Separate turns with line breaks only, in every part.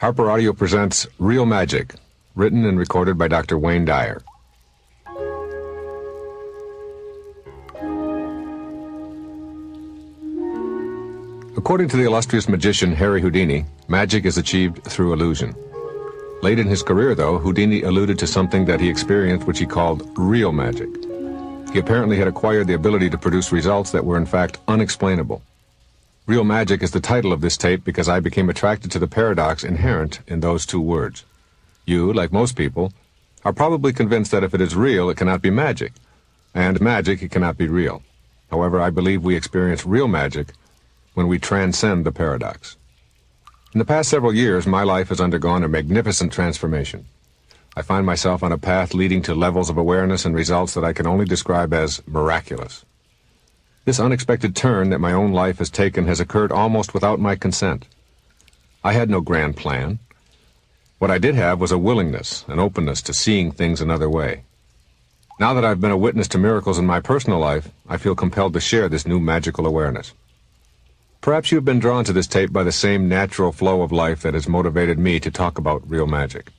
Harper Audio presents Real Magic, written and recorded by Dr. Wayne Dyer. According to the illustrious magician Harry Houdini, magic is achieved through illusion. Late in his career, though, Houdini alluded to something that he experienced which he called real magic. He apparently had acquired the ability to produce results that were in fact unexplainable. Real magic is the title of this tape because I became attracted to the paradox inherent in those two words. You, like most people, are probably convinced that if it is real, it cannot be magic, and magic, it cannot be real. However, I believe we experience real magic when we transcend the paradox. In the past several years, my life has undergone a magnificent transformation. I find myself on a path leading to levels of awareness and results that I can only describe as miraculous. This unexpected turn that my own life has taken has occurred almost without my consent. I had no grand plan. What I did have was a willingness, an openness to seeing things another way. Now that I've been a witness to miracles in my personal life, I feel compelled to share this new magical awareness. Perhaps you've been drawn to this tape by the same natural flow of life that has motivated me to talk about real magic.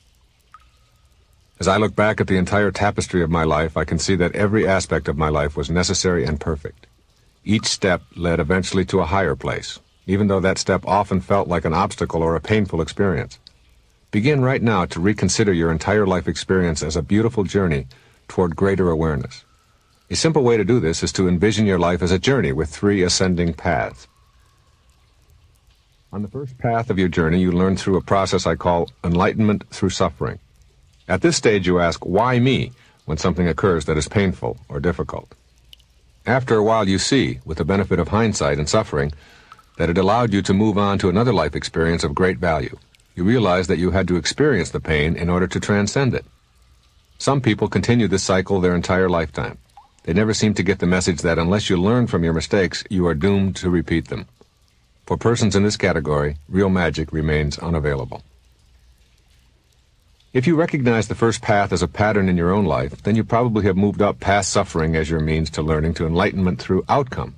As I look back at the entire tapestry of my life, I can see that every aspect of my life was necessary and perfect. Each step led eventually to a higher place, even though that step often felt like an obstacle or a painful experience. Begin right now to reconsider your entire life experience as a beautiful journey toward greater awareness. A simple way to do this is to envision your life as a journey with 3 ascending paths. On the first path of your journey, you learn through a process I call enlightenment through suffering. At this stage, you ask, why me, when something occurs that is painful or difficult? After a while, you see, with the benefit of hindsight and suffering, that it allowed you to move on to another life experience of great value. You realize that you had to experience the pain in order to transcend it. Some people continue this cycle their entire lifetime. They never seem to get the message that unless you learn from your mistakes, you are doomed to repeat them. For persons in this category, real magic remains unavailable. If you recognize the first path as a pattern in your own life, then you probably have moved up past suffering as your means to learning to enlightenment through outcome.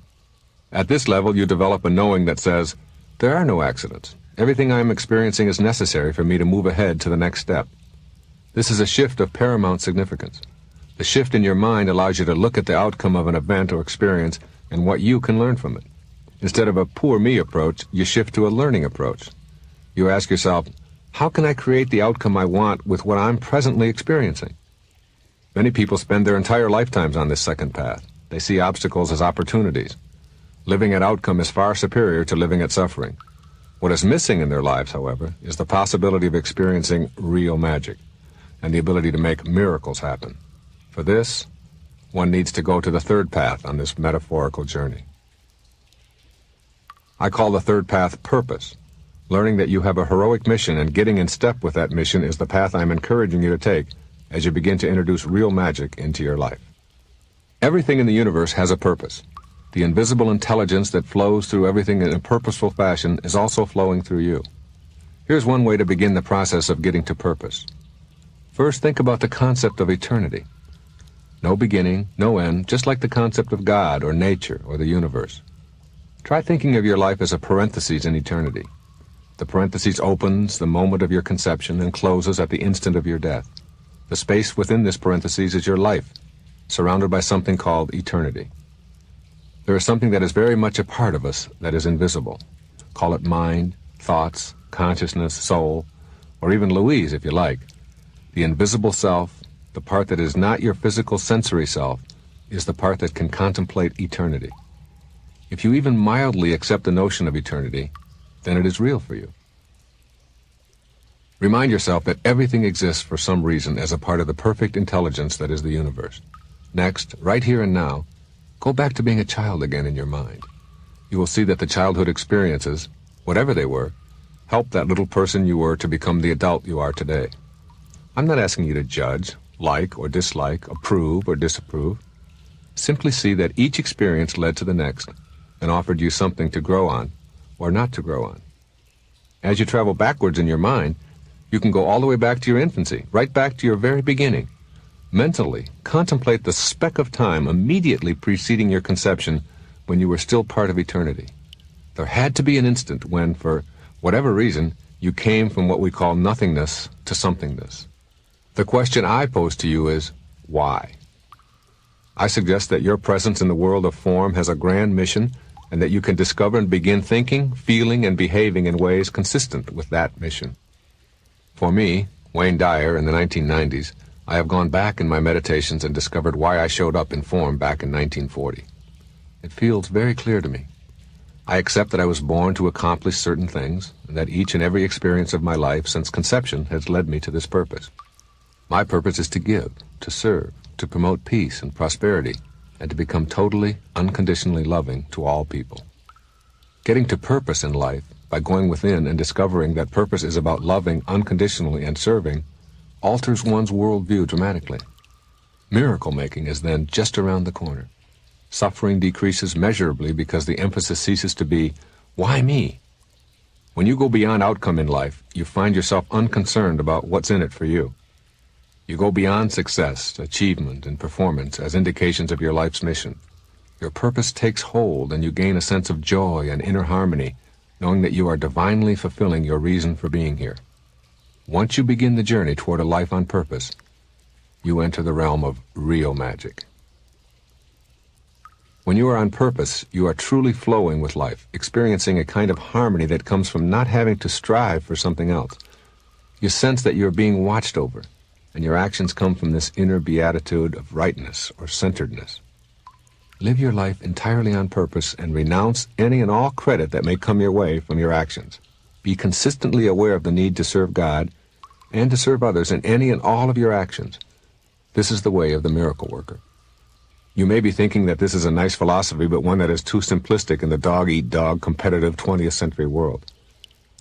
At this level, you develop a knowing that says, there are no accidents. Everything I am experiencing is necessary for me to move ahead to the next step. This is a shift of paramount significance. The shift in your mind allows you to look at the outcome of an event or experience and what you can learn from it. Instead of a poor me approach, you shift to a learning approach. You ask yourself, how can I create the outcome I want with what I'm presently experiencing? Many people spend their entire lifetimes on this second path. They see obstacles as opportunities. Living at outcome is far superior to living at suffering. What is missing in their lives, however, is the possibility of experiencing real magic and the ability to make miracles happen. For this, one needs to go to the third path on this metaphorical journey. I call the third path purpose. Learning that you have a heroic mission and getting in step with that mission is the path I'm encouraging you to take as you begin to introduce real magic into your life. Everything in the universe has a purpose. The invisible intelligence that flows through everything in a purposeful fashion is also flowing through you. Here's one way to begin the process of getting to purpose. First, think about the concept of eternity. No beginning, no end, just like the concept of God or nature or the universe. Try thinking of your life as a parenthesis in eternity. The parenthesis opens the moment of your conception and closes at the instant of your death. The space within this parenthesis is your life, surrounded by something called eternity. There is something that is very much a part of us that is invisible. Call it mind, thoughts, consciousness, soul, or even Louise if you like. The invisible self, the part that is not your physical sensory self, is the part that can contemplate eternity. If you even mildly accept the notion of eternity, then it is real for you. Remind yourself that everything exists for some reason as a part of the perfect intelligence that is the universe. Next, right here and now, go back to being a child again in your mind. You will see that the childhood experiences, whatever they were, helped that little person you were to become the adult you are today. I'm not asking you to judge, like or dislike, approve or disapprove. Simply see that each experience led to the next and offered you something to grow on or not to grow on. As you travel backwards in your mind, you can go all the way back to your infancy, right back to your very beginning. Mentally, contemplate the speck of time immediately preceding your conception when you were still part of eternity. There had to be an instant when, for whatever reason, You came from what we call nothingness to somethingness. The question I pose to you is, why? I suggest that your presence in the world of form has a grand mission, and that you can discover and begin thinking, feeling, and behaving in ways consistent with that mission. For me, Wayne Dyer, in the 1990s, I have gone back in my meditations and discovered why I showed up in form back in 1940. It feels very clear to me. I accept that I was born to accomplish certain things, and that each and every experience of my life since conception has led me to this purpose. My purpose is to give, to serve, to promote peace and prosperity, and to become totally, unconditionally loving to all people. Getting to purpose in life, by going within and discovering that purpose is about loving unconditionally and serving, alters one's worldview dramatically. Miracle making is then just around the corner. Suffering decreases measurably because the emphasis ceases to be, why me? When you go beyond outcome in life, you find yourself unconcerned about what's in it for you. You go beyond success, achievement, and performance as indications of your life's mission. Your purpose takes hold, and you gain a sense of joy and inner harmony, knowing that you are divinely fulfilling your reason for being here. Once you begin the journey toward a life on purpose, you enter the realm of real magic. When you are on purpose, you are truly flowing with life, experiencing a kind of harmony that comes from not having to strive for something else. You sense that you're being watched over, and your actions come from this inner beatitude of rightness or centeredness. Live your life entirely on purpose and renounce any and all credit that may come your way from your actions. Be consistently aware of the need to serve God and to serve others in any and all of your actions. This is the way of the miracle worker. You may be thinking that this is a nice philosophy, but one that is too simplistic in the dog-eat-dog competitive 20th century world.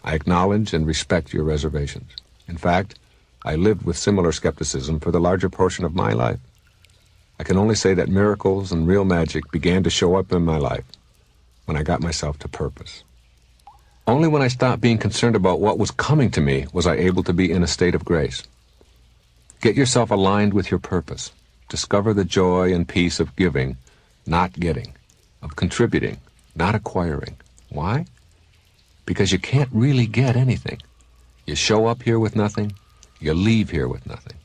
I acknowledge and respect your reservations. In fact, I lived with similar skepticism for the larger portion of my life. I can only say that miracles and real magic began to show up in my life when I got myself to purpose. Only when I stopped being concerned about what was coming to me was I able to be in a state of grace. Get yourself aligned with your purpose. Discover the joy and peace of giving, not getting, of contributing, not acquiring. Why? Because you can't really get anything. You show up here with nothing. You leave here with nothing.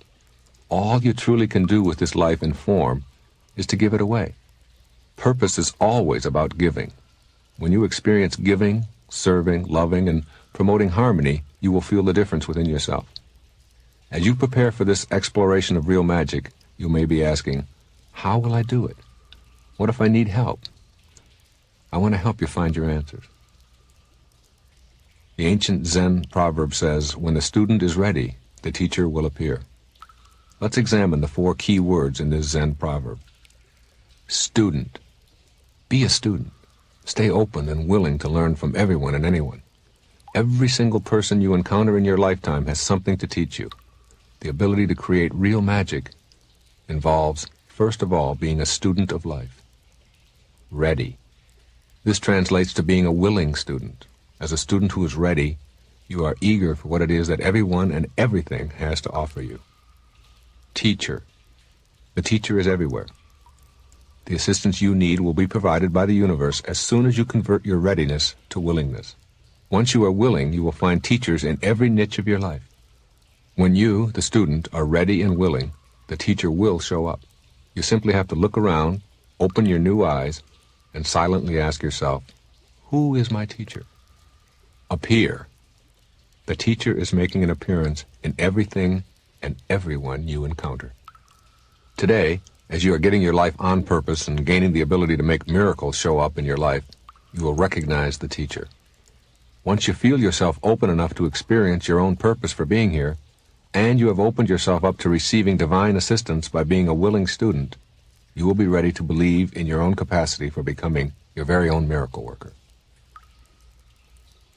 All you truly can do with this life in form is to give it away. Purpose is always about giving. When you experience giving, serving, loving, and promoting harmony, you will feel the difference within yourself. As you prepare for this exploration of real magic, you may be asking, how will I do it? What if I need help? I want to help you find your answers. The ancient Zen proverb says, when the student is ready, the teacher will appear. Let's examine the 4 key words in this Zen proverb. Student. Be a student. Stay open and willing to learn from everyone and anyone. Every single person you encounter in your lifetime has something to teach you. The ability to create real magic involves, first of all, being a student of life. Ready. This translates to being a willing student. As a student who is ready, you are eager for what it is that everyone and everything has to offer you. Teacher. The teacher is everywhere. The assistance you need will be provided by the universe as soon as you convert your readiness to willingness. Once you are willing, you will find teachers in every niche of your life. When you, the student, are ready and willing, the teacher will show up. You simply have to look around, open your new eyes, and silently ask yourself, who is my teacher? Appear. The teacher is making an appearance in everything and everyone you encounter. Today, as you are getting your life on purpose and gaining the ability to make miracles show up in your life, you will recognize the teacher. Once you feel yourself open enough to experience your own purpose for being here, and you have opened yourself up to receiving divine assistance by being a willing student, you will be ready to believe in your own capacity for becoming your very own miracle worker.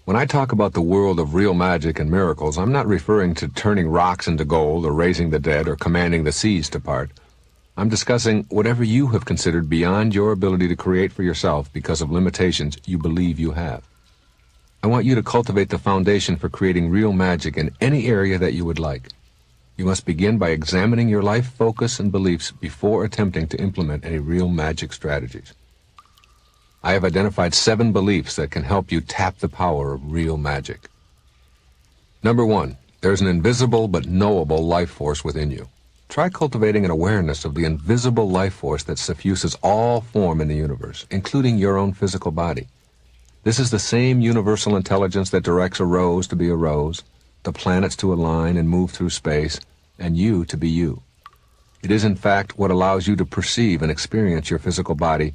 When I talk about the world of real magic and miracles, I'm not referring to turning rocks into gold or raising the dead or commanding the seas to part. I'm discussing whatever you have considered beyond your ability to create for yourself because of limitations you believe you have. I want you to cultivate the foundation for creating real magic in any area that you would like. You must begin by examining your life focus and beliefs before attempting to implement any real magic strategies. I have identified 7 beliefs that can help you tap the power of real magic. Number 1, there's an invisible but knowable life force within you. Try cultivating an awareness of the invisible life force that suffuses all form in the universe, including your own physical body. This is the same universal intelligence that directs a rose to be a rose, the planets to align and move through space, and you to be you. It is in fact what allows you to perceive and experience your physical body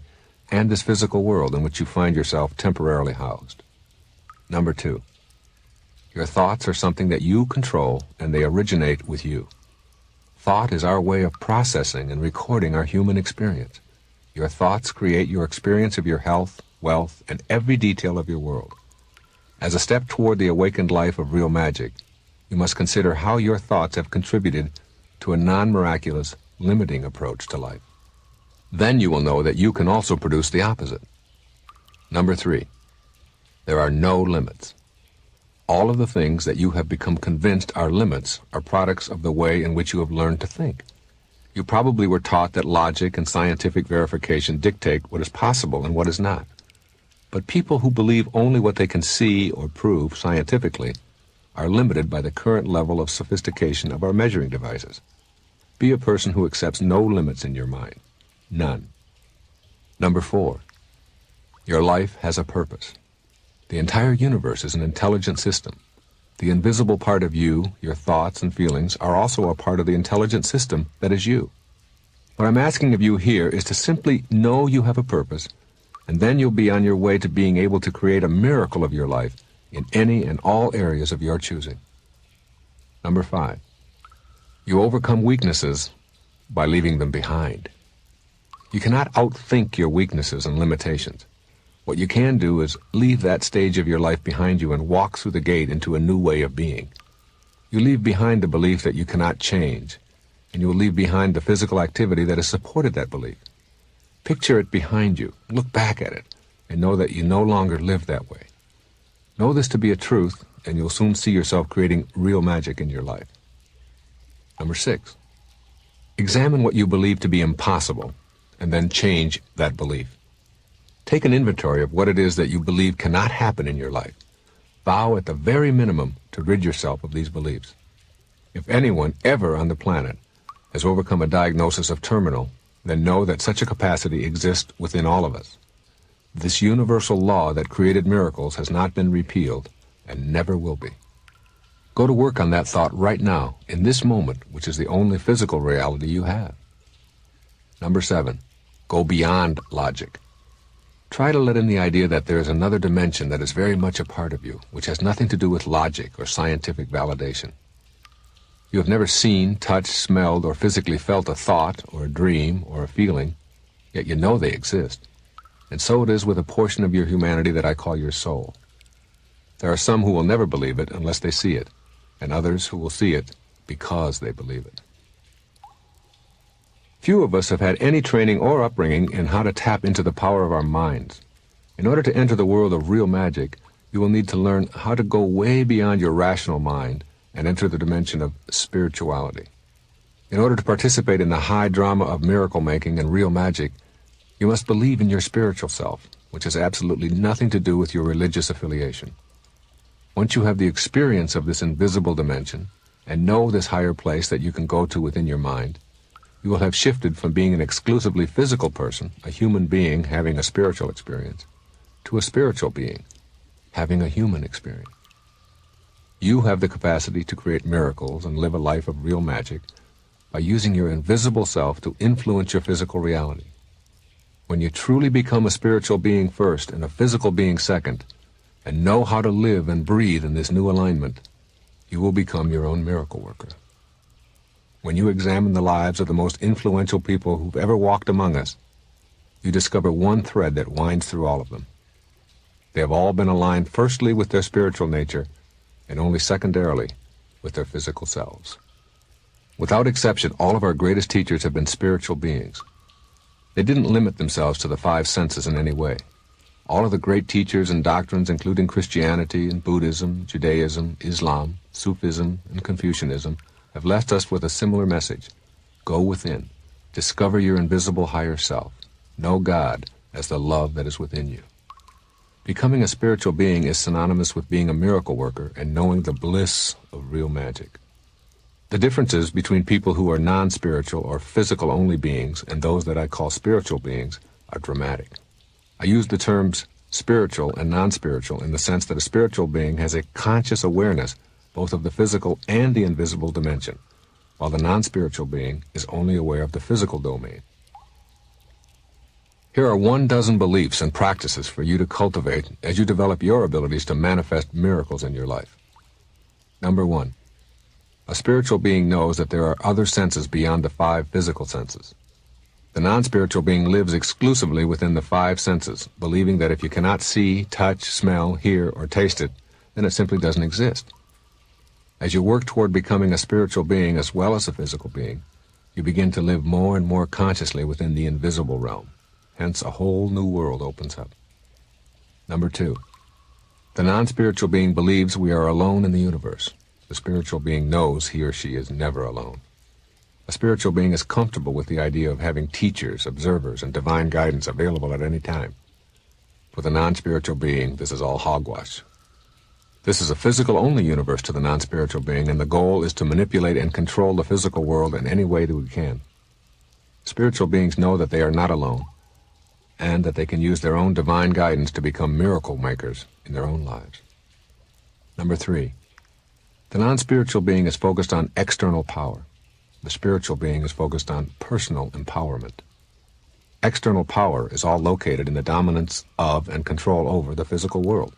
and this physical world in which you find yourself temporarily housed. Number 2, your thoughts are something that you control, and they originate with you. Thought is our way of processing and recording our human experience. Your thoughts create your experience of your health, wealth, and every detail of your world. As a step toward the awakened life of real magic, you must consider how your thoughts have contributed to a non-miraculous, limiting approach to life. Then you will know that you can also produce the opposite. Number 3, there are no limits. All of the things that you have become convinced are limits are products of the way in which you have learned to think. You probably were taught that logic and scientific verification dictate what is possible and what is not. But people who believe only what they can see or prove scientifically are limited by the current level of sophistication of our measuring devices. Be a person who accepts no limits in your mind. None. Number 4, your life has a purpose. The entire universe is an intelligent system. The invisible part of you, your thoughts and feelings, are also a part of the intelligent system that is you. What I'm asking of you here is to simply know you have a purpose, and then you'll be on your way to being able to create a miracle of your life in any and all areas of your choosing. Number 5, you overcome weaknesses by leaving them behind. You cannot outthink your weaknesses and limitations. What you can do is leave that stage of your life behind you and walk through the gate into a new way of being. You leave behind the belief that you cannot change, and you will leave behind the physical activity that has supported that belief. Picture it behind you, look back at it, and know that you no longer live that way. Know this to be a truth, and you'll soon see yourself creating real magic in your life. Number 6, examine what you believe to be impossible, and then change that belief. Take an inventory of what it is that you believe cannot happen in your life. Vow at the very minimum to rid yourself of these beliefs. If anyone ever on the planet has overcome a diagnosis of terminal, then know that such a capacity exists within all of us. This universal law that created miracles has not been repealed and never will be. Go to work on that thought right now, in this moment, which is the only physical reality you have. Number 7, go beyond logic. Try to let in the idea that there is another dimension that is very much a part of you, which has nothing to do with logic or scientific validation. You have never seen, touched, smelled, or physically felt a thought or a dream or a feeling, yet you know they exist. And so it is with a portion of your humanity that I call your soul. There are some who will never believe it unless they see it, and others who will see it because they believe it. Few of us have had any training or upbringing in how to tap into the power of our minds. In order to enter the world of real magic, you will need to learn how to go way beyond your rational mind and enter the dimension of spirituality. In order to participate in the high drama of miracle making and real magic, you must believe in your spiritual self, which has absolutely nothing to do with your religious affiliation. Once you have the experience of this invisible dimension and know this higher place that you can go to within your mind, you will have shifted from being an exclusively physical person, a human being having a spiritual experience, to a spiritual being having a human experience. You have the capacity to create miracles and live a life of real magic by using your invisible self to influence your physical reality. When you truly become a spiritual being first and a physical being second, and know how to live and breathe in this new alignment, you will become your own miracle worker. When you examine the lives of the most influential people who've ever walked among us, you discover one thread that winds through all of them. They have all been aligned firstly with their spiritual nature, and only secondarily with their physical selves. Without exception, all of our greatest teachers have been spiritual beings. They didn't limit themselves to the 5 senses in any way. All of the great teachers and doctrines, including Christianity and Buddhism, Judaism, Islam, Sufism, and Confucianism, have left us with a similar message. Go within. Discover your invisible higher self. Know God as the love that is within you. Becoming a spiritual being is synonymous with being a miracle worker and knowing the bliss of real magic. The differences between people who are non-spiritual or physical-only beings and those that I call spiritual beings are dramatic. I use the terms spiritual and non-spiritual in the sense that a spiritual being has a conscious awareness both of the physical and the invisible dimension, while the non-spiritual being is only aware of the physical domain. Here are 12 beliefs and practices for you to cultivate as you develop your abilities to manifest miracles in your life. Number 1. A spiritual being knows that there are other senses beyond the 5 physical senses. The non-spiritual being lives exclusively within the 5 senses, believing that if you cannot see, touch, smell, hear, or taste it, then it simply doesn't exist. As you work toward becoming a spiritual being as well as a physical being, you begin to live more and more consciously within the invisible realm. Hence, a whole new world opens up. Number 2. The non-spiritual being believes we are alone in the universe. The spiritual being knows he or she is never alone. A spiritual being is comfortable with the idea of having teachers, observers, and divine guidance available at any time. For the non-spiritual being, this is all hogwash. This is a physical-only universe to the non-spiritual being, and the goal is to manipulate and control the physical world in any way that we can. Spiritual beings know that they are not alone, and that they can use their own divine guidance to become miracle makers in their own lives. Number 3. The non-spiritual being is focused on external power. The spiritual being is focused on personal empowerment. External power is all located in the dominance of and control over the physical world.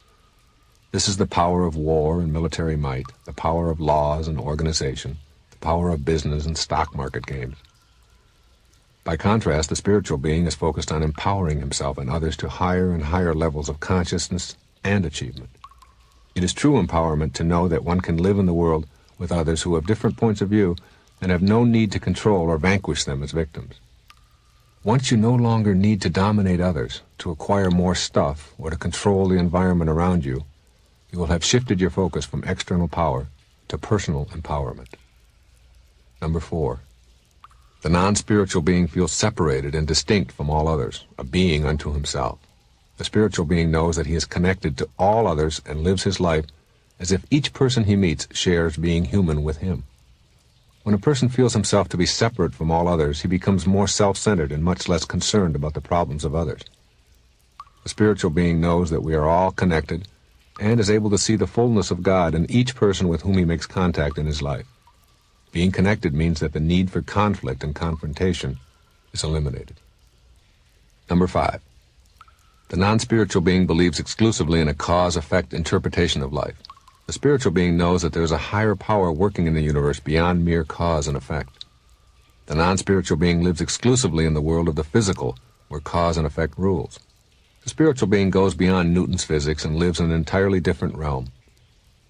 This is the power of war and military might, the power of laws and organization, the power of business and stock market games. By contrast, the spiritual being is focused on empowering himself and others to higher and higher levels of consciousness and achievement. It is true empowerment to know that one can live in the world with others who have different points of view and have no need to control or vanquish them as victims. Once you no longer need to dominate others, to acquire more stuff, or to control the environment around you, you will have shifted your focus from external power to personal empowerment. Number 4. The non-spiritual being feels separated and distinct from all others, a being unto himself. The spiritual being knows that he is connected to all others and lives his life as if each person he meets shares being human with him. When a person feels himself to be separate from all others, he becomes more self-centered and much less concerned about the problems of others. The spiritual being knows that we are all connected and is able to see the fullness of God in each person with whom he makes contact in his life. Being connected means that the need for conflict and confrontation is eliminated. Number 5. The non-spiritual being believes exclusively in a cause-effect interpretation of life. The spiritual being knows that there is a higher power working in the universe beyond mere cause and effect. The non-spiritual being lives exclusively in the world of the physical, where cause and effect rules. The spiritual being goes beyond Newton's physics and lives in an entirely different realm.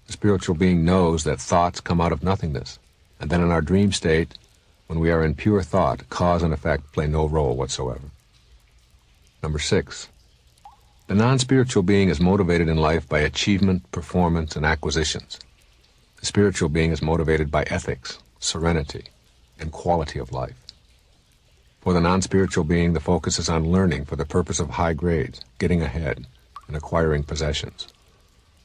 The spiritual being knows that thoughts come out of nothingness, and then in our dream state, when we are in pure thought, cause and effect play no role whatsoever. Number 6. The non-spiritual being is motivated in life by achievement, performance, and acquisitions. The spiritual being is motivated by ethics, serenity, and quality of life. For the non-spiritual being, the focus is on learning for the purpose of high grades, getting ahead, and acquiring possessions.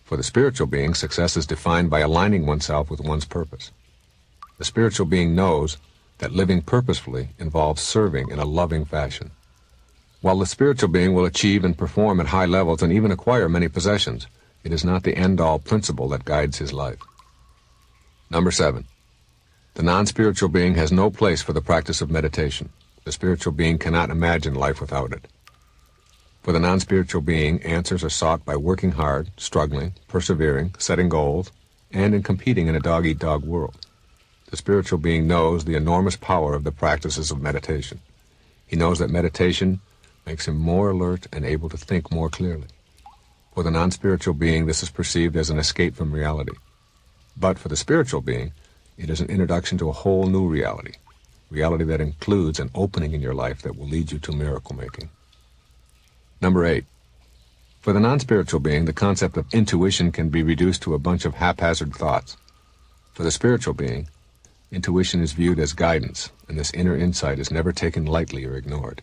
For the spiritual being, success is defined by aligning oneself with one's purpose. The spiritual being knows that living purposefully involves serving in a loving fashion. While the spiritual being will achieve and perform at high levels and even acquire many possessions, it is not the end-all principle that guides his life. Number 7. The non-spiritual being has no place for the practice of meditation. The spiritual being cannot imagine life without it. For the non-spiritual being, answers are sought by working hard, struggling, persevering, setting goals, and in competing in a dog-eat-dog world. The spiritual being knows the enormous power of the practices of meditation. He knows that meditation makes him more alert and able to think more clearly. For the non-spiritual being, this is perceived as an escape from reality. But for the spiritual being, it is an introduction to a whole new reality that includes an opening in your life that will lead you to miracle making. Number 8. For the non-spiritual being, the concept of intuition can be reduced to a bunch of haphazard thoughts. For the spiritual being, intuition is viewed as guidance, and this inner insight is never taken lightly or ignored.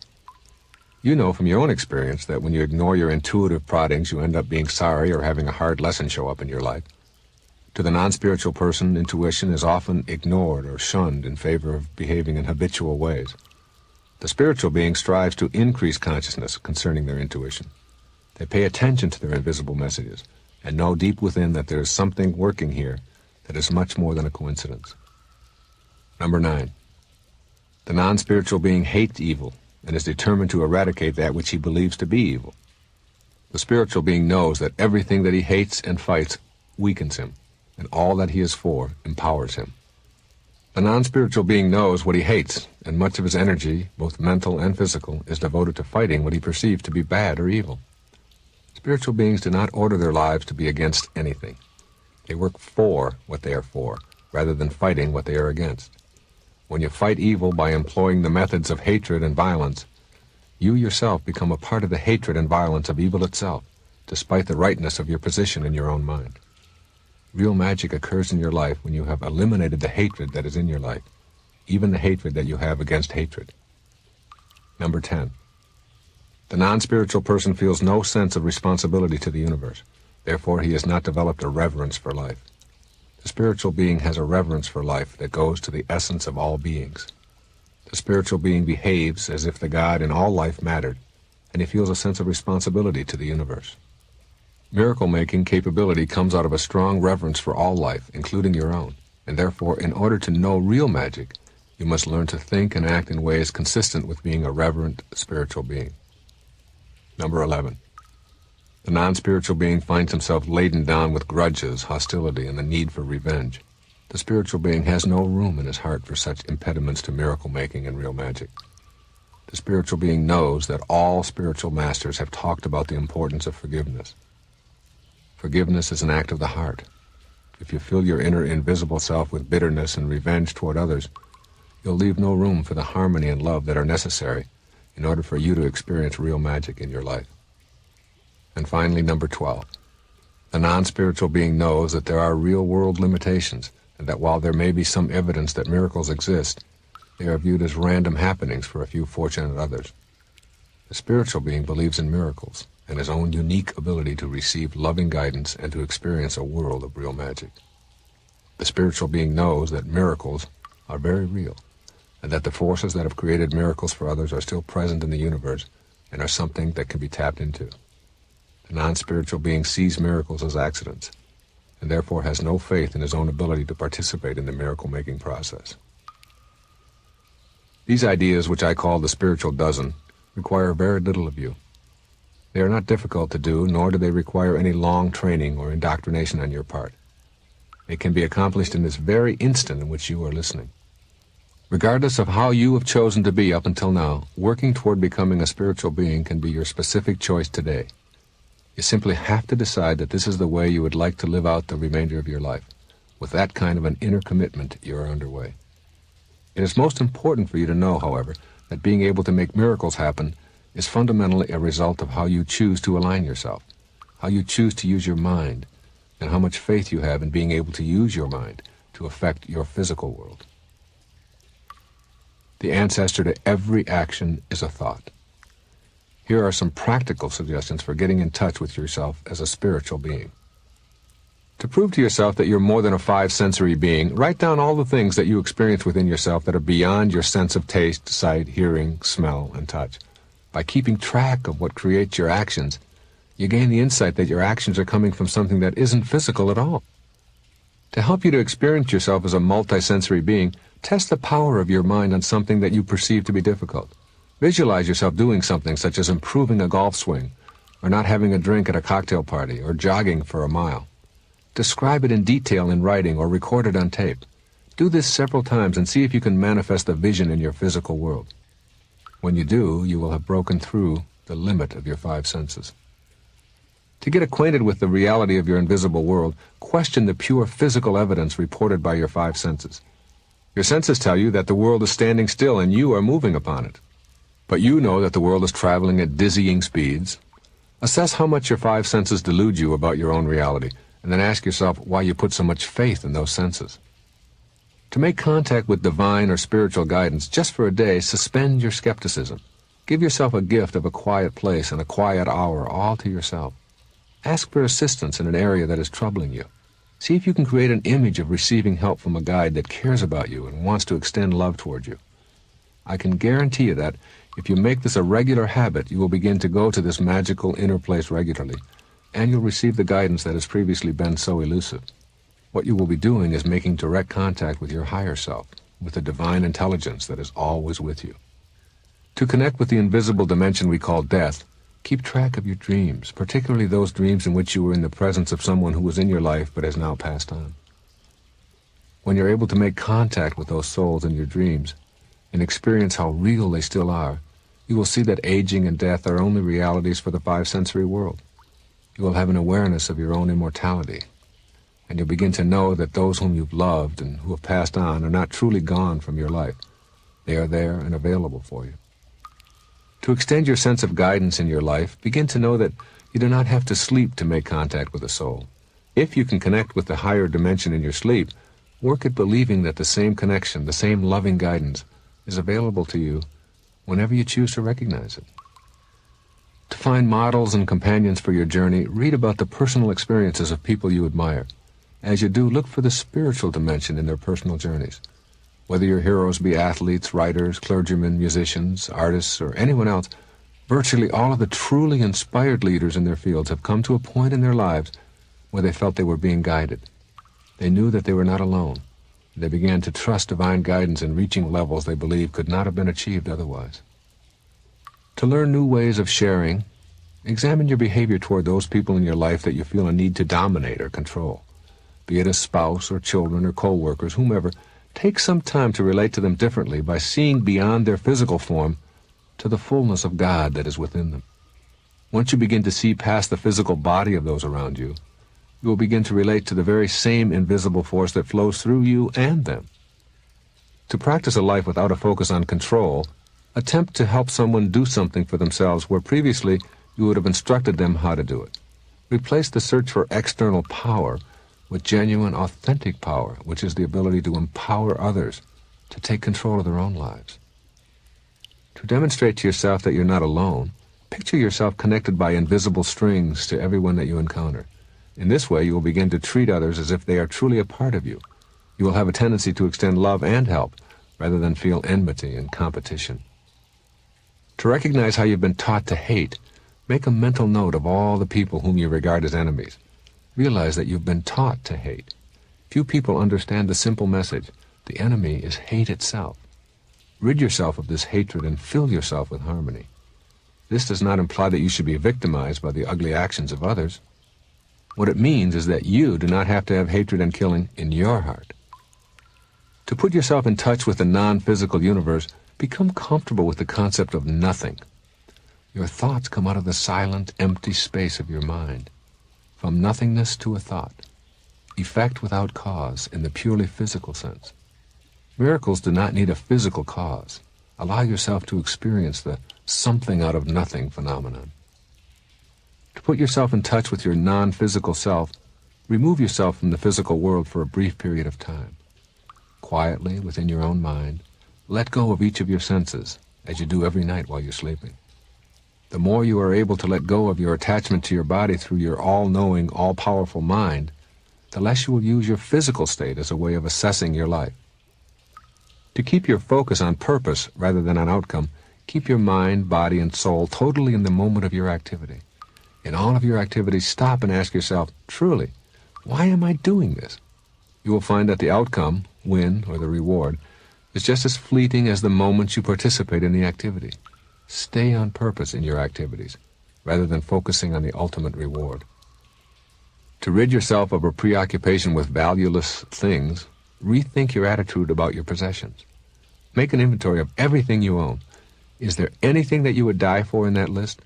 You know from your own experience that when you ignore your intuitive proddings, you end up being sorry or having a hard lesson show up in your life. To the non-spiritual person, intuition is often ignored or shunned in favor of behaving in habitual ways. The spiritual being strives to increase consciousness concerning their intuition. They pay attention to their invisible messages and know deep within that there is something working here that is much more than a coincidence. Number 9. The non-spiritual being hates evil and is determined to eradicate that which he believes to be evil. The spiritual being knows that everything that he hates and fights weakens him, and all that he is for empowers him. The non-spiritual being knows what he hates, and much of his energy, both mental and physical, is devoted to fighting what he perceives to be bad or evil. Spiritual beings do not order their lives to be against anything. They work for what they are for, rather than fighting what they are against. When you fight evil by employing the methods of hatred and violence, you yourself become a part of the hatred and violence of evil itself, despite the rightness of your position in your own mind. Real magic occurs in your life when you have eliminated the hatred that is in your life, even the hatred that you have against hatred. Number 10. The non-spiritual person feels no sense of responsibility to the universe. Therefore, he has not developed a reverence for life. The spiritual being has a reverence for life that goes to the essence of all beings. The spiritual being behaves as if the God in all life mattered, and he feels a sense of responsibility to the universe. Miracle-making capability comes out of a strong reverence for all life, including your own, and therefore, in order to know real magic, you must learn to think and act in ways consistent with being a reverent spiritual being. Number 11. The non-spiritual being finds himself laden down with grudges, hostility, and the need for revenge. The spiritual being has no room in his heart for such impediments to miracle-making and real magic. The spiritual being knows that all spiritual masters have talked about the importance of forgiveness. Forgiveness is an act of the heart. If you fill your inner invisible self with bitterness and revenge toward others, you'll leave no room for the harmony and love that are necessary in order for you to experience real magic in your life. And finally, number 12. The non-spiritual being knows that there are real-world limitations, and that while there may be some evidence that miracles exist, they are viewed as random happenings for a few fortunate others. The spiritual being believes in miracles and his own unique ability to receive loving guidance and to experience a world of real magic. The spiritual being knows that miracles are very real, and that the forces that have created miracles for others are still present in the universe and are something that can be tapped into. The non-spiritual being sees miracles as accidents, and therefore has no faith in his own ability to participate in the miracle-making process. These ideas, which I call the spiritual dozen, require very little of you. They are not difficult to do, nor do they require any long training or indoctrination on your part. They can be accomplished in this very instant in which you are listening. Regardless of how you have chosen to be up until now, working toward becoming a spiritual being can be your specific choice today. You simply have to decide that this is the way you would like to live out the remainder of your life. With that kind of an inner commitment, you are underway. It is most important for you to know, however, that being able to make miracles happen is fundamentally a result of how you choose to align yourself, how you choose to use your mind, and how much faith you have in being able to use your mind to affect your physical world. The ancestor to every action is a thought. Here are some practical suggestions for getting in touch with yourself as a spiritual being. To prove to yourself that you're more than a five-sensory being, write down all the things that you experience within yourself that are beyond your sense of taste, sight, hearing, smell, and touch. By keeping track of what creates your actions, you gain the insight that your actions are coming from something that isn't physical at all. To help you to experience yourself as a multisensory being, test the power of your mind on something that you perceive to be difficult. Visualize yourself doing something such as improving a golf swing, or not having a drink at a cocktail party, or jogging for a mile. Describe it in detail in writing or record it on tape. Do this several times and see if you can manifest the vision in your physical world. When you do, you will have broken through the limit of your five senses. To get acquainted with the reality of your invisible world, question the pure physical evidence reported by your five senses. Your senses tell you that the world is standing still and you are moving upon it. But you know that the world is traveling at dizzying speeds. Assess how much your five senses delude you about your own reality, and then ask yourself why you put so much faith in those senses. To make contact with divine or spiritual guidance, just for a day, suspend your skepticism. Give yourself a gift of a quiet place and a quiet hour all to yourself. Ask for assistance in an area that is troubling you. See if you can create an image of receiving help from a guide that cares about you and wants to extend love toward you. I can guarantee you that if you make this a regular habit, you will begin to go to this magical inner place regularly, and you'll receive the guidance that has previously been so elusive. What you will be doing is making direct contact with your higher self, with the divine intelligence that is always with you. To connect with the invisible dimension we call death, keep track of your dreams, particularly those dreams in which you were in the presence of someone who was in your life but has now passed on. When you're able to make contact with those souls in your dreams and experience how real they still are, you will see that aging and death are only realities for the five-sensory world. You will have an awareness of your own immortality, and you'll begin to know that those whom you've loved and who have passed on are not truly gone from your life. They are there and available for you. To extend your sense of guidance in your life, begin to know that you do not have to sleep to make contact with a soul. If you can connect with the higher dimension in your sleep, work at believing that the same connection, the same loving guidance, is available to you whenever you choose to recognize it. To find models and companions for your journey, read about the personal experiences of people you admire. As you do, look for the spiritual dimension in their personal journeys. Whether your heroes be athletes, writers, clergymen, musicians, artists, or anyone else, virtually all of the truly inspired leaders in their fields have come to a point in their lives where they felt they were being guided. They knew that they were not alone. They began to trust divine guidance in reaching levels they believed could not have been achieved otherwise. To learn new ways of sharing, examine your behavior toward those people in your life that you feel a need to dominate or control. Be it a spouse or children or co-workers, whomever, take some time to relate to them differently by seeing beyond their physical form to the fullness of God that is within them. Once you begin to see past the physical body of those around you, you will begin to relate to the very same invisible force that flows through you and them. To practice a life without a focus on control, attempt to help someone do something for themselves where previously you would have instructed them how to do it. Replace the search for external power with genuine, authentic power, which is the ability to empower others to take control of their own lives. To demonstrate to yourself that you're not alone, picture yourself connected by invisible strings to everyone that you encounter. In this way, you will begin to treat others as if they are truly a part of you. You will have a tendency to extend love and help rather than feel enmity and competition. To recognize how you've been taught to hate, make a mental note of all the people whom you regard as enemies. Realize that you've been taught to hate. Few people understand the simple message: the enemy is hate itself. Rid yourself of this hatred and fill yourself with harmony. This does not imply that you should be victimized by the ugly actions of others. What it means is that you do not have to have hatred and killing in your heart. To put yourself in touch with the non-physical universe, become comfortable with the concept of nothing. Your thoughts come out of the silent, empty space of your mind. From nothingness to a thought. Effect without cause in the purely physical sense. Miracles do not need a physical cause. Allow yourself to experience the something out of nothing phenomenon. To put yourself in touch with your non-physical self, remove yourself from the physical world for a brief period of time. Quietly, within your own mind, let go of each of your senses, as you do every night while you're sleeping. The more you are able to let go of your attachment to your body through your all-knowing, all-powerful mind, the less you will use your physical state as a way of assessing your life. To keep your focus on purpose rather than on outcome, keep your mind, body, and soul totally in the moment of your activity. In all of your activities, stop and ask yourself, truly, why am I doing this? You will find that the outcome, win, or the reward, is just as fleeting as the moments you participate in the activity. Stay on purpose in your activities, rather than focusing on the ultimate reward. To rid yourself of a preoccupation with valueless things, rethink your attitude about your possessions. Make an inventory of everything you own. Is there anything that you would die for in that list?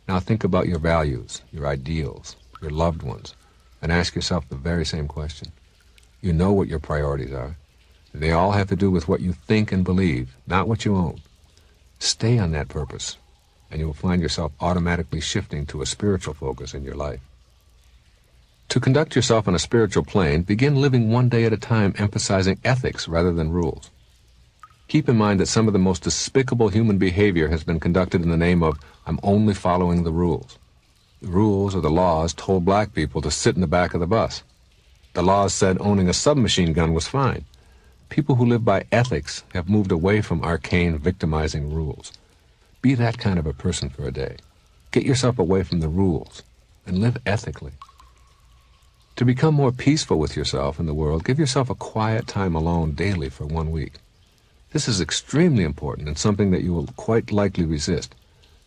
Now think about your values, your ideals, your loved ones, and ask yourself the very same question. You know what your priorities are. They all have to do with what you think and believe, not what you own. Stay on that purpose, and you will find yourself automatically shifting to a spiritual focus in your life. To conduct yourself on a spiritual plane, begin living one day at a time, emphasizing ethics rather than rules. Keep in mind that some of the most despicable human behavior has been conducted in the name of, I'm only following the rules. The rules or the laws told black people to sit in the back of the bus. The laws said owning a submachine gun was fine. People who live by ethics have moved away from arcane, victimizing rules. Be that kind of a person for a day. Get yourself away from the rules and live ethically. To become more peaceful with yourself and the world, give yourself a quiet time alone daily for 1 week. This is extremely important and something that you will quite likely resist.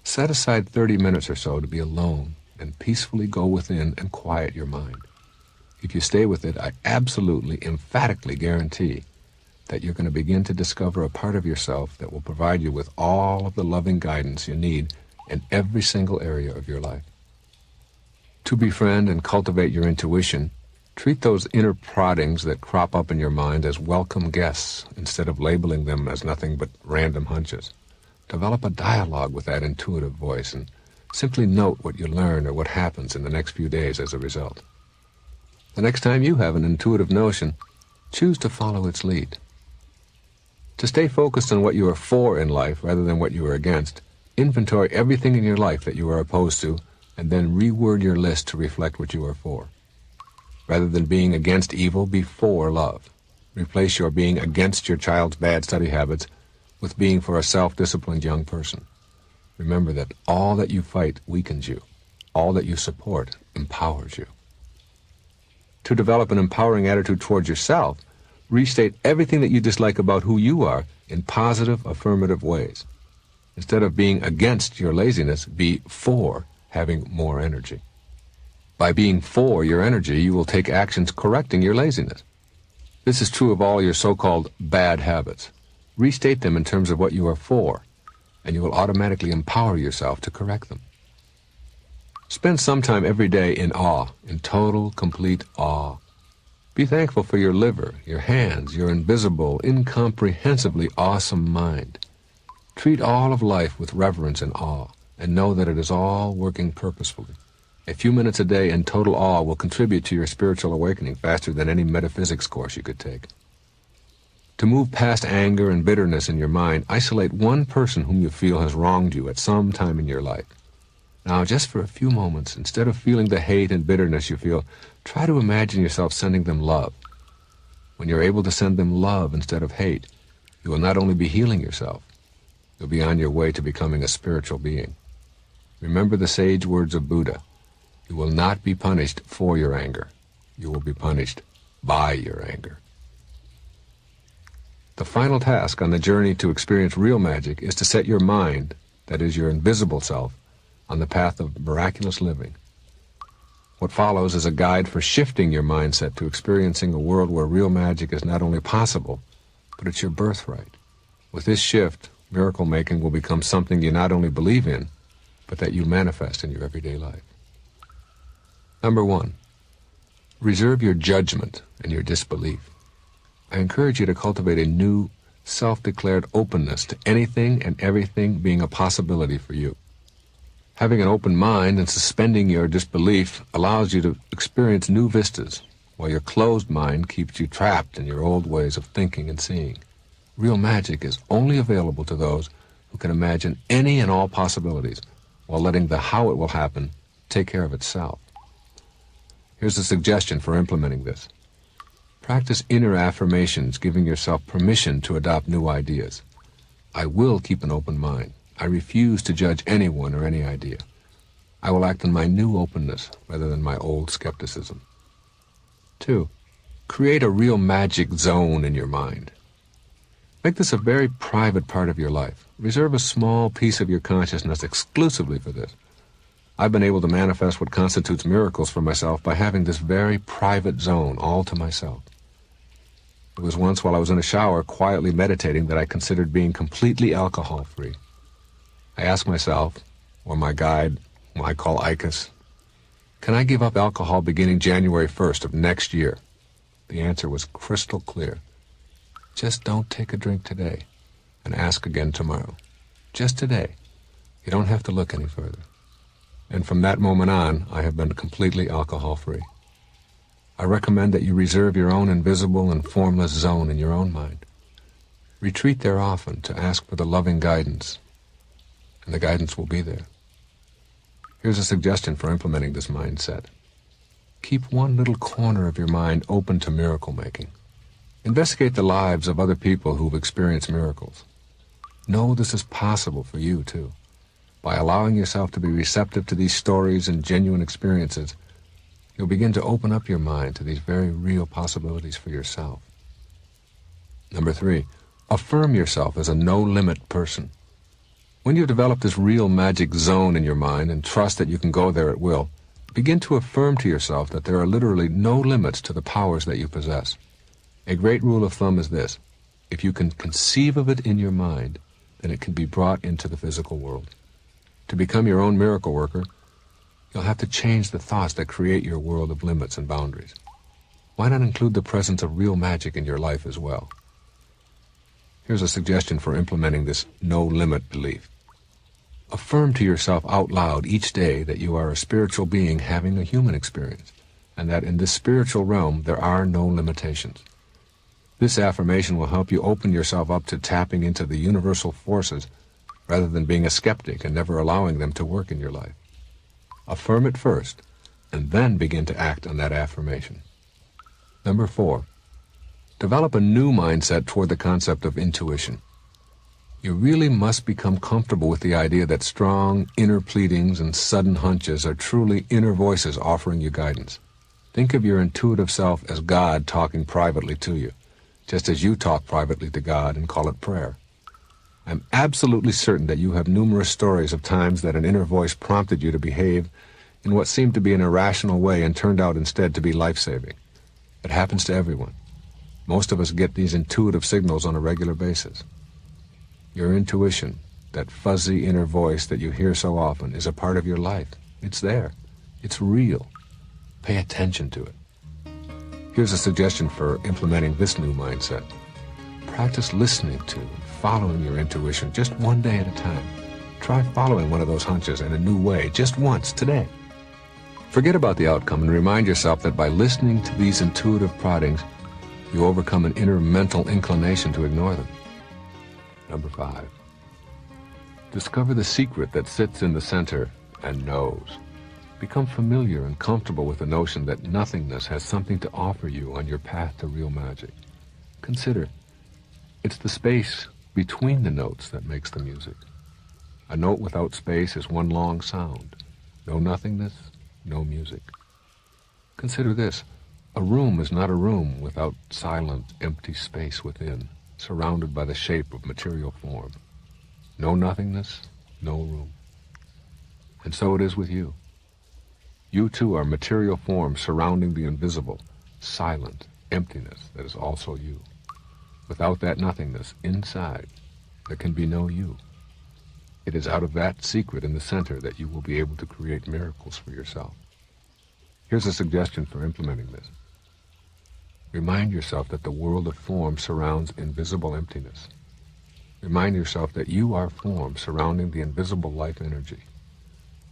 Set aside 30 minutes or so to be alone and peacefully go within and quiet your mind. If you stay with it, I absolutely, emphatically guarantee that you're going to begin to discover a part of yourself that will provide you with all of the loving guidance you need in every single area of your life. To befriend and cultivate your intuition, treat those inner proddings that crop up in your mind as welcome guests instead of labeling them as nothing but random hunches. Develop a dialogue with that intuitive voice and simply note what you learn or what happens in the next few days as a result. The next time you have an intuitive notion, choose to follow its lead. To stay focused on what you are for in life rather than what you are against, inventory everything in your life that you are opposed to and then reword your list to reflect what you are for. Rather than being against evil, be for love. Replace your being against your child's bad study habits with being for a self-disciplined young person. Remember that all that you fight weakens you. All that you support empowers you. To develop an empowering attitude towards yourself, restate everything that you dislike about who you are in positive, affirmative ways. Instead of being against your laziness, be for having more energy. By being for your energy, you will take actions correcting your laziness. This is true of all your so-called bad habits. Restate them in terms of what you are for, and you will automatically empower yourself to correct them. Spend some time every day in awe, in total, complete awe. Be thankful for your liver, your hands, your invisible, incomprehensibly awesome mind. Treat all of life with reverence and awe, and know that it is all working purposefully. A few minutes a day in total awe will contribute to your spiritual awakening faster than any metaphysics course you could take. To move past anger and bitterness in your mind, isolate one person whom you feel has wronged you at some time in your life. Now, just for a few moments, instead of feeling the hate and bitterness you feel, try to imagine yourself sending them love. When you're able to send them love instead of hate, you will not only be healing yourself, you'll be on your way to becoming a spiritual being. Remember the sage words of Buddha. You will not be punished for your anger. You will be punished by your anger. The final task on the journey to experience real magic is to set your mind, that is your invisible self, on the path of miraculous living. What follows is a guide for shifting your mindset to experiencing a world where real magic is not only possible, but it's your birthright. With this shift, miracle making will become something you not only believe in, but that you manifest in your everyday life. Number 1, reserve your judgment and your disbelief. I encourage you to cultivate a new, self-declared openness to anything and everything being a possibility for you. Having an open mind and suspending your disbelief allows you to experience new vistas, while your closed mind keeps you trapped in your old ways of thinking and seeing. Real magic is only available to those who can imagine any and all possibilities, while letting the how it will happen take care of itself. Here's a suggestion for implementing this. Practice inner affirmations, giving yourself permission to adopt new ideas. I will keep an open mind. I refuse to judge anyone or any idea. I will act on my new openness rather than my old skepticism. 2, create a real magic zone in your mind. Make this a very private part of your life. Reserve a small piece of your consciousness exclusively for this. I've been able to manifest what constitutes miracles for myself by having this very private zone all to myself. It was once while I was in a shower quietly meditating that I considered being completely alcohol-free. I asked myself, or my guide, whom I call Icus, can I give up alcohol beginning January 1st of next year? The answer was crystal clear. Just don't take a drink today and ask again tomorrow. Just today. You don't have to look any further. And from that moment on, I have been completely alcohol-free. I recommend that you reserve your own invisible and formless zone in your own mind. Retreat there often to ask for the loving guidance, and the guidance will be there. Here's a suggestion for implementing this mindset. Keep one little corner of your mind open to miracle making. Investigate the lives of other people who've experienced miracles. Know this is possible for you, too. By allowing yourself to be receptive to these stories and genuine experiences, you'll begin to open up your mind to these very real possibilities for yourself. Number 3, affirm yourself as a no-limit person. When you've developed this real magic zone in your mind and trust that you can go there at will, begin to affirm to yourself that there are literally no limits to the powers that you possess. A great rule of thumb is this: if you can conceive of it in your mind, then it can be brought into the physical world. To become your own miracle worker, you'll have to change the thoughts that create your world of limits and boundaries. Why not include the presence of real magic in your life as well? Here's a suggestion for implementing this no-limit belief. Affirm to yourself out loud each day that you are a spiritual being having a human experience, and that in this spiritual realm there are no limitations. This affirmation will help you open yourself up to tapping into the universal forces rather than being a skeptic and never allowing them to work in your life. Affirm it first, and then begin to act on that affirmation. Number 4, develop a new mindset toward the concept of intuition. You really must become comfortable with the idea that strong inner pleadings and sudden hunches are truly inner voices offering you guidance. Think of your intuitive self as God talking privately to you, just as you talk privately to God and call it prayer. I'm absolutely certain that you have numerous stories of times that an inner voice prompted you to behave in what seemed to be an irrational way and turned out instead to be life-saving. It happens to everyone. Most of us get these intuitive signals on a regular basis. Your intuition, that fuzzy inner voice that you hear so often, is a part of your life. It's there. It's real. Pay attention to it. Here's a suggestion for implementing this new mindset. Practice listening to and following your intuition just one day at a time. Try following one of those hunches in a new way just once today. Forget about the outcome and remind yourself that by listening to these intuitive proddings, you overcome an inner mental inclination to ignore them. Number 5, discover the secret that sits in the center and knows. Become familiar and comfortable with the notion that nothingness has something to offer you on your path to real magic. Consider, it's the space between the notes that makes the music. A note without space is one long sound. No nothingness, no music. Consider this: a room is not a room without silent, empty space within, surrounded by the shape of material form. No nothingness, no room. And so it is with you. You too are material form surrounding the invisible, silent emptiness that is also you. Without that nothingness inside, there can be no you. It is out of that secret in the center that you will be able to create miracles for yourself. Here's a suggestion for implementing this. Remind yourself that the world of form surrounds invisible emptiness. Remind yourself that you are form surrounding the invisible life energy.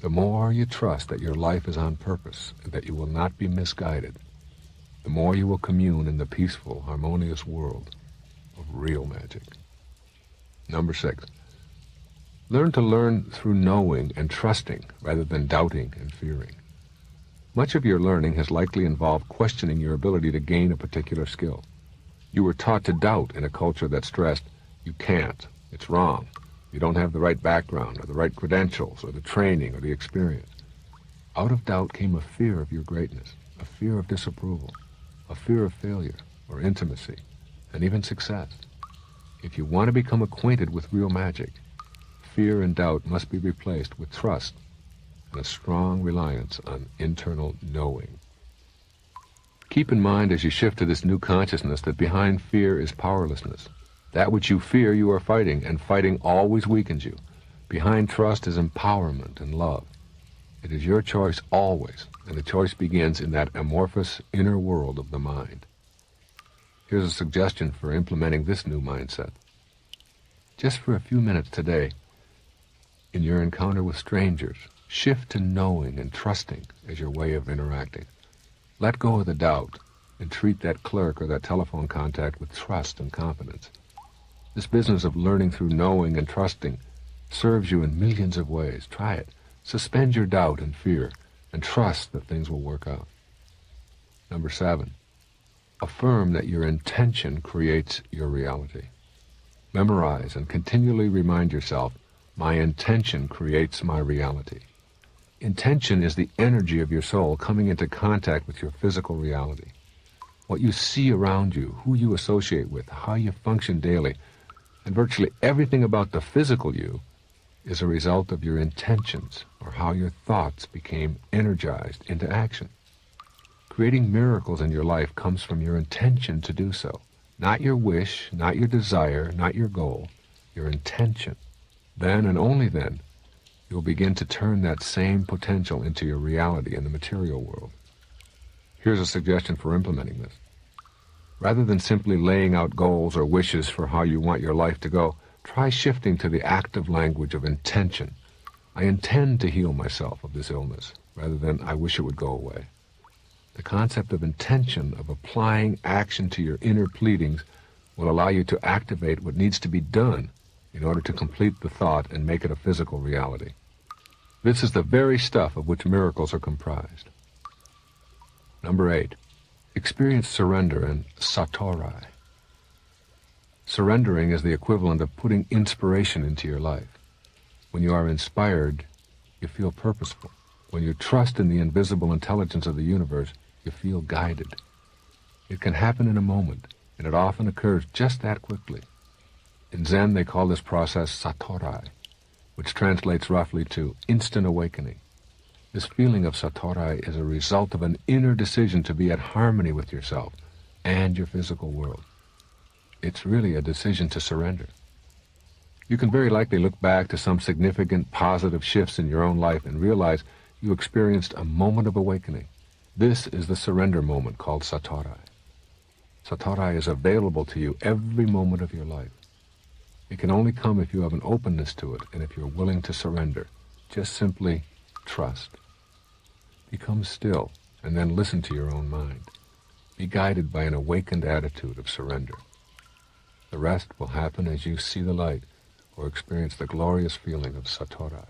The more you trust that your life is on purpose and that you will not be misguided, the more you will commune in the peaceful, harmonious world of real magic. Number 6, learn to learn through knowing and trusting rather than doubting and fearing. Much of your learning has likely involved questioning your ability to gain a particular skill. You were taught to doubt in a culture that stressed, you can't, it's wrong, you don't have the right background or the right credentials or the training or the experience. Out of doubt came a fear of your greatness, a fear of disapproval, a fear of failure or intimacy, and even success. If you want to become acquainted with real magic, fear and doubt must be replaced with trust and a strong reliance on internal knowing. Keep in mind as you shift to this new consciousness that behind fear is powerlessness. That which you fear you are fighting, and fighting always weakens you. Behind trust is empowerment and love. It is your choice always, and the choice begins in that amorphous inner world of the mind. Here's a suggestion for implementing this new mindset. Just for a few minutes today, in your encounter with strangers, shift to knowing and trusting as your way of interacting. Let go of the doubt and treat that clerk or that telephone contact with trust and confidence. This business of learning through knowing and trusting serves you in millions of ways. Try it. Suspend your doubt and fear and trust that things will work out. Number 7, affirm that your intention creates your reality. Memorize and continually remind yourself, my intention creates my reality. Intention is the energy of your soul coming into contact with your physical reality. What you see around you, who you associate with, how you function daily, and virtually everything about the physical you is a result of your intentions or how your thoughts became energized into action. Creating miracles in your life comes from your intention to do so. Not your wish, not your desire, not your goal, your intention. Then and only then, you'll begin to turn that same potential into your reality in the material world. Here's a suggestion for implementing this. Rather than simply laying out goals or wishes for how you want your life to go, try shifting to the active language of intention. I intend to heal myself of this illness, rather than I wish it would go away. The concept of intention, of applying action to your inner pleadings, will allow you to activate what needs to be done in order to complete the thought and make it a physical reality. This is the very stuff of which miracles are comprised. Number 8, experience surrender and satori. Surrendering is the equivalent of putting inspiration into your life. When you are inspired, you feel purposeful. When you trust in the invisible intelligence of the universe, you feel guided. It can happen in a moment, and it often occurs just that quickly. In Zen, they call this process satori, which translates roughly to instant awakening. This feeling of satori is a result of an inner decision to be at harmony with yourself and your physical world. It's really a decision to surrender. You can very likely look back to some significant positive shifts in your own life and realize you experienced a moment of awakening. This is the surrender moment called satori. Satori is available to you every moment of your life. It can only come if you have an openness to it and if you're willing to surrender. Just simply trust. Become still and then listen to your own mind. Be guided by an awakened attitude of surrender. The rest will happen as you see the light or experience the glorious feeling of satori.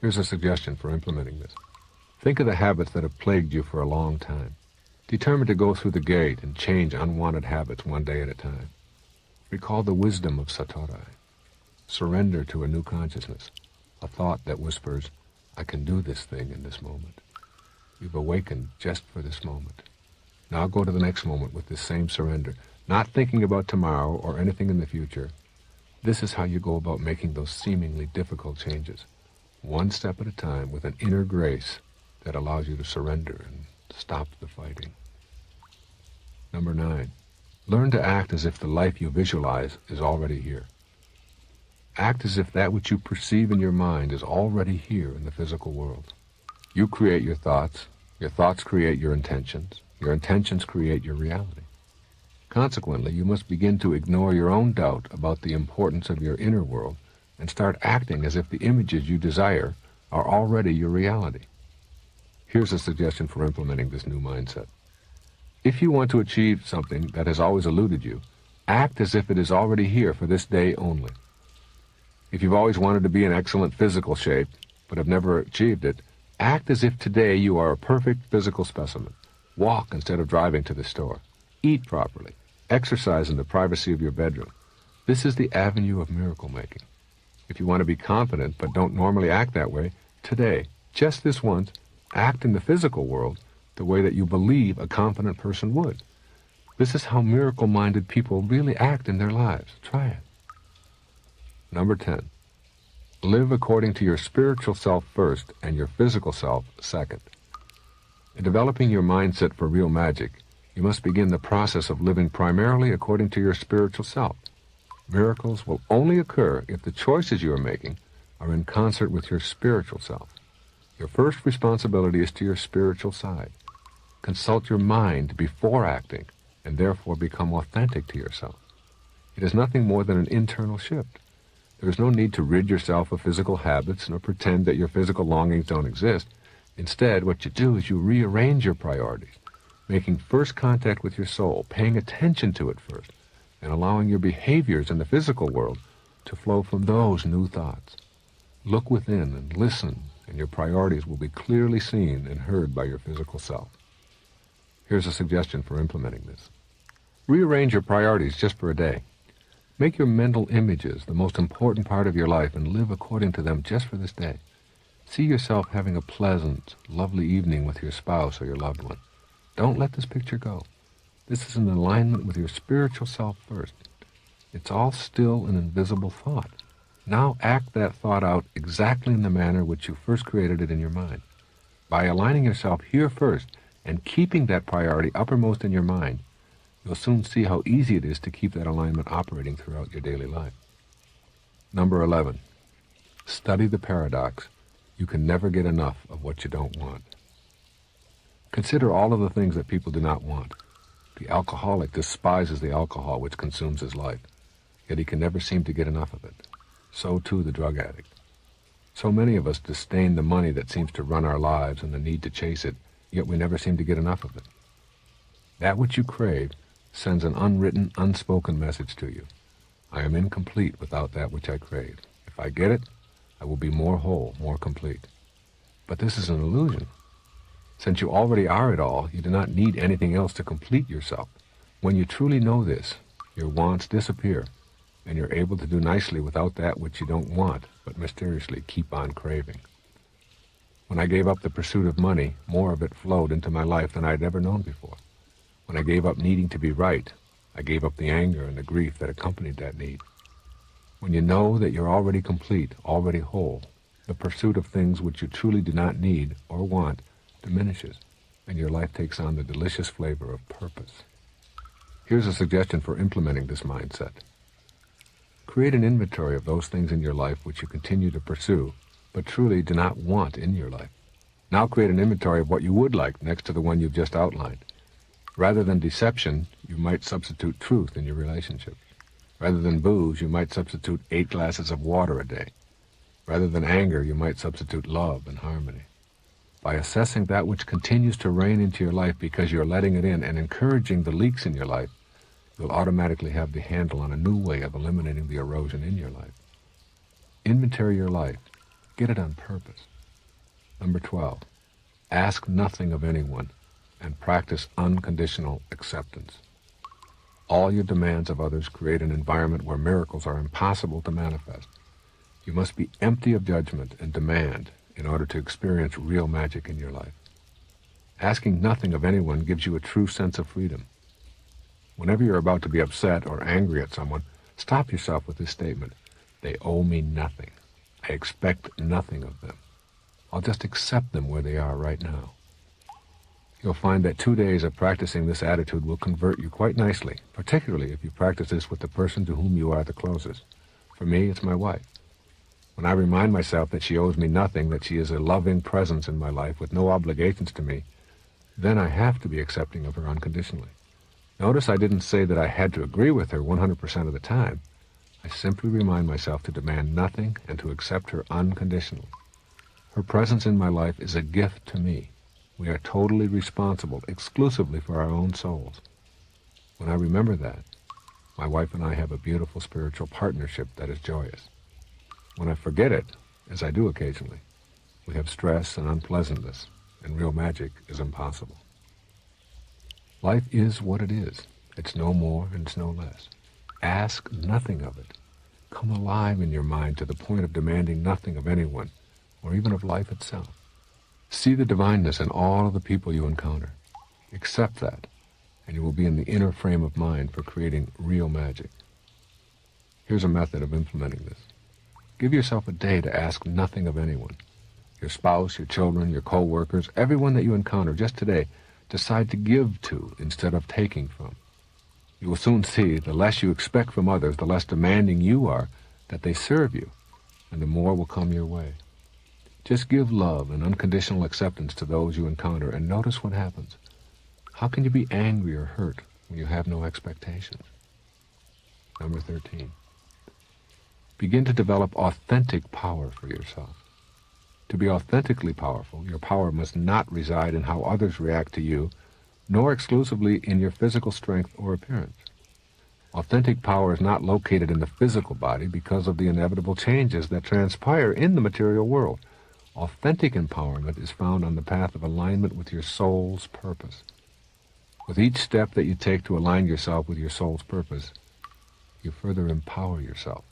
Here's a suggestion for implementing this. Think of the habits that have plagued you for a long time. Determine to go through the gate and change unwanted habits one day at a time. Recall the wisdom of satori. Surrender to a new consciousness, a thought that whispers, I can do this thing in this moment. You've awakened just for this moment. Now go to the next moment with this same surrender, not thinking about tomorrow or anything in the future. This is how you go about making those seemingly difficult changes, one step at a time with an inner grace that allows you to surrender and stop the fighting. Number 9, learn to act as if the life you visualize is already here. Act as if that which you perceive in your mind is already here in the physical world. You create your thoughts create your intentions create your reality. Consequently, you must begin to ignore your own doubt about the importance of your inner world and start acting as if the images you desire are already your reality. Here's a suggestion for implementing this new mindset. If you want to achieve something that has always eluded you, act as if it is already here for this day only. If you've always wanted to be in excellent physical shape, but have never achieved it, act as if today you are a perfect physical specimen. Walk instead of driving to the store. Eat properly. Exercise in the privacy of your bedroom. This is the avenue of miracle making. If you want to be confident but don't normally act that way, today, just this once, act in the physical world the way that you believe a confident person would. This is how miracle-minded people really act in their lives. Try it. Number 10, live according to your spiritual self first and your physical self second. In developing your mindset for real magic, you must begin the process of living primarily according to your spiritual self. Miracles will only occur if the choices you are making are in concert with your spiritual self. Your first responsibility is to your spiritual side. Consult your mind before acting, and therefore become authentic to yourself. It is nothing more than an internal shift. There is no need to rid yourself of physical habits nor pretend that your physical longings don't exist. Instead, what you do is you rearrange your priorities, making first contact with your soul, paying attention to it first, and allowing your behaviors in the physical world to flow from those new thoughts. Look within and listen, and your priorities will be clearly seen and heard by your physical self. Here's a suggestion for implementing this. Rearrange your priorities just for a day. Make your mental images the most important part of your life and live according to them just for this day. See yourself having a pleasant, lovely evening with your spouse or your loved one. Don't let this picture go. This is in alignment with your spiritual self first. It's all still an invisible thought. Now act that thought out exactly in the manner which you first created it in your mind. By aligning yourself here first and keeping that priority uppermost in your mind, you'll soon see how easy it is to keep that alignment operating throughout your daily life. Number 11, study the paradox. You can never get enough of what you don't want. Consider all of the things that people do not want. The alcoholic despises the alcohol which consumes his life, yet he can never seem to get enough of it. So too the drug addict. So many of us disdain the money that seems to run our lives and the need to chase it, yet we never seem to get enough of it. That which you crave sends an unwritten, unspoken message to you. I am incomplete without that which I crave. If I get it, I will be more whole, more complete. But this is an illusion. Since you already are it all, you do not need anything else to complete yourself. When you truly know this, your wants disappear, and you're able to do nicely without that which you don't want, but mysteriously keep on craving. When I gave up the pursuit of money, more of it flowed into my life than I had ever known before. When I gave up needing to be right, I gave up the anger and the grief that accompanied that need. When you know that you're already complete, already whole, the pursuit of things which you truly do not need or want diminishes, and your life takes on the delicious flavor of purpose. Here's a suggestion for implementing this mindset. Create an inventory of those things in your life which you continue to pursue, but truly do not want in your life. Now create an inventory of what you would like next to the one you've just outlined. Rather than deception, you might substitute truth in your relationships. Rather than booze, you might substitute 8 glasses of water a day. Rather than anger, you might substitute love and harmony. By assessing that which continues to rain into your life because you're letting it in and encouraging the leaks in your life, you'll automatically have the handle on a new way of eliminating the erosion in your life. Inventory your life. Get it on purpose. Number 12, ask nothing of anyone and practice unconditional acceptance. All your demands of others create an environment where miracles are impossible to manifest. You must be empty of judgment and demand in order to experience real magic in your life. Asking nothing of anyone gives you a true sense of freedom. Whenever you're about to be upset or angry at someone, stop yourself with this statement: they owe me nothing. I expect nothing of them. I'll just accept them where they are right now. You'll find that 2 days of practicing this attitude will convert you quite nicely, particularly if you practice this with the person to whom you are the closest. For me, it's my wife. When I remind myself that she owes me nothing, that she is a loving presence in my life with no obligations to me, then I have to be accepting of her unconditionally. Notice I didn't say that I had to agree with her 100% of the time. I simply remind myself to demand nothing and to accept her unconditionally. Her presence in my life is a gift to me. We are totally responsible, exclusively for our own souls. When I remember that, my wife and I have a beautiful spiritual partnership that is joyous. When I forget it, as I do occasionally, we have stress and unpleasantness, and real magic is impossible. Life is what it is. It's no more and it's no less. Ask nothing of it. Come alive in your mind to the point of demanding nothing of anyone, or even of life itself. See the divineness in all of the people you encounter. Accept that, and you will be in the inner frame of mind for creating real magic. Here's a method of implementing this. Give yourself a day to ask nothing of anyone. Your spouse, your children, your co-workers, everyone that you encounter just today, decide to give to instead of taking from. You will soon see the less you expect from others, the less demanding you are that they serve you, and the more will come your way. Just give love and unconditional acceptance to those you encounter and notice what happens. How can you be angry or hurt when you have no expectations? Number 13. Begin to develop authentic power for yourself. To be authentically powerful, your power must not reside in how others react to you, nor exclusively in your physical strength or appearance. Authentic power is not located in the physical body because of the inevitable changes that transpire in the material world. Authentic empowerment is found on the path of alignment with your soul's purpose. With each step that you take to align yourself with your soul's purpose, you further empower yourself.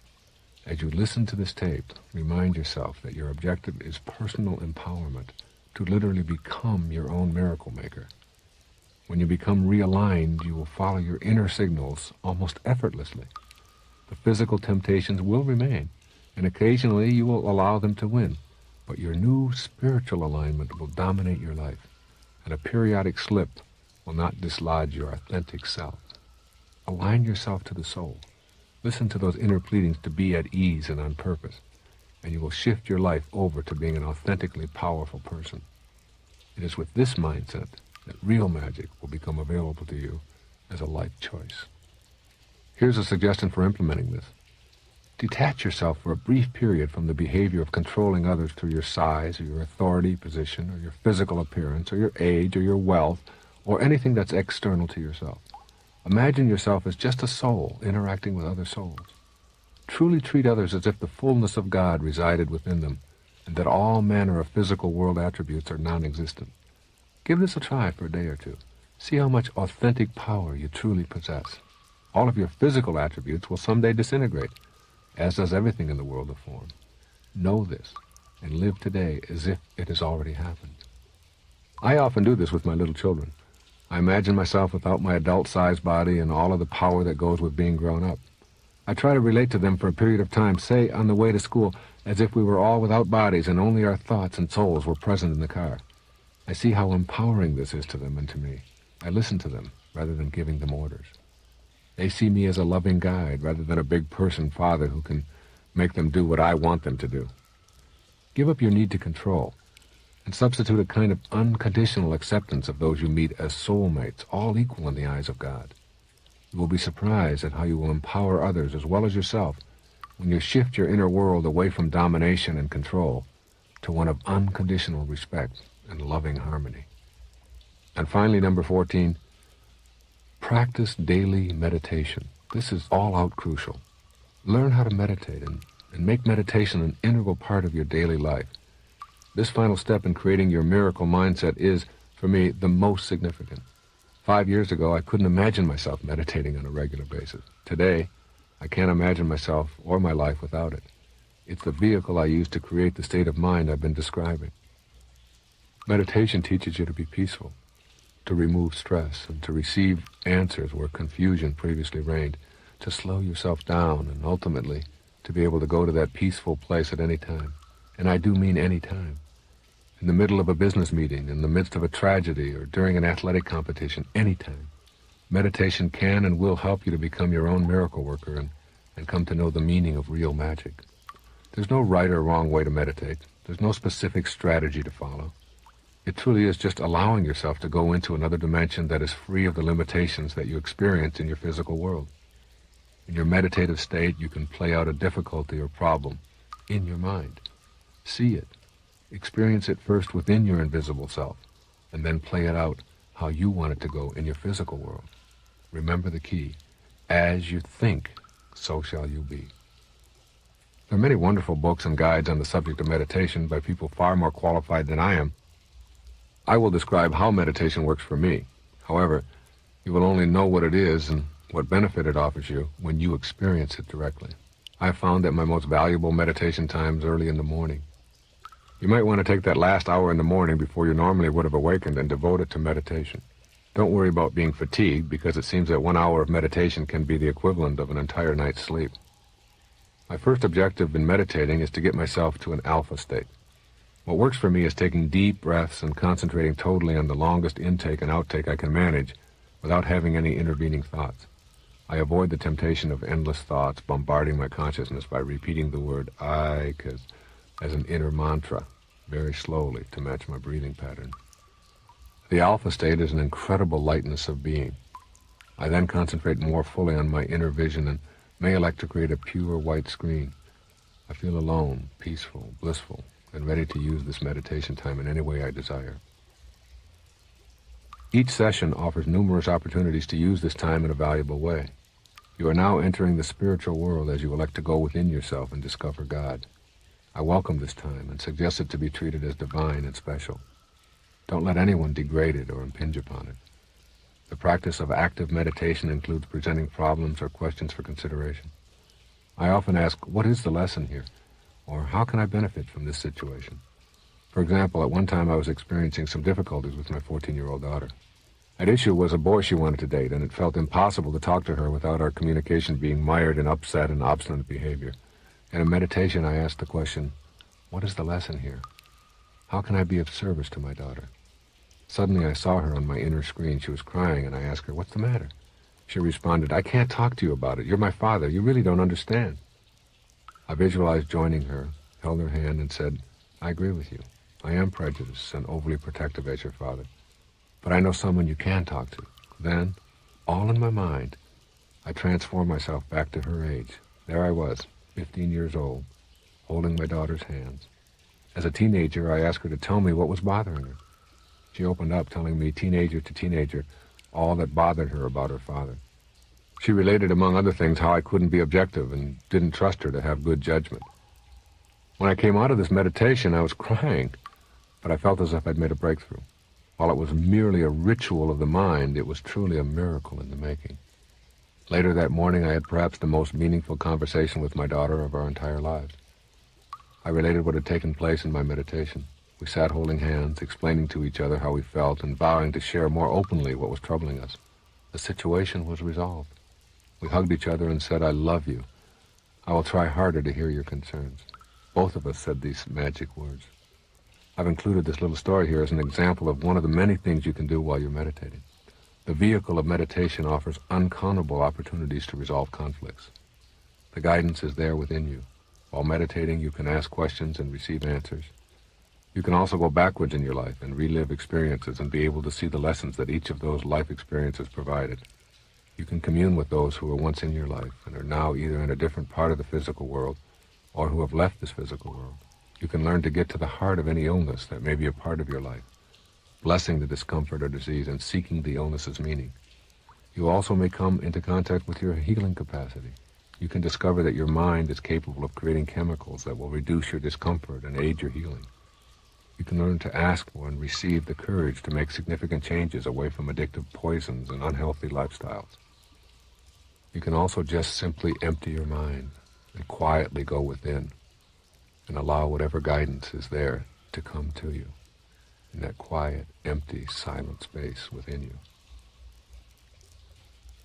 As you listen to this tape, remind yourself that your objective is personal empowerment, to literally become your own miracle maker. When you become realigned, you will follow your inner signals almost effortlessly. The physical temptations will remain, and occasionally you will allow them to win, but your new spiritual alignment will dominate your life, and a periodic slip will not dislodge your authentic self. Align yourself to the soul. Listen to those inner pleadings to be at ease and on purpose, and you will shift your life over to being an authentically powerful person. It is with this mindset that real magic will become available to you as a life choice. Here's a suggestion for implementing this. Detach yourself for a brief period from the behavior of controlling others through your size or your authority position or your physical appearance or your age or your wealth or anything that's external to yourself. Imagine yourself as just a soul interacting with other souls. Truly treat others as if the fullness of God resided within them and that all manner of physical world attributes are non-existent. Give this a try for a day or two. See how much authentic power you truly possess. All of your physical attributes will someday disintegrate, as does everything in the world of form. Know this, and live today as if it has already happened. I often do this with my little children. I imagine myself without my adult-sized body and all of the power that goes with being grown up. I try to relate to them for a period of time, say on the way to school, as if we were all without bodies and only our thoughts and souls were present in the car. I see how empowering this is to them and to me. I listen to them rather than giving them orders. They see me as a loving guide rather than a big person father who can make them do what I want them to do. Give up your need to control and substitute a kind of unconditional acceptance of those you meet as soulmates, all equal in the eyes of God. You will be surprised at how you will empower others as well as yourself when you shift your inner world away from domination and control to one of unconditional respect and loving harmony. And finally, number 14, practice daily meditation. This is all out crucial. Learn how to meditate and make meditation an integral part of your daily life. This final step in creating your miracle mindset is, for me, the most significant. 5 years ago, I couldn't imagine myself meditating on a regular basis. Today, I can't imagine myself or my life without it. It's the vehicle I use to create the state of mind I've been describing. Meditation teaches you to be peaceful, to remove stress, and to receive answers where confusion previously reigned, to slow yourself down, and ultimately to be able to go to that peaceful place at any time. And I do mean any time. In the middle of a business meeting, in the midst of a tragedy, or during an athletic competition, any time. Meditation can and will help you to become your own miracle worker and come to know the meaning of real magic. There's no right or wrong way to meditate. There's no specific strategy to follow. It truly is just allowing yourself to go into another dimension that is free of the limitations that you experience in your physical world. In your meditative state, you can play out a difficulty or problem in your mind. See it. Experience it first within your invisible self, and then play it out how you want it to go in your physical world. Remember the key. As you think, so shall you be. There are many wonderful books and guides on the subject of meditation by people far more qualified than I am. I will describe how meditation works for me. However, you will only know what it is and what benefit it offers you when you experience it directly. I have found that my most valuable meditation time is early in the morning. You might want to take that last hour in the morning before you normally would have awakened and devote it to meditation. Don't worry about being fatigued, because it seems that 1 hour of meditation can be the equivalent of an entire night's sleep. My first objective in meditating is to get myself to an alpha state. What works for me is taking deep breaths and concentrating totally on the longest intake and outtake I can manage without having any intervening thoughts. I avoid the temptation of endless thoughts bombarding my consciousness by repeating the word I as an inner mantra, very slowly to match my breathing pattern. The alpha state is an incredible lightness of being. I then concentrate more fully on my inner vision and may elect to create a pure white screen. I feel alone, peaceful, blissful, and ready to use this meditation time in any way I desire. Each session offers numerous opportunities to use this time in a valuable way. You are now entering the spiritual world as you elect to go within yourself and discover God. I welcome this time and suggest it to be treated as divine and special. Don't let anyone degrade it or impinge upon it. The practice of active meditation includes presenting problems or questions for consideration. I often ask, what is the lesson here? Or how can I benefit from this situation? For example, at one time I was experiencing some difficulties with my 14-year-old daughter. At issue was a boy she wanted to date, and it felt impossible to talk to her without our communication being mired in upset and obstinate behavior. In a meditation, I asked the question, what is the lesson here? How can I be of service to my daughter? Suddenly I saw her on my inner screen. She was crying, and I asked her, what's the matter? She responded, I can't talk to you about it. You're my father. You really don't understand. I visualized joining her, held her hand, and said, I agree with you. I am prejudiced and overly protective as your father. But I know someone you can talk to. Then, all in my mind, I transformed myself back to her age. There I was, 15 years old, holding my daughter's hands. As a teenager, I asked her to tell me what was bothering her. She opened up, telling me, teenager to teenager, all that bothered her about her father. She related, among other things, how I couldn't be objective and didn't trust her to have good judgment. When I came out of this meditation, I was crying, but I felt as if I'd made a breakthrough. While it was merely a ritual of the mind, it was truly a miracle in the making. Later that morning, I had perhaps the most meaningful conversation with my daughter of our entire lives. I related what had taken place in my meditation. We sat holding hands, explaining to each other how we felt and vowing to share more openly what was troubling us. The situation was resolved. We hugged each other and said, I love you. I will try harder to hear your concerns. Both of us said these magic words. I've included this little story here as an example of one of the many things you can do while you're meditating. The vehicle of meditation offers uncountable opportunities to resolve conflicts. The guidance is there within you. While meditating, you can ask questions and receive answers. You can also go backwards in your life and relive experiences and be able to see the lessons that each of those life experiences provided. You can commune with those who were once in your life and are now either in a different part of the physical world or who have left this physical world. You can learn to get to the heart of any illness that may be a part of your life, blessing the discomfort or disease and seeking the illness's meaning. You also may come into contact with your healing capacity. You can discover that your mind is capable of creating chemicals that will reduce your discomfort and aid your healing. You can learn to ask for and receive the courage to make significant changes away from addictive poisons and unhealthy lifestyles. You can also just simply empty your mind and quietly go within and allow whatever guidance is there to come to you in that quiet, empty, silent space within you.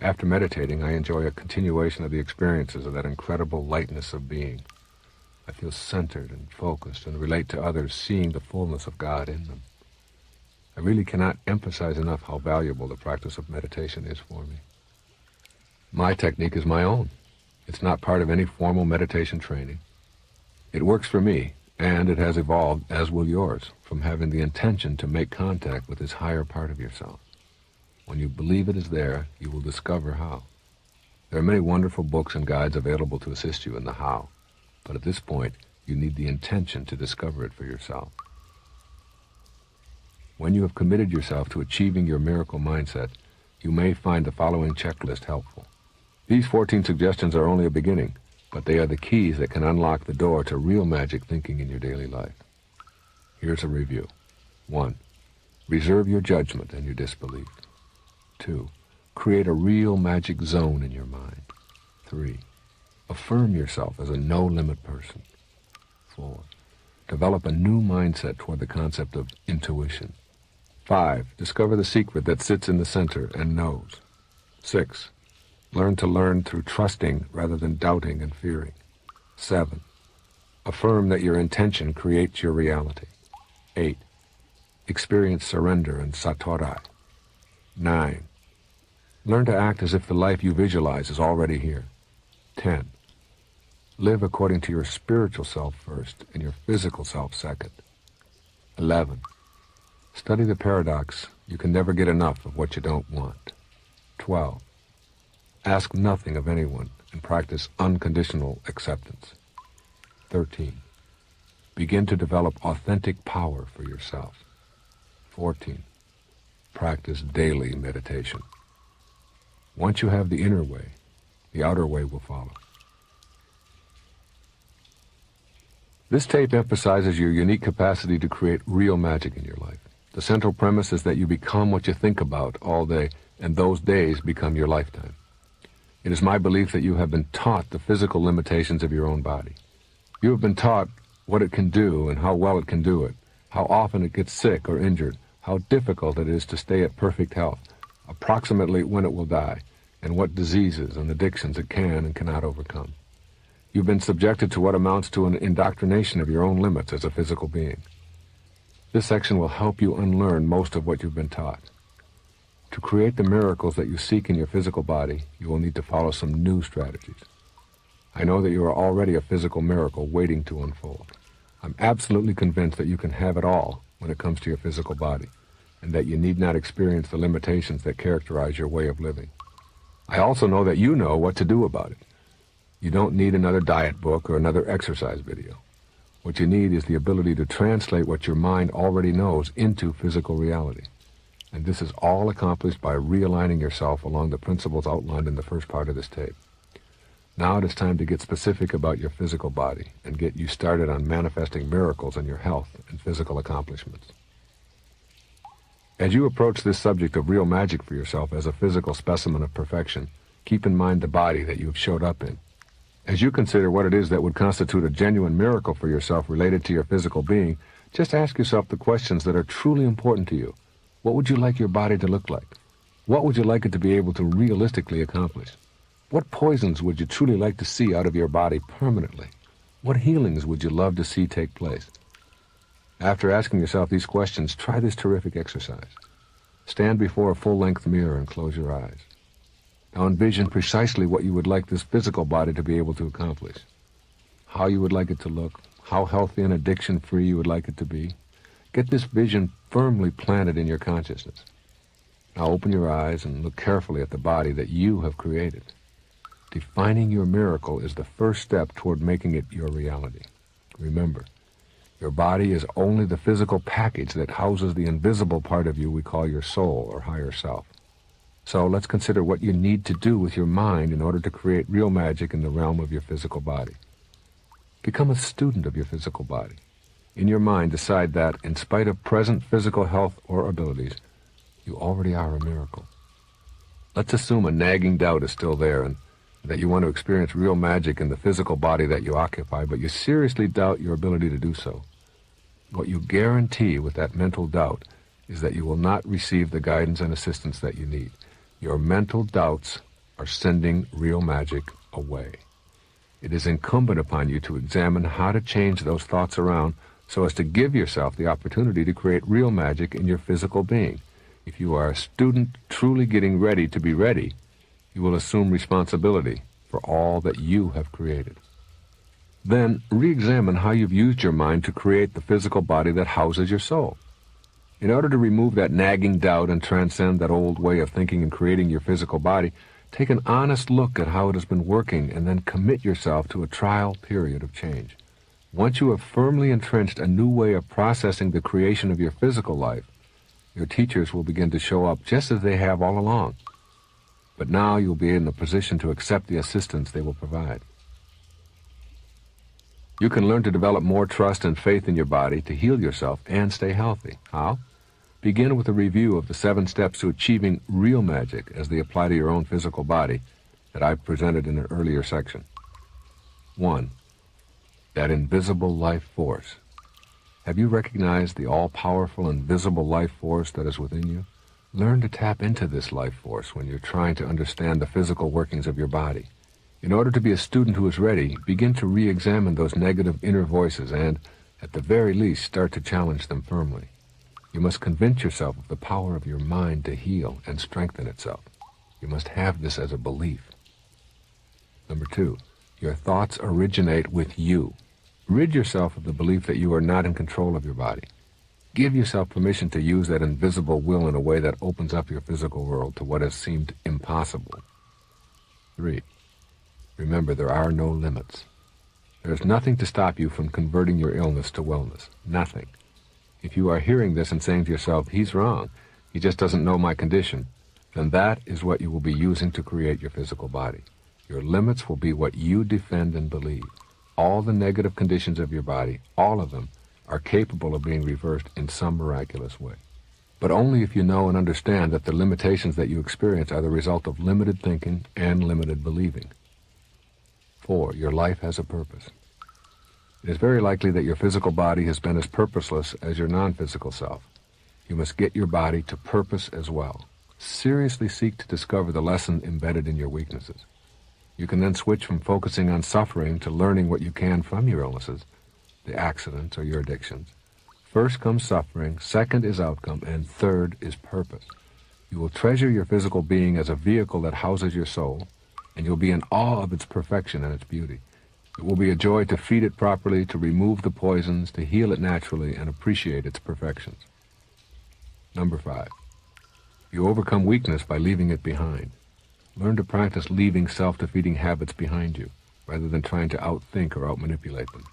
After meditating, I enjoy a continuation of the experiences of that incredible lightness of being. I feel centered and focused and relate to others, seeing the fullness of God in them. I really cannot emphasize enough how valuable the practice of meditation is for me. My technique is my own. It's not part of any formal meditation training. It works for me, and it has evolved, as will yours, from having the intention to make contact with this higher part of yourself. When you believe it is there, you will discover how. There are many wonderful books and guides available to assist you in the how, but at this point, you need the intention to discover it for yourself. When you have committed yourself to achieving your miracle mindset, you may find the following checklist helpful. These 14 suggestions are only a beginning, but they are the keys that can unlock the door to real magic thinking in your daily life. Here's a review. 1. Reserve your judgment and your disbelief. 2. Create a real magic zone in your mind. 3. Affirm yourself as a no-limit person. 4. Develop a new mindset toward the concept of intuition. 5. Discover the secret that sits in the center and knows. 6. Learn to learn through trusting rather than doubting and fearing. 7. Affirm that your intention creates your reality. 8. Experience surrender and satori. 9. Learn to act as if the life you visualize is already here. 10. Live according to your spiritual self first and your physical self second. 11. Study the paradox, you can never get enough of what you don't want. 12. Ask nothing of anyone and practice unconditional acceptance. 13. Begin to develop authentic power for yourself. 14. Practice daily meditation. Once you have the inner way, The outer way will follow. This tape emphasizes your unique capacity to create real magic in your life. The central premise is that you become what you think about all day, and those days become your lifetime. It is my belief that you have been taught the physical limitations of your own body. You have been taught what it can do and how well it can do it, how often it gets sick or injured, how difficult it is to stay at perfect health, approximately when it will die, and what diseases and addictions it can and cannot overcome. You've been subjected to what amounts to an indoctrination of your own limits as a physical being. This section will help you unlearn most of what you've been taught. To create the miracles that you seek in your physical body, you will need to follow some new strategies. I know that you are already a physical miracle waiting to unfold. I'm absolutely convinced that you can have it all when it comes to your physical body, and that you need not experience the limitations that characterize your way of living. I also know that you know what to do about it. You don't need another diet book or another exercise video. What you need is the ability to translate what your mind already knows into physical reality. And this is all accomplished by realigning yourself along the principles outlined in the first part of this tape. Now it is time to get specific about your physical body and get you started on manifesting miracles in your health and physical accomplishments. As you approach this subject of real magic for yourself as a physical specimen of perfection, keep in mind the body that you have showed up in. As you consider what it is that would constitute a genuine miracle for yourself related to your physical being, just ask yourself the questions that are truly important to you. What would you like your body to look like? What would you like it to be able to realistically accomplish? What poisons would you truly like to see out of your body permanently? What healings would you love to see take place? After asking yourself these questions, try this terrific exercise. Stand before a full-length mirror and close your eyes. Now envision precisely what you would like this physical body to be able to accomplish, how you would like it to look, how healthy and addiction-free you would like it to be. Get this vision firmly planted in your consciousness. Now open your eyes and look carefully at the body that you have created. Defining your miracle is the first step toward making it your reality. Remember, your body is only the physical package that houses the invisible part of you we call your soul or higher self. So let's consider what you need to do with your mind in order to create real magic in the realm of your physical body. Become a student of your physical body. In your mind, decide that, in spite of present physical health or abilities, you already are a miracle. Let's assume a nagging doubt is still there and that you want to experience real magic in the physical body that you occupy, but you seriously doubt your ability to do so. What you guarantee with that mental doubt is that you will not receive the guidance and assistance that you need. Your mental doubts are sending real magic away. It is incumbent upon you to examine how to change those thoughts around so as to give yourself the opportunity to create real magic in your physical being. If you are a student truly getting ready to be ready, you will assume responsibility for all that you have created. Then, re-examine how you've used your mind to create the physical body that houses your soul. In order to remove that nagging doubt and transcend that old way of thinking and creating your physical body, take an honest look at how it has been working and then commit yourself to a trial period of change. Once you have firmly entrenched a new way of processing the creation of your physical life, your teachers will begin to show up just as they have all along. But now you'll be in a position to accept the assistance they will provide. You can learn to develop more trust and faith in your body to heal yourself and stay healthy. How? Begin with a review of the 7 steps to achieving real magic as they apply to your own physical body that I presented in an earlier section. 1. That invisible life force. Have you recognized the all-powerful invisible life force that is within you? Learn to tap into this life force when you're trying to understand the physical workings of your body. In order to be a student who is ready, begin to re-examine those negative inner voices and, at the very least, start to challenge them firmly. You must convince yourself of the power of your mind to heal and strengthen itself. You must have this as a belief. Number 2, your thoughts originate with you. Rid yourself of the belief that you are not in control of your body. Give yourself permission to use that invisible will in a way that opens up your physical world to what has seemed impossible. 3. Remember, there are no limits. There is nothing to stop you from converting your illness to wellness. Nothing. If you are hearing this and saying to yourself, he's wrong, he just doesn't know my condition, then that is what you will be using to create your physical body. Your limits will be what you defend and believe. All the negative conditions of your body, all of them, are capable of being reversed in some miraculous way. But only if you know and understand that the limitations that you experience are the result of limited thinking and limited believing. 4. Your life has a purpose. It is very likely that your physical body has been as purposeless as your non-physical self. You must get your body to purpose as well. Seriously seek to discover the lesson embedded in your weaknesses. You can then switch from focusing on suffering to learning what you can from your illnesses, the accidents, or your addictions. First comes suffering, second is outcome, and third is purpose. You will treasure your physical being as a vehicle that houses your soul, and you'll be in awe of its perfection and its beauty. It will be a joy to feed it properly, to remove the poisons, to heal it naturally, and appreciate its perfections. Number 5. You overcome weakness by leaving it behind. Learn to practice leaving self-defeating habits behind you, rather than trying to outthink or outmanipulate them.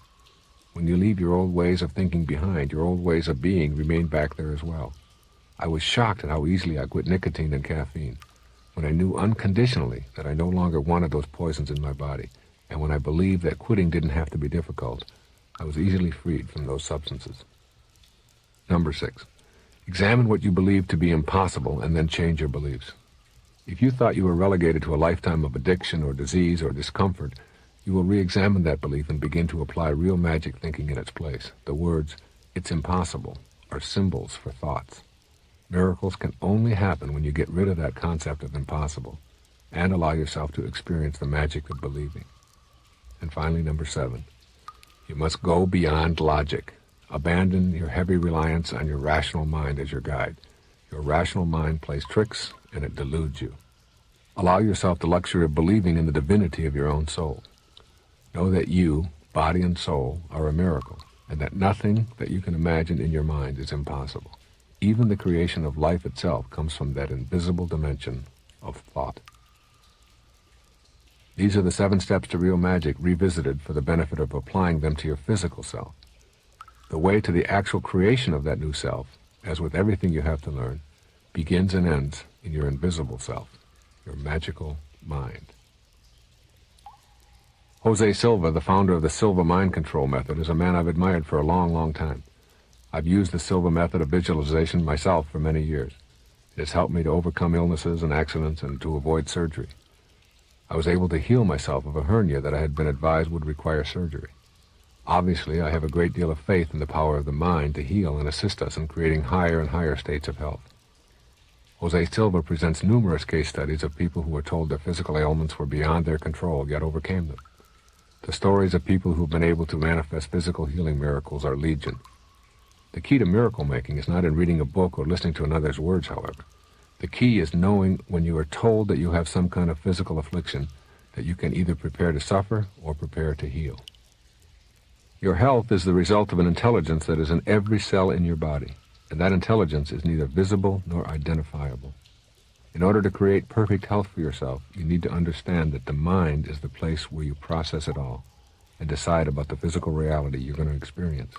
When you leave your old ways of thinking behind, your old ways of being remain back there as well. I was shocked at how easily I quit nicotine and caffeine, when I knew unconditionally that I no longer wanted those poisons in my body, and when I believed that quitting didn't have to be difficult, I was easily freed from those substances. Number 6. Examine what you believe to be impossible and then change your beliefs. If you thought you were relegated to a lifetime of addiction or disease or discomfort, you will re-examine that belief and begin to apply real magic thinking in its place. The words, "it's impossible," are symbols for thoughts. Miracles can only happen when you get rid of that concept of impossible and allow yourself to experience the magic of believing. And finally, number 7, you must go beyond logic. Abandon your heavy reliance on your rational mind as your guide. Your rational mind plays tricks and it deludes you. Allow yourself the luxury of believing in the divinity of your own soul. Know that you, body and soul, are a miracle, and that nothing that you can imagine in your mind is impossible. Even the creation of life itself comes from that invisible dimension of thought. These are the 7 steps to real magic revisited for the benefit of applying them to your physical self. The way to the actual creation of that new self, as with everything you have to learn, begins and ends in your invisible self, your magical mind. Jose Silva, the founder of the Silva Mind Control Method, is a man I've admired for a long, long time. I've used the Silva method of visualization myself for many years. It has helped me to overcome illnesses and accidents and to avoid surgery. I was able to heal myself of a hernia that I had been advised would require surgery. Obviously, I have a great deal of faith in the power of the mind to heal and assist us in creating higher and higher states of health. Jose Silva presents numerous case studies of people who were told their physical ailments were beyond their control, yet overcame them. The stories of people who've been able to manifest physical healing miracles are legion. The key to miracle making is not in reading a book or listening to another's words, however. The key is knowing when you are told that you have some kind of physical affliction that you can either prepare to suffer or prepare to heal. Your health is the result of an intelligence that is in every cell in your body, and that intelligence is neither visible nor identifiable. In order to create perfect health for yourself, you need to understand that the mind is the place where you process it all and decide about the physical reality you're going to experience.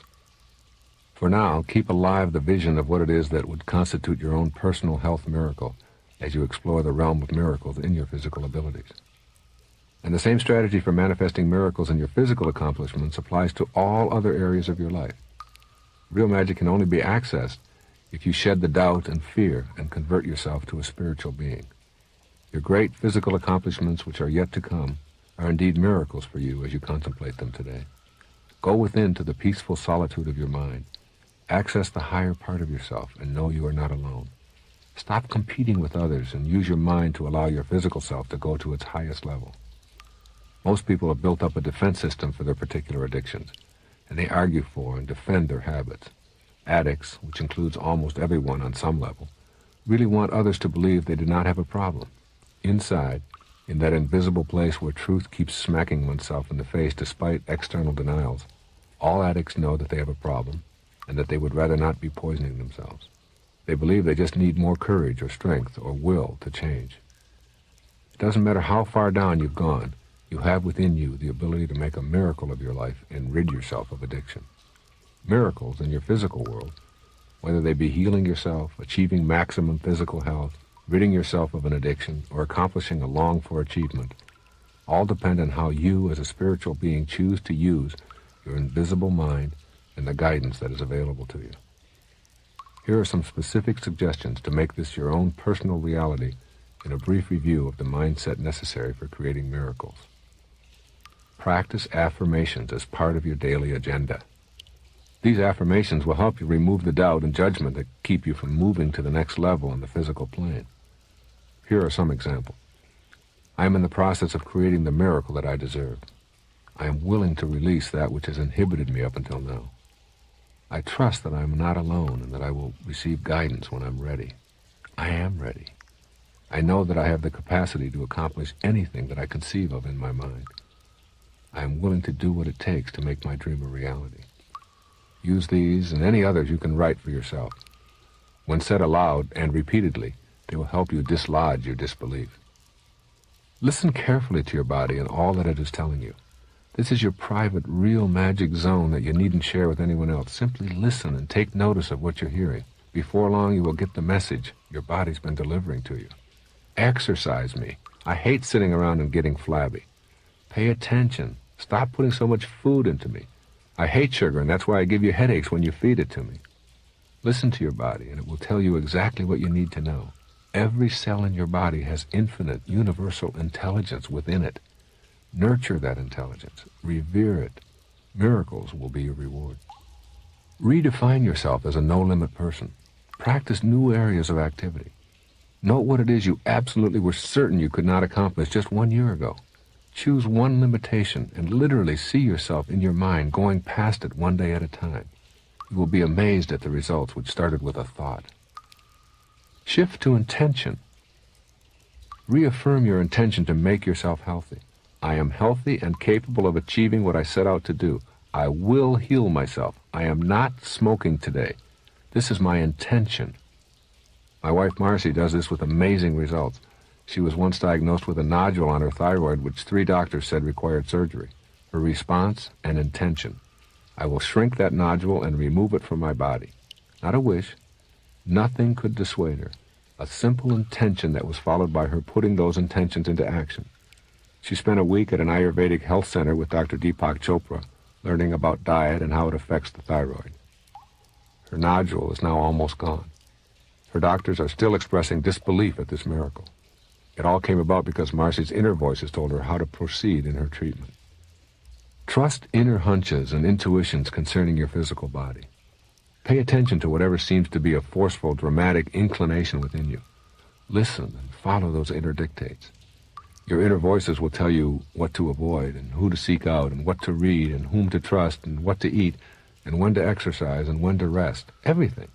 For now, keep alive the vision of what it is that would constitute your own personal health miracle as you explore the realm of miracles in your physical abilities. And the same strategy for manifesting miracles in your physical accomplishments applies to all other areas of your life. Real magic can only be accessed if you shed the doubt and fear and convert yourself to a spiritual being. Your great physical accomplishments which are yet to come are indeed miracles for you as you contemplate them today. Go within to the peaceful solitude of your mind. Access the higher part of yourself and know you are not alone. Stop competing with others and use your mind to allow your physical self to go to its highest level. Most people have built up a defense system for their particular addictions, and they argue for and defend their habits. Addicts, which includes almost everyone on some level, really want others to believe they do not have a problem. Inside, in that invisible place where truth keeps smacking oneself in the face despite external denials, all addicts know that they have a problem and that they would rather not be poisoning themselves. They believe they just need more courage or strength or will to change. It doesn't matter how far down you've gone, you have within you the ability to make a miracle of your life and rid yourself of addiction. Miracles in your physical world, whether they be healing yourself, achieving maximum physical health, ridding yourself of an addiction, or accomplishing a longed-for achievement, all depend on how you as a spiritual being choose to use your invisible mind and the guidance that is available to you. Here are some specific suggestions to make this your own personal reality in a brief review of the mindset necessary for creating miracles. Practice affirmations as part of your daily agenda. These affirmations will help you remove the doubt and judgment that keep you from moving to the next level in the physical plane. Here are some examples. I am in the process of creating the miracle that I deserve. I am willing to release that which has inhibited me up until now. I trust that I am not alone and that I will receive guidance when I'm ready. I am ready. I know that I have the capacity to accomplish anything that I conceive of in my mind. I am willing to do what it takes to make my dream a reality. Use these and any others you can write for yourself. When said aloud and repeatedly, they will help you dislodge your disbelief. Listen carefully to your body and all that it is telling you. This is your private, real magic zone that you needn't share with anyone else. Simply listen and take notice of what you're hearing. Before long, you will get the message your body's been delivering to you. Exercise me. I hate sitting around and getting flabby. Pay attention. Stop putting so much food into me. I hate sugar, and that's why I give you headaches when you feed it to me. Listen to your body, and it will tell you exactly what you need to know. Every cell in your body has infinite, universal intelligence within it. Nurture that intelligence. Revere it. Miracles will be your reward. Redefine yourself as a no-limit person. Practice new areas of activity. Note what it is you absolutely were certain you could not accomplish just 1 year ago. Choose one limitation and literally see yourself in your mind going past it one day at a time. You will be amazed at the results which started with a thought. Shift to intention. Reaffirm your intention to make yourself healthy. I am healthy and capable of achieving what I set out to do. I will heal myself. I am not smoking today. This is my intention. My wife Marcy does this with amazing results. She was once diagnosed with a nodule on her thyroid which 3 doctors said required surgery. Her response, an intention. I will shrink that nodule and remove it from my body. Not a wish. Nothing could dissuade her. A simple intention that was followed by her putting those intentions into action. She spent a week at an Ayurvedic health center with Dr. Deepak Chopra, learning about diet and how it affects the thyroid. Her nodule is now almost gone. Her doctors are still expressing disbelief at this miracle. It all came about because Marcy's inner voices told her how to proceed in her treatment. Trust inner hunches and intuitions concerning your physical body. Pay attention to whatever seems to be a forceful, dramatic inclination within you. Listen and follow those inner dictates. Your inner voices will tell you what to avoid and who to seek out and what to read and whom to trust and what to eat and when to exercise and when to rest. Everything.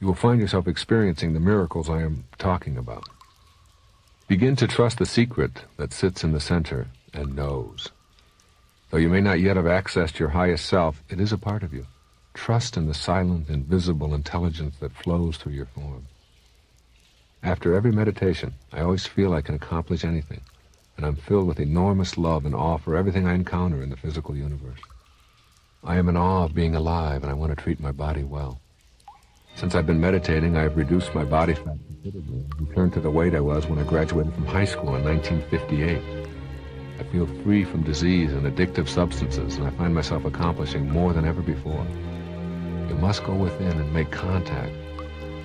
You will find yourself experiencing the miracles I am talking about. Begin to trust the secret that sits in the center and knows. Though you may not yet have accessed your highest self, it is a part of you. Trust in the silent, invisible intelligence that flows through your form. After every meditation, I always feel I can accomplish anything, and I'm filled with enormous love and awe for everything I encounter in the physical universe. I am in awe of being alive, and I want to treat my body well. Since I've been meditating, I have reduced my body fat considerably and returned to the weight I was when I graduated from high school in 1958. I feel free from disease and addictive substances, and I find myself accomplishing more than ever before. You must go within and make contact,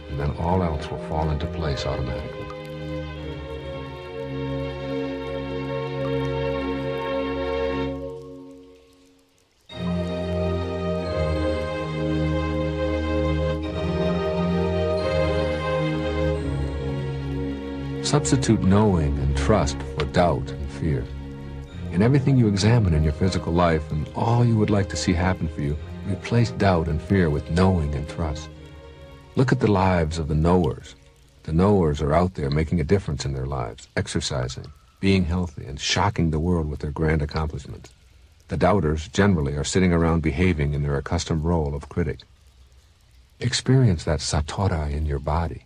and then all else will fall into place automatically. Substitute knowing and trust for doubt and fear. In everything you examine in your physical life and all you would like to see happen for you, replace doubt and fear with knowing and trust. Look at the lives of the knowers. The knowers are out there making a difference in their lives, exercising, being healthy, and shocking the world with their grand accomplishments. The doubters generally are sitting around behaving in their accustomed role of critic. Experience that satora in your body.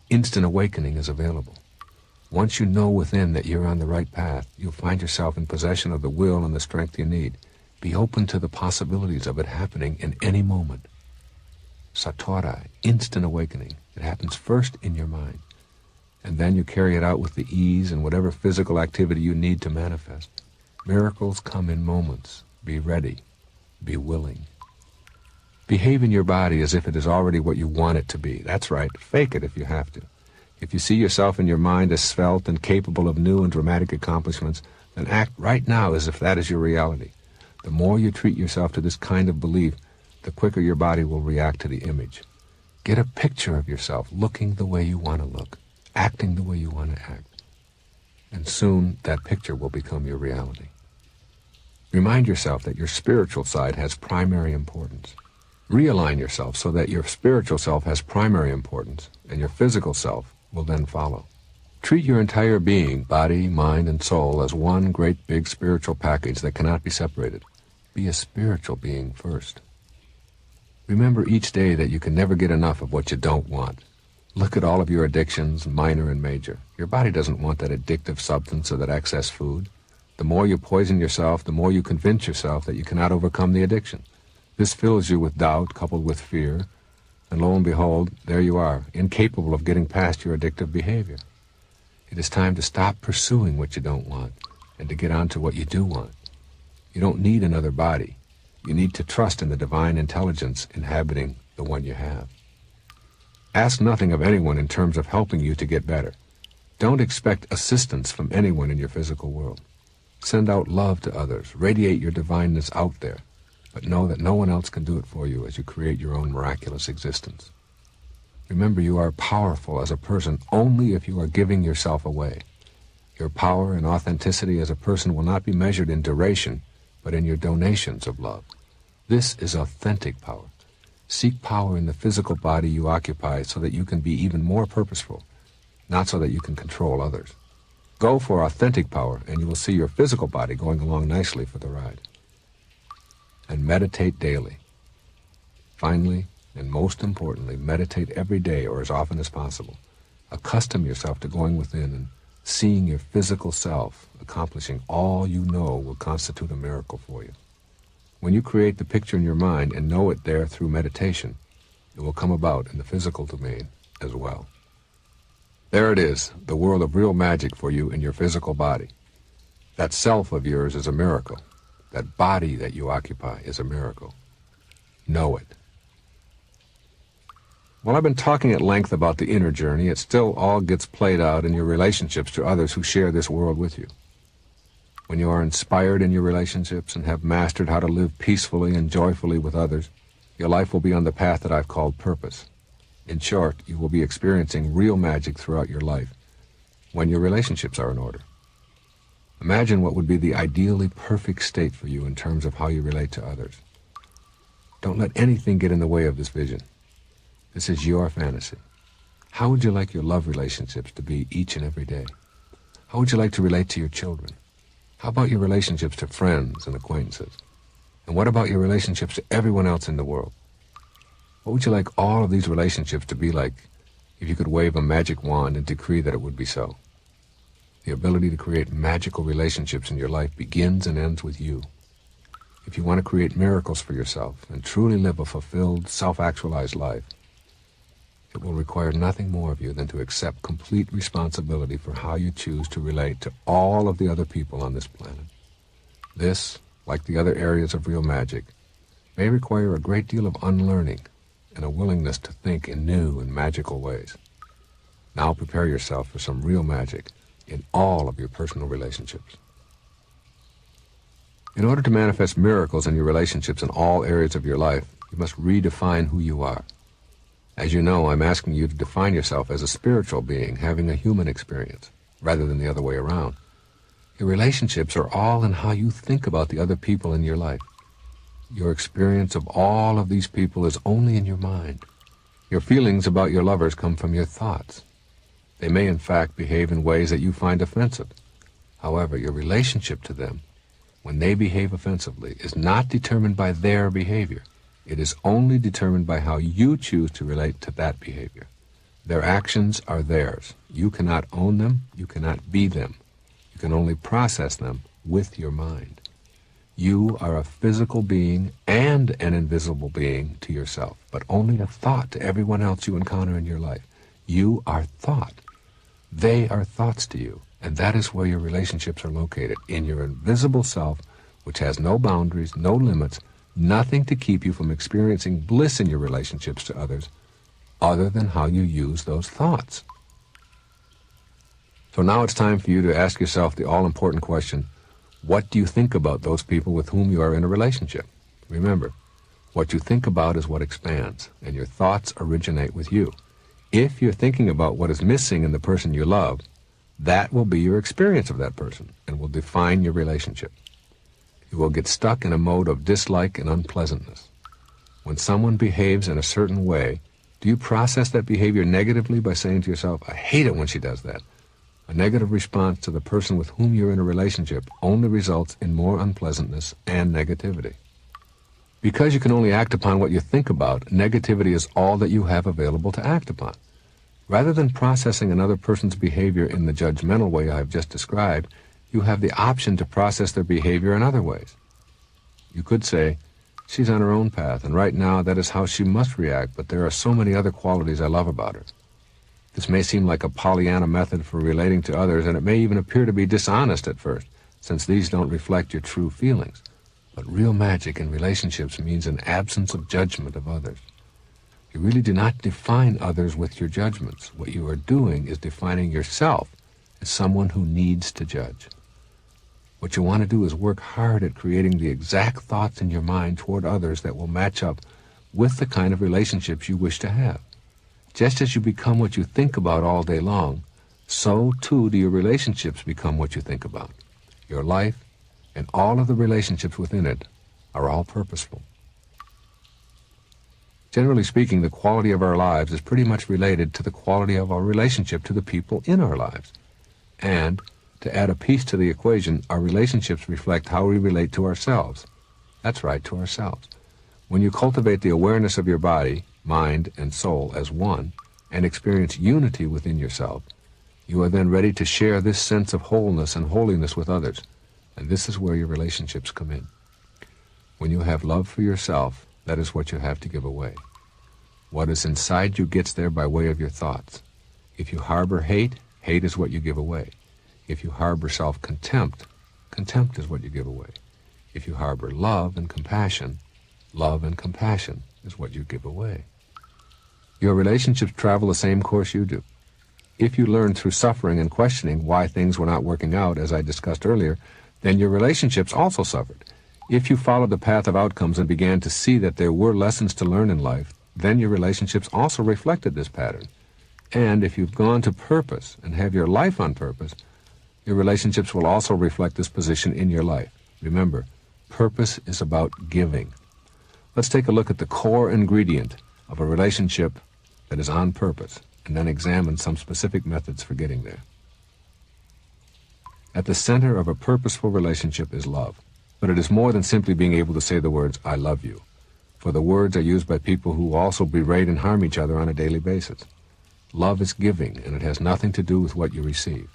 Instant awakening is available. Once you know within that you're on the right path, you'll find yourself in possession of the will and the strength you need. Be open to the possibilities of it happening in any moment. Satora, instant awakening. It happens first in your mind. and then you carry it out with the ease and whatever physical activity you need to manifest. Miracles come in moments. Be ready. Be willing. Behave in your body as if it is already what you want it to be. That's right. Fake it if you have to. If you see yourself in your mind as svelte and capable of new and dramatic accomplishments, then act right now as if that is your reality. The more you treat yourself to this kind of belief, the quicker your body will react to the image. Get a picture of yourself looking the way you want to look, acting the way you want to act. And soon that picture will become your reality. Remind yourself that your spiritual side has primary importance. Realign yourself so that your spiritual self has primary importance, and your physical self will then follow. Treat your entire being, body, mind, and soul, as one great big spiritual package that cannot be separated. Be a spiritual being first. Remember each day that you can never get enough of what you don't want. Look at all of your addictions, minor and major. Your body doesn't want that addictive substance or that excess food. The more you poison yourself, the more you convince yourself that you cannot overcome the addiction. This fills you with doubt coupled with fear, and lo and behold, there you are, incapable of getting past your addictive behavior. It is time to stop pursuing what you don't want and to get on to what you do want. You don't need another body. You need to trust in the divine intelligence inhabiting the one you have. Ask nothing of anyone in terms of helping you to get better. Don't expect assistance from anyone in your physical world. Send out love to others. Radiate your divineness out there. But know that no one else can do it for you as you create your own miraculous existence. Remember, you are powerful as a person only if you are giving yourself away. Your power and authenticity as a person will not be measured in duration, but in your donations of love. This is authentic power. Seek power in the physical body you occupy so that you can be even more purposeful, not so that you can control others. Go for authentic power, and you will see your physical body going along nicely for the ride. And meditate daily. Finally, and most importantly, meditate every day or as often as possible. Accustom yourself to going within and seeing your physical self accomplishing all you know will constitute a miracle for you. When you create the picture in your mind and know it there through meditation, it will come about in the physical domain as well. There it is, the world of real magic for you in your physical body. That self of yours is a miracle. That body that you occupy is a miracle. Know it. While I've been talking at length about the inner journey, it still all gets played out in your relationships to others who share this world with you. When you are inspired in your relationships and have mastered how to live peacefully and joyfully with others, your life will be on the path that I've called purpose. In short, you will be experiencing real magic throughout your life when your relationships are in order. Imagine what would be the ideally perfect state for you in terms of how you relate to others. Don't let anything get in the way of this vision. This is your fantasy. How would you like your love relationships to be each and every day? How would you like to relate to your children? How about your relationships to friends and acquaintances? And what about your relationships to everyone else in the world? What would you like all of these relationships to be like if you could wave a magic wand and decree that it would be so? The ability to create magical relationships in your life begins and ends with you. If you want to create miracles for yourself and truly live a fulfilled, self-actualized life, it will require nothing more of you than to accept complete responsibility for how you choose to relate to all of the other people on this planet. This, like the other areas of real magic, may require a great deal of unlearning and a willingness to think in new and magical ways. Now prepare yourself for some real magic in all of your personal relationships. In order to manifest miracles in your relationships in all areas of your life, you must redefine who you are. As you know, I'm asking you to define yourself as a spiritual being having a human experience, rather than the other way around. Your relationships are all in how you think about the other people in your life. Your experience of all of these people is only in your mind. Your feelings about your lovers come from your thoughts. They may in fact behave in ways that you find offensive. However, your relationship to them, when they behave offensively, is not determined by their behavior. It is only determined by how you choose to relate to that behavior. Their actions are theirs. You cannot own them. You cannot be them. You can only process them with your mind. You are a physical being and an invisible being to yourself, but only a thought to everyone else you encounter in your life. You are thought. They are thoughts to you, and that is where your relationships are located, in your invisible self, which has no boundaries, no limits, nothing to keep you from experiencing bliss in your relationships to others, other than how you use those thoughts. So now it's time for you to ask yourself the all-important question, what do you think about those people with whom you are in a relationship? Remember, what you think about is what expands, and your thoughts originate with you. If you're thinking about what is missing in the person you love, that will be your experience of that person and will define your relationship. You will get stuck in a mode of dislike and unpleasantness. When someone behaves in a certain way, do you process that behavior negatively by saying to yourself, I hate it when she does that? A negative response to the person with whom you're in a relationship only results in more unpleasantness and negativity. Because you can only act upon what you think about, negativity is all that you have available to act upon. Rather than processing another person's behavior in the judgmental way I've just described, you have the option to process their behavior in other ways. You could say, she's on her own path, and right now that is how she must react, but there are so many other qualities I love about her. This may seem like a Pollyanna method for relating to others, and it may even appear to be dishonest at first, since these don't reflect your true feelings. But real magic in relationships means an absence of judgment of others. You really do not define others with your judgments. What you are doing is defining yourself as someone who needs to judge. What you want to do is work hard at creating the exact thoughts in your mind toward others that will match up with the kind of relationships you wish to have. Just as you become what you think about all day long, so too do your relationships become what you think about. Your life and all of the relationships within it are all purposeful. Generally speaking, the quality of our lives is pretty much related to the quality of our relationship to the people in our lives. And, to add a piece to the equation, our relationships reflect how we relate to ourselves. That's right, to ourselves. When you cultivate the awareness of your body, mind, and soul as one, and experience unity within yourself, you are then ready to share this sense of wholeness and holiness with others, and this is where your relationships come in. When you have love for yourself, that is what you have to give away. What is inside you gets there by way of your thoughts. If you harbor hate, hate is what you give away. If you harbor self-contempt, contempt is what you give away. If you harbor love and compassion is what you give away. Your relationships travel the same course you do. If you learn through suffering and questioning why things were not working out, as I discussed earlier, then your relationships also suffered. If you followed the path of outcomes and began to see that there were lessons to learn in life, then your relationships also reflected this pattern. And if you've gone to purpose and have your life on purpose, your relationships will also reflect this position in your life. Remember, purpose is about giving. Let's take a look at the core ingredient of a relationship that is on purpose, and then examine some specific methods for getting there. At the center of a purposeful relationship is love, but it is more than simply being able to say the words, I love you, for the words are used by people who also berate and harm each other on a daily basis. Love is giving, and it has nothing to do with what you receive.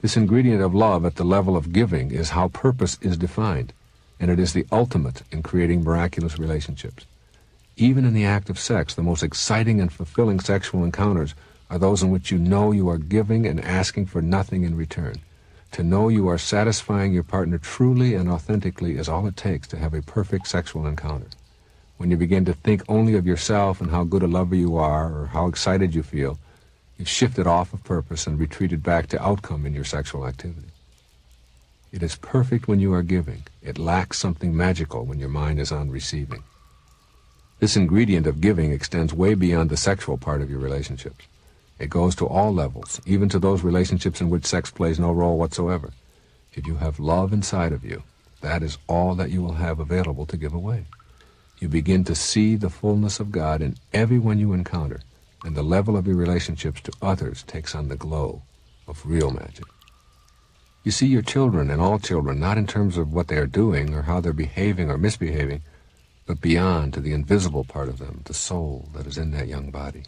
This ingredient of love at the level of giving is how purpose is defined, and it is the ultimate in creating miraculous relationships. Even in the act of sex, the most exciting and fulfilling sexual encounters are those in which you know you are giving and asking for nothing in return. To know you are satisfying your partner truly and authentically is all it takes to have a perfect sexual encounter. When you begin to think only of yourself and how good a lover you are or how excited you feel, you've shifted off of purpose and retreated back to outcome in your sexual activity. It is perfect when you are giving. It lacks something magical when your mind is on receiving. This ingredient of giving extends way beyond the sexual part of your relationships. It goes to all levels, even to those relationships in which sex plays no role whatsoever. If you have love inside of you, that is all that you will have available to give away. You begin to see the fullness of God in everyone you encounter, and the level of your relationships to others takes on the glow of real magic. You see your children and all children not in terms of what they are doing or how they're behaving or misbehaving, but beyond to the invisible part of them, the soul that is in that young body.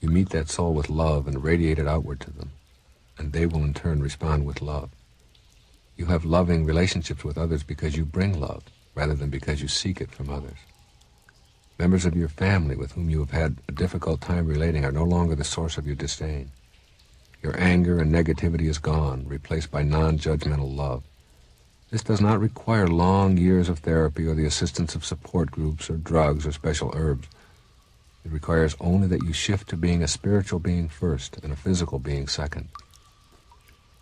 You meet that soul with love and radiate it outward to them, and they will in turn respond with love. You have loving relationships with others because you bring love, rather than because you seek it from others. Members of your family with whom you have had a difficult time relating are no longer the source of your disdain. Your anger and negativity is gone, replaced by non-judgmental love. This does not require long years of therapy or the assistance of support groups or drugs or special herbs. It requires only that you shift to being a spiritual being first and a physical being second.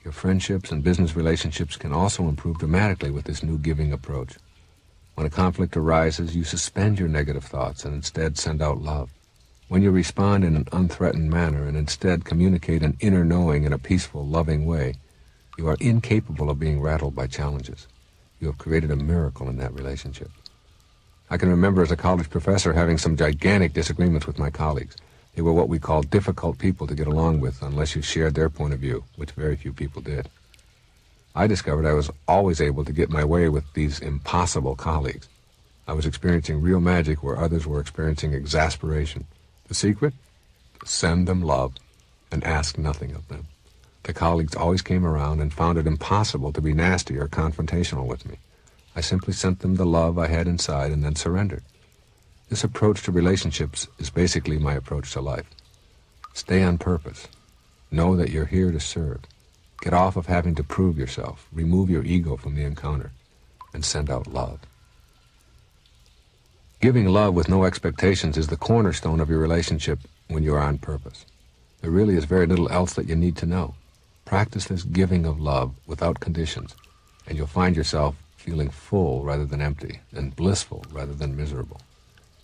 Your friendships and business relationships can also improve dramatically with this new giving approach. When a conflict arises, you suspend your negative thoughts and instead send out love. When you respond in an unthreatened manner and instead communicate an inner knowing in a peaceful, loving way, you are incapable of being rattled by challenges. You have created a miracle in that relationship. I can remember as a college professor having some gigantic disagreements with my colleagues. They were what we call difficult people to get along with unless you shared their point of view, which very few people did. I discovered I was always able to get my way with these impossible colleagues. I was experiencing real magic where others were experiencing exasperation. The secret? Send them love and ask nothing of them. The colleagues always came around and found it impossible to be nasty or confrontational with me. I simply sent them the love I had inside and then surrendered. This approach to relationships is basically my approach to life. Stay on purpose. Know that you're here to serve. Get off of having to prove yourself. Remove your ego from the encounter and send out love. Giving love with no expectations is the cornerstone of your relationship when you are on purpose. There really is very little else that you need to know. Practice this giving of love without conditions, and you'll find yourself feeling full rather than empty, and blissful rather than miserable.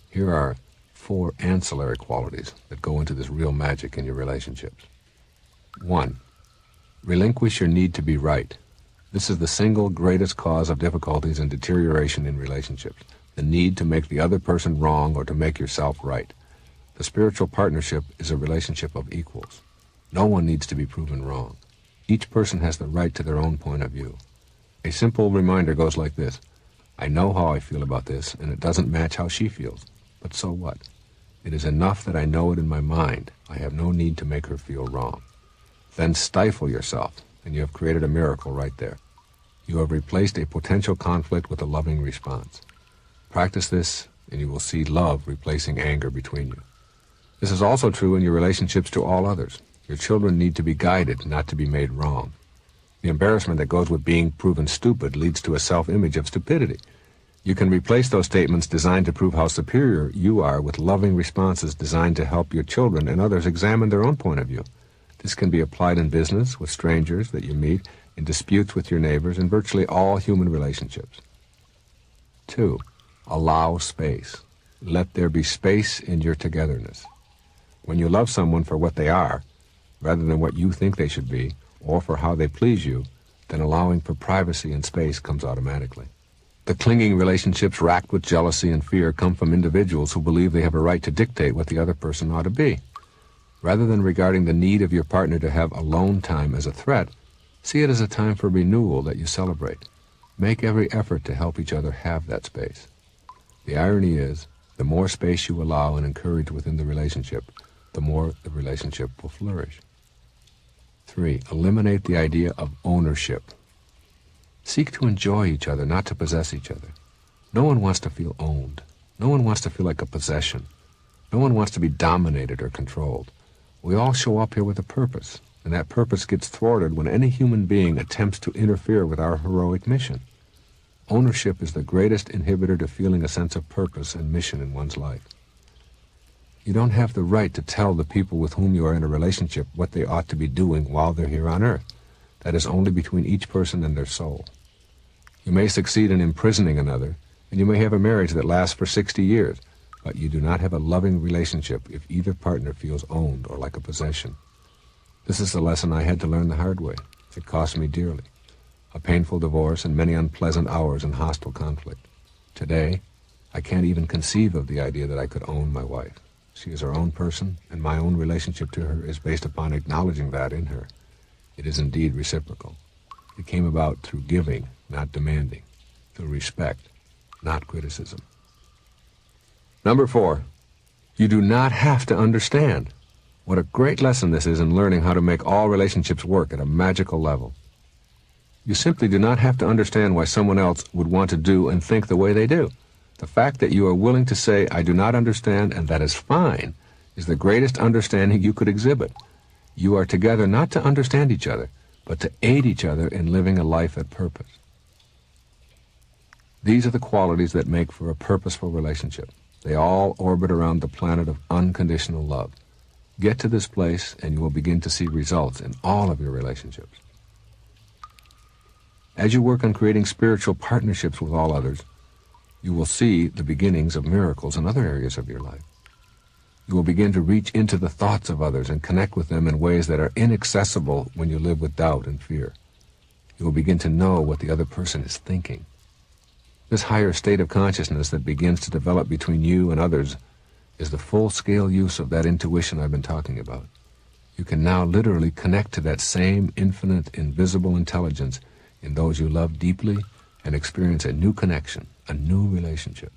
Here are 4 ancillary qualities that go into this real magic in your relationships. 1. Relinquish your need to be right. This is the single greatest cause of difficulties and deterioration in relationships, the need to make the other person wrong or to make yourself right. The spiritual partnership is a relationship of equals. No one needs to be proven wrong. Each person has the right to their own point of view. A simple reminder goes like this: I know how I feel about this, and it doesn't match how she feels. But so what? It is enough that I know it in my mind. I have no need to make her feel wrong. Then stifle yourself, and you have created a miracle right there. You have replaced a potential conflict with a loving response. Practice this, and you will see love replacing anger between you. This is also true in your relationships to all others. Your children need to be guided, not to be made wrong. The embarrassment that goes with being proven stupid leads to a self-image of stupidity. You can replace those statements designed to prove how superior you are with loving responses designed to help your children and others examine their own point of view. This can be applied in business, with strangers that you meet, in disputes with your neighbors, in virtually all human relationships. 2. Allow space. Let there be space in your togetherness. When you love someone for what they are, rather than what you think they should be, or for how they please you, then allowing for privacy and space comes automatically. The clinging relationships racked with jealousy and fear come from individuals who believe they have a right to dictate what the other person ought to be. Rather than regarding the need of your partner to have alone time as a threat, see it as a time for renewal that you celebrate. Make every effort to help each other have that space. The irony is, the more space you allow and encourage within the relationship, the more the relationship will flourish. 3. Eliminate the idea of ownership. Seek to enjoy each other, not to possess each other. No one wants to feel owned. No one wants to feel like a possession. No one wants to be dominated or controlled. We all show up here with a purpose, and that purpose gets thwarted when any human being attempts to interfere with our heroic mission. Ownership is the greatest inhibitor to feeling a sense of purpose and mission in one's life. You don't have the right to tell the people with whom you are in a relationship what they ought to be doing while they're here on earth. That is only between each person and their soul. You may succeed in imprisoning another, and you may have a marriage that lasts for 60 years, but you do not have a loving relationship if either partner feels owned or like a possession. This is the lesson I had to learn the hard way. It cost me dearly. A painful divorce and many unpleasant hours in hostile conflict. Today, I can't even conceive of the idea that I could own my wife. She is her own person, and my own relationship to her is based upon acknowledging that in her. It is indeed reciprocal. It came about through giving, not demanding, through respect, not criticism. Number 4, you do not have to understand. What a great lesson this is in learning how to make all relationships work at a magical level. You simply do not have to understand why someone else would want to do and think the way they do. The fact that you are willing to say, I do not understand, and that is fine, is the greatest understanding you could exhibit. You are together not to understand each other, but to aid each other in living a life at purpose. These are the qualities that make for a purposeful relationship. They all orbit around the planet of unconditional love. Get to this place and you will begin to see results in all of your relationships. As you work on creating spiritual partnerships with all others, you will see the beginnings of miracles in other areas of your life. You will begin to reach into the thoughts of others and connect with them in ways that are inaccessible when you live with doubt and fear. You will begin to know what the other person is thinking. This higher state of consciousness that begins to develop between you and others is the full-scale use of that intuition I've been talking about. You can now literally connect to that same infinite, invisible intelligence in those you love deeply and experience a new connection, a new relationship.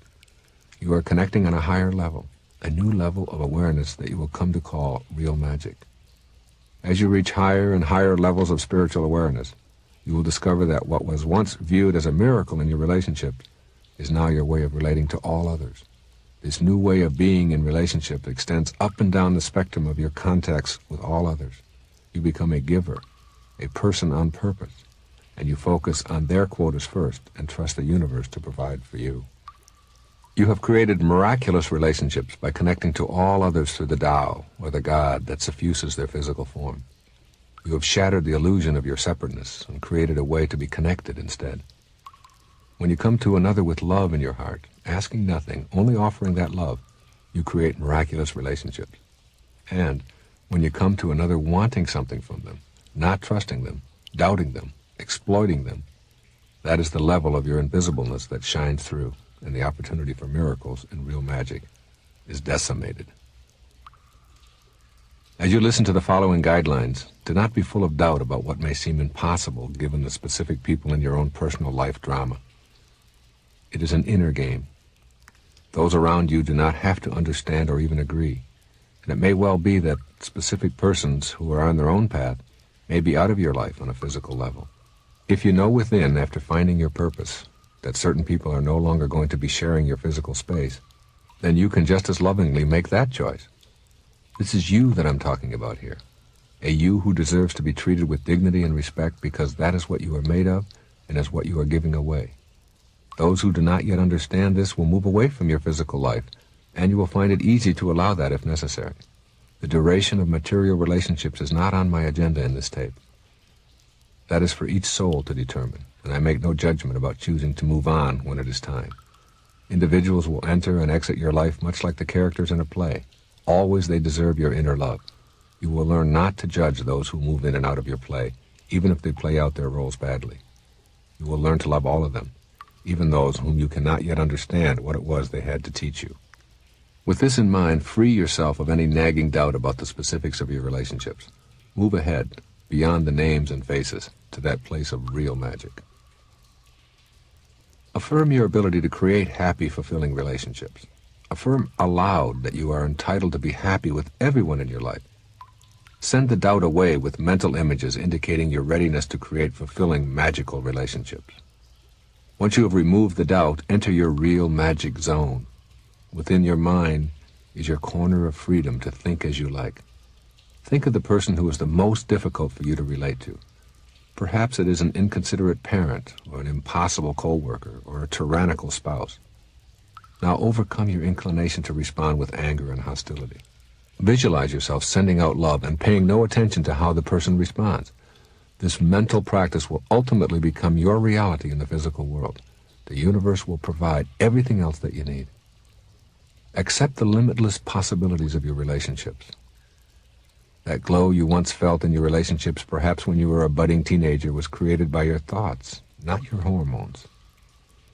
You are connecting on a higher level, a new level of awareness that you will come to call real magic. As you reach higher and higher levels of spiritual awareness, you will discover that what was once viewed as a miracle in your relationship is now your way of relating to all others. This new way of being in relationship extends up and down the spectrum of your contacts with all others. You become a giver, a person on purpose, and you focus on their quotas first and trust the universe to provide for you. You have created miraculous relationships by connecting to all others through the Tao, or the God that suffuses their physical form. You have shattered the illusion of your separateness and created a way to be connected instead. When you come to another with love in your heart, asking nothing, only offering that love, you create miraculous relationships. And when you come to another wanting something from them, not trusting them, doubting them, exploiting them, that is the level of your invisibleness that shines through, and the opportunity for miracles and real magic is decimated. As you listen to the following guidelines, do not be full of doubt about what may seem impossible given the specific people in your own personal life drama. It is an inner game. Those around you do not have to understand or even agree, and it may well be that specific persons who are on their own path may be out of your life on a physical level. If you know within, after finding your purpose, that certain people are no longer going to be sharing your physical space, then you can just as lovingly make that choice. This is you that I'm talking about here, a you who deserves to be treated with dignity and respect because that is what you are made of and is what you are giving away. Those who do not yet understand this will move away from your physical life, and you will find it easy to allow that if necessary. The duration of material relationships is not on my agenda in this tape. That is for each soul to determine, and I make no judgment about choosing to move on when it is time. Individuals will enter and exit your life much like the characters in a play. Always they deserve your inner love. You will learn not to judge those who move in and out of your play, even if they play out their roles badly. You will learn to love all of them, even those whom you cannot yet understand what it was they had to teach you. With this in mind, free yourself of any nagging doubt about the specifics of your relationships. Move ahead, beyond the names and faces, to that place of real magic. Affirm your ability to create happy, fulfilling relationships. Affirm aloud that you are entitled to be happy with everyone in your life. Send the doubt away with mental images indicating your readiness to create fulfilling, magical relationships. Once you have removed the doubt, enter your real magic zone. Within your mind is your corner of freedom to think as you like. Think of the person who is the most difficult for you to relate to. Perhaps it is an inconsiderate parent, or an impossible co-worker, or a tyrannical spouse. Now overcome your inclination to respond with anger and hostility. Visualize yourself sending out love and paying no attention to how the person responds. This mental practice will ultimately become your reality in the physical world. The universe will provide everything else that you need. Accept the limitless possibilities of your relationships. That glow you once felt in your relationships, perhaps when you were a budding teenager, was created by your thoughts, not your hormones.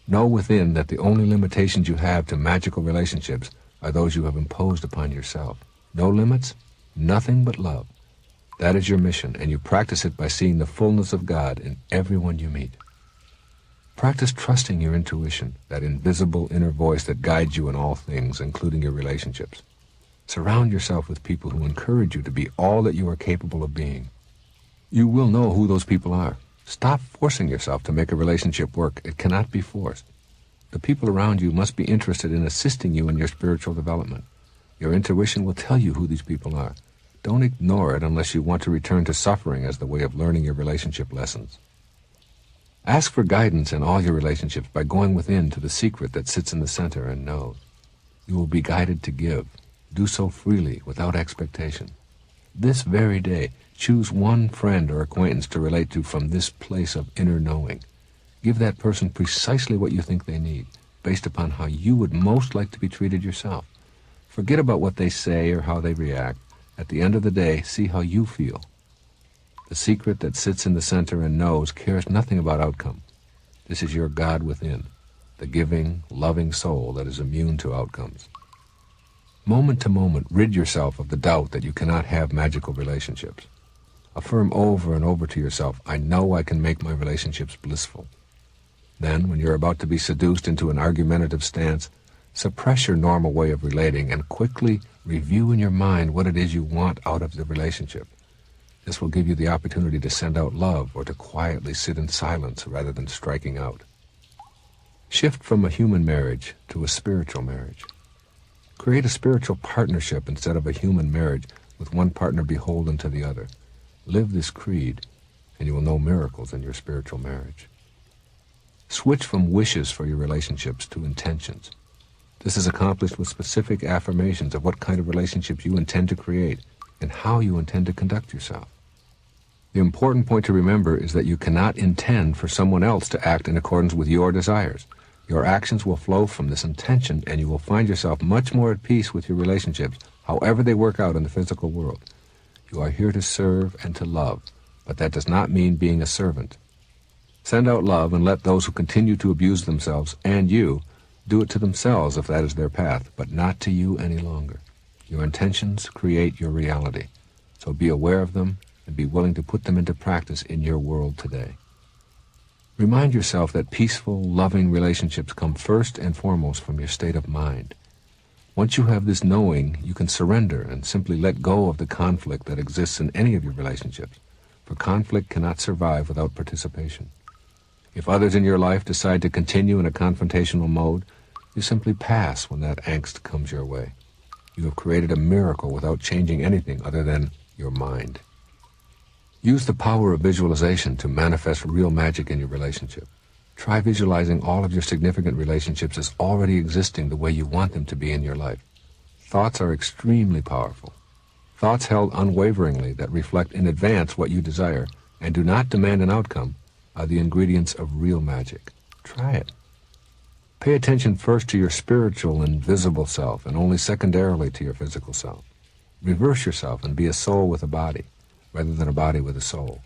Know within that the only limitations you have to magical relationships are those you have imposed upon yourself. No limits, nothing but love. That is your mission, and you practice it by seeing the fullness of God in everyone you meet. Practice trusting your intuition, that invisible inner voice that guides you in all things, including your relationships. Surround yourself with people who encourage you to be all that you are capable of being. You will know who those people are. Stop forcing yourself to make a relationship work. It cannot be forced. The people around you must be interested in assisting you in your spiritual development. Your intuition will tell you who these people are. Don't ignore it unless you want to return to suffering as the way of learning your relationship lessons. Ask for guidance in all your relationships by going within to the secret that sits in the center and knows. You will be guided to give. Do so freely, without expectation. This very day, choose one friend or acquaintance to relate to from this place of inner knowing. Give that person precisely what you think they need, based upon how you would most like to be treated yourself. Forget about what they say or how they react. At the end of the day, see how you feel. The secret that sits in the center and knows cares nothing about outcome. This is your God within, the giving, loving soul that is immune to outcomes. Moment to moment, rid yourself of the doubt that you cannot have magical relationships. Affirm over and over to yourself, I know I can make my relationships blissful. Then, when you're about to be seduced into an argumentative stance, suppress your normal way of relating and quickly review in your mind what it is you want out of the relationship. This will give you the opportunity to send out love or to quietly sit in silence rather than striking out. Shift from a human marriage to a spiritual marriage. Create a spiritual partnership instead of a human marriage with one partner beholden to the other. Live this creed, and you will know miracles in your spiritual marriage. Switch from wishes for your relationships to intentions. This is accomplished with specific affirmations of what kind of relationships you intend to create and how you intend to conduct yourself. The important point to remember is that you cannot intend for someone else to act in accordance with your desires. Your actions will flow from this intention, and you will find yourself much more at peace with your relationships, however they work out in the physical world. You are here to serve and to love, but that does not mean being a servant. Send out love and let those who continue to abuse themselves, and you, do it to themselves if that is their path, but not to you any longer. Your intentions create your reality, so be aware of them and be willing to put them into practice in your world today. Remind yourself that peaceful, loving relationships come first and foremost from your state of mind. Once you have this knowing, you can surrender and simply let go of the conflict that exists in any of your relationships, for conflict cannot survive without participation. If others in your life decide to continue in a confrontational mode, you simply pass when that angst comes your way. You have created a miracle without changing anything other than your mind. Use the power of visualization to manifest real magic in your relationship. Try visualizing all of your significant relationships as already existing the way you want them to be in your life. Thoughts are extremely powerful. Thoughts held unwaveringly that reflect in advance what you desire and do not demand an outcome are the ingredients of real magic. Try it. Pay attention first to your spiritual and visible self, and only secondarily to your physical self. Reverse yourself and be a soul with a body, rather than a body with a soul,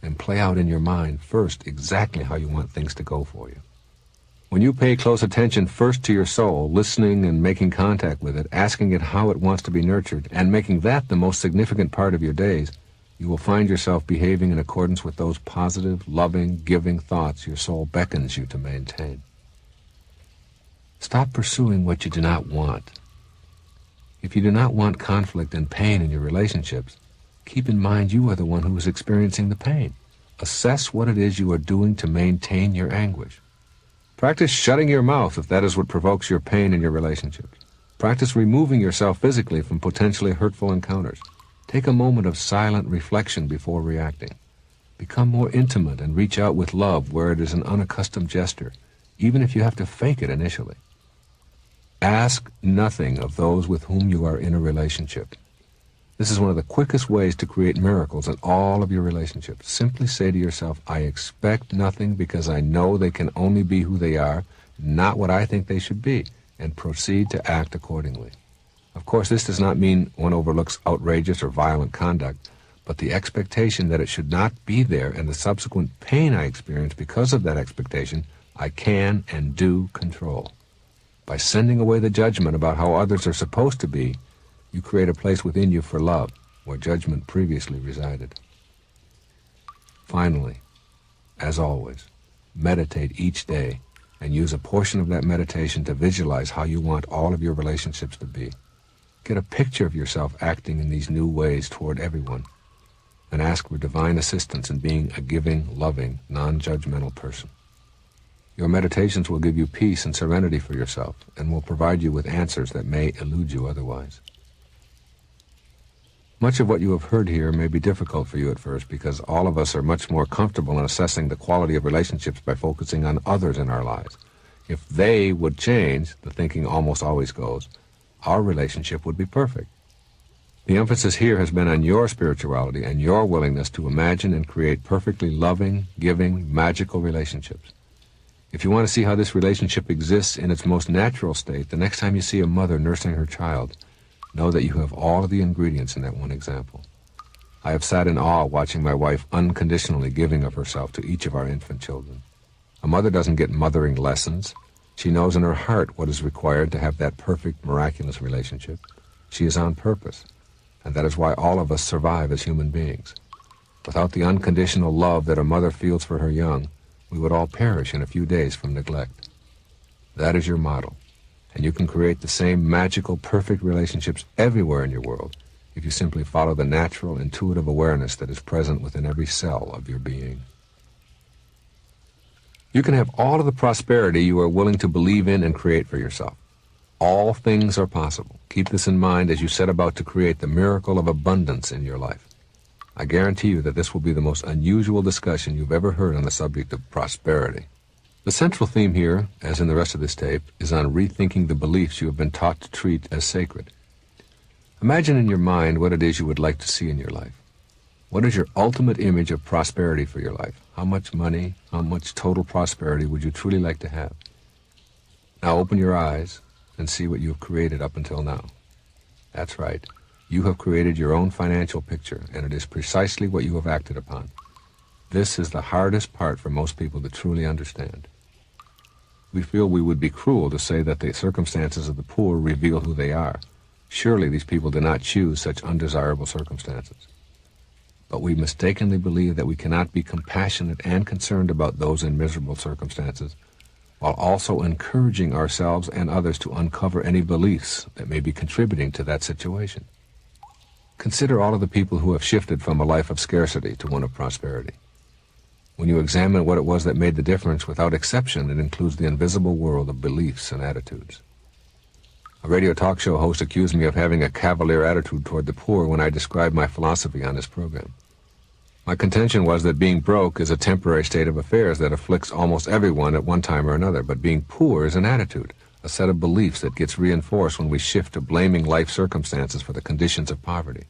and play out in your mind first exactly how you want things to go for you. When you pay close attention first to your soul, listening and making contact with it, asking it how it wants to be nurtured, and making that the most significant part of your days, you will find yourself behaving in accordance with those positive, loving, giving thoughts your soul beckons you to maintain. Stop pursuing what you do not want. If you do not want conflict and pain in your relationships, keep in mind you are the one who is experiencing the pain. Assess what it is you are doing to maintain your anguish. Practice shutting your mouth if that is what provokes your pain in your relationships. Practice removing yourself physically from potentially hurtful encounters. Take a moment of silent reflection before reacting. Become more intimate and reach out with love where it is an unaccustomed gesture, even if you have to fake it initially. Ask nothing of those with whom you are in a relationship. This is one of the quickest ways to create miracles in all of your relationships. Simply say to yourself, I expect nothing because I know they can only be who they are, not what I think they should be, and proceed to act accordingly. Of course, this does not mean one overlooks outrageous or violent conduct, but the expectation that it should not be there and the subsequent pain I experience because of that expectation, I can and do control. By sending away the judgment about how others are supposed to be, you create a place within you for love, where judgment previously resided. Finally, as always, meditate each day and use a portion of that meditation to visualize how you want all of your relationships to be. Get a picture of yourself acting in these new ways toward everyone, and ask for divine assistance in being a giving, loving, non-judgmental person. Your meditations will give you peace and serenity for yourself and will provide you with answers that may elude you otherwise. Much of what you have heard here may be difficult for you at first because all of us are much more comfortable in assessing the quality of relationships by focusing on others in our lives. If they would change, the thinking almost always goes, our relationship would be perfect. The emphasis here has been on your spirituality and your willingness to imagine and create perfectly loving, giving, magical relationships. If you want to see how this relationship exists in its most natural state, the next time you see a mother nursing her child, know that you have all of the ingredients in that one example. I have sat in awe watching my wife unconditionally giving of herself to each of our infant children. A mother doesn't get mothering lessons. She knows in her heart what is required to have that perfect, miraculous relationship. She is on purpose, and that is why all of us survive as human beings. Without the unconditional love that a mother feels for her young, we would all perish in a few days from neglect. That is your model, and you can create the same magical, perfect relationships everywhere in your world if you simply follow the natural, intuitive awareness that is present within every cell of your being. You can have all of the prosperity you are willing to believe in and create for yourself. All things are possible. Keep this in mind as you set about to create the miracle of abundance in your life. I guarantee you that this will be the most unusual discussion you've ever heard on the subject of prosperity. The central theme here, as in the rest of this tape, is on rethinking the beliefs you have been taught to treat as sacred. Imagine in your mind what it is you would like to see in your life. What is your ultimate image of prosperity for your life? How much money, how much total prosperity would you truly like to have? Now open your eyes and see what you have created up until now. That's right. You have created your own financial picture, and it is precisely what you have acted upon. This is the hardest part for most people to truly understand. We feel we would be cruel to say that the circumstances of the poor reveal who they are. Surely these people did not choose such undesirable circumstances. But we mistakenly believe that we cannot be compassionate and concerned about those in miserable circumstances, while also encouraging ourselves and others to uncover any beliefs that may be contributing to that situation. Consider all of the people who have shifted from a life of scarcity to one of prosperity. When you examine what it was that made the difference, without exception, it includes the invisible world of beliefs and attitudes. A radio talk show host accused me of having a cavalier attitude toward the poor when I described my philosophy on this program. My contention was that being broke is a temporary state of affairs that afflicts almost everyone at one time or another, but being poor is an attitude, a set of beliefs that gets reinforced when we shift to blaming life circumstances for the conditions of poverty.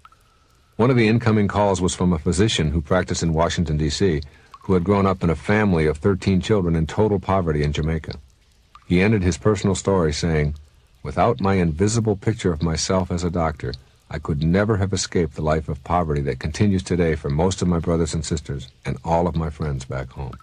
One of the incoming calls was from a physician who practiced in Washington, D.C., who had grown up in a family of 13 children in total poverty in Jamaica. He ended his personal story saying, "Without my invisible picture of myself as a doctor, I could never have escaped the life of poverty that continues today for most of my brothers and sisters and all of my friends back home."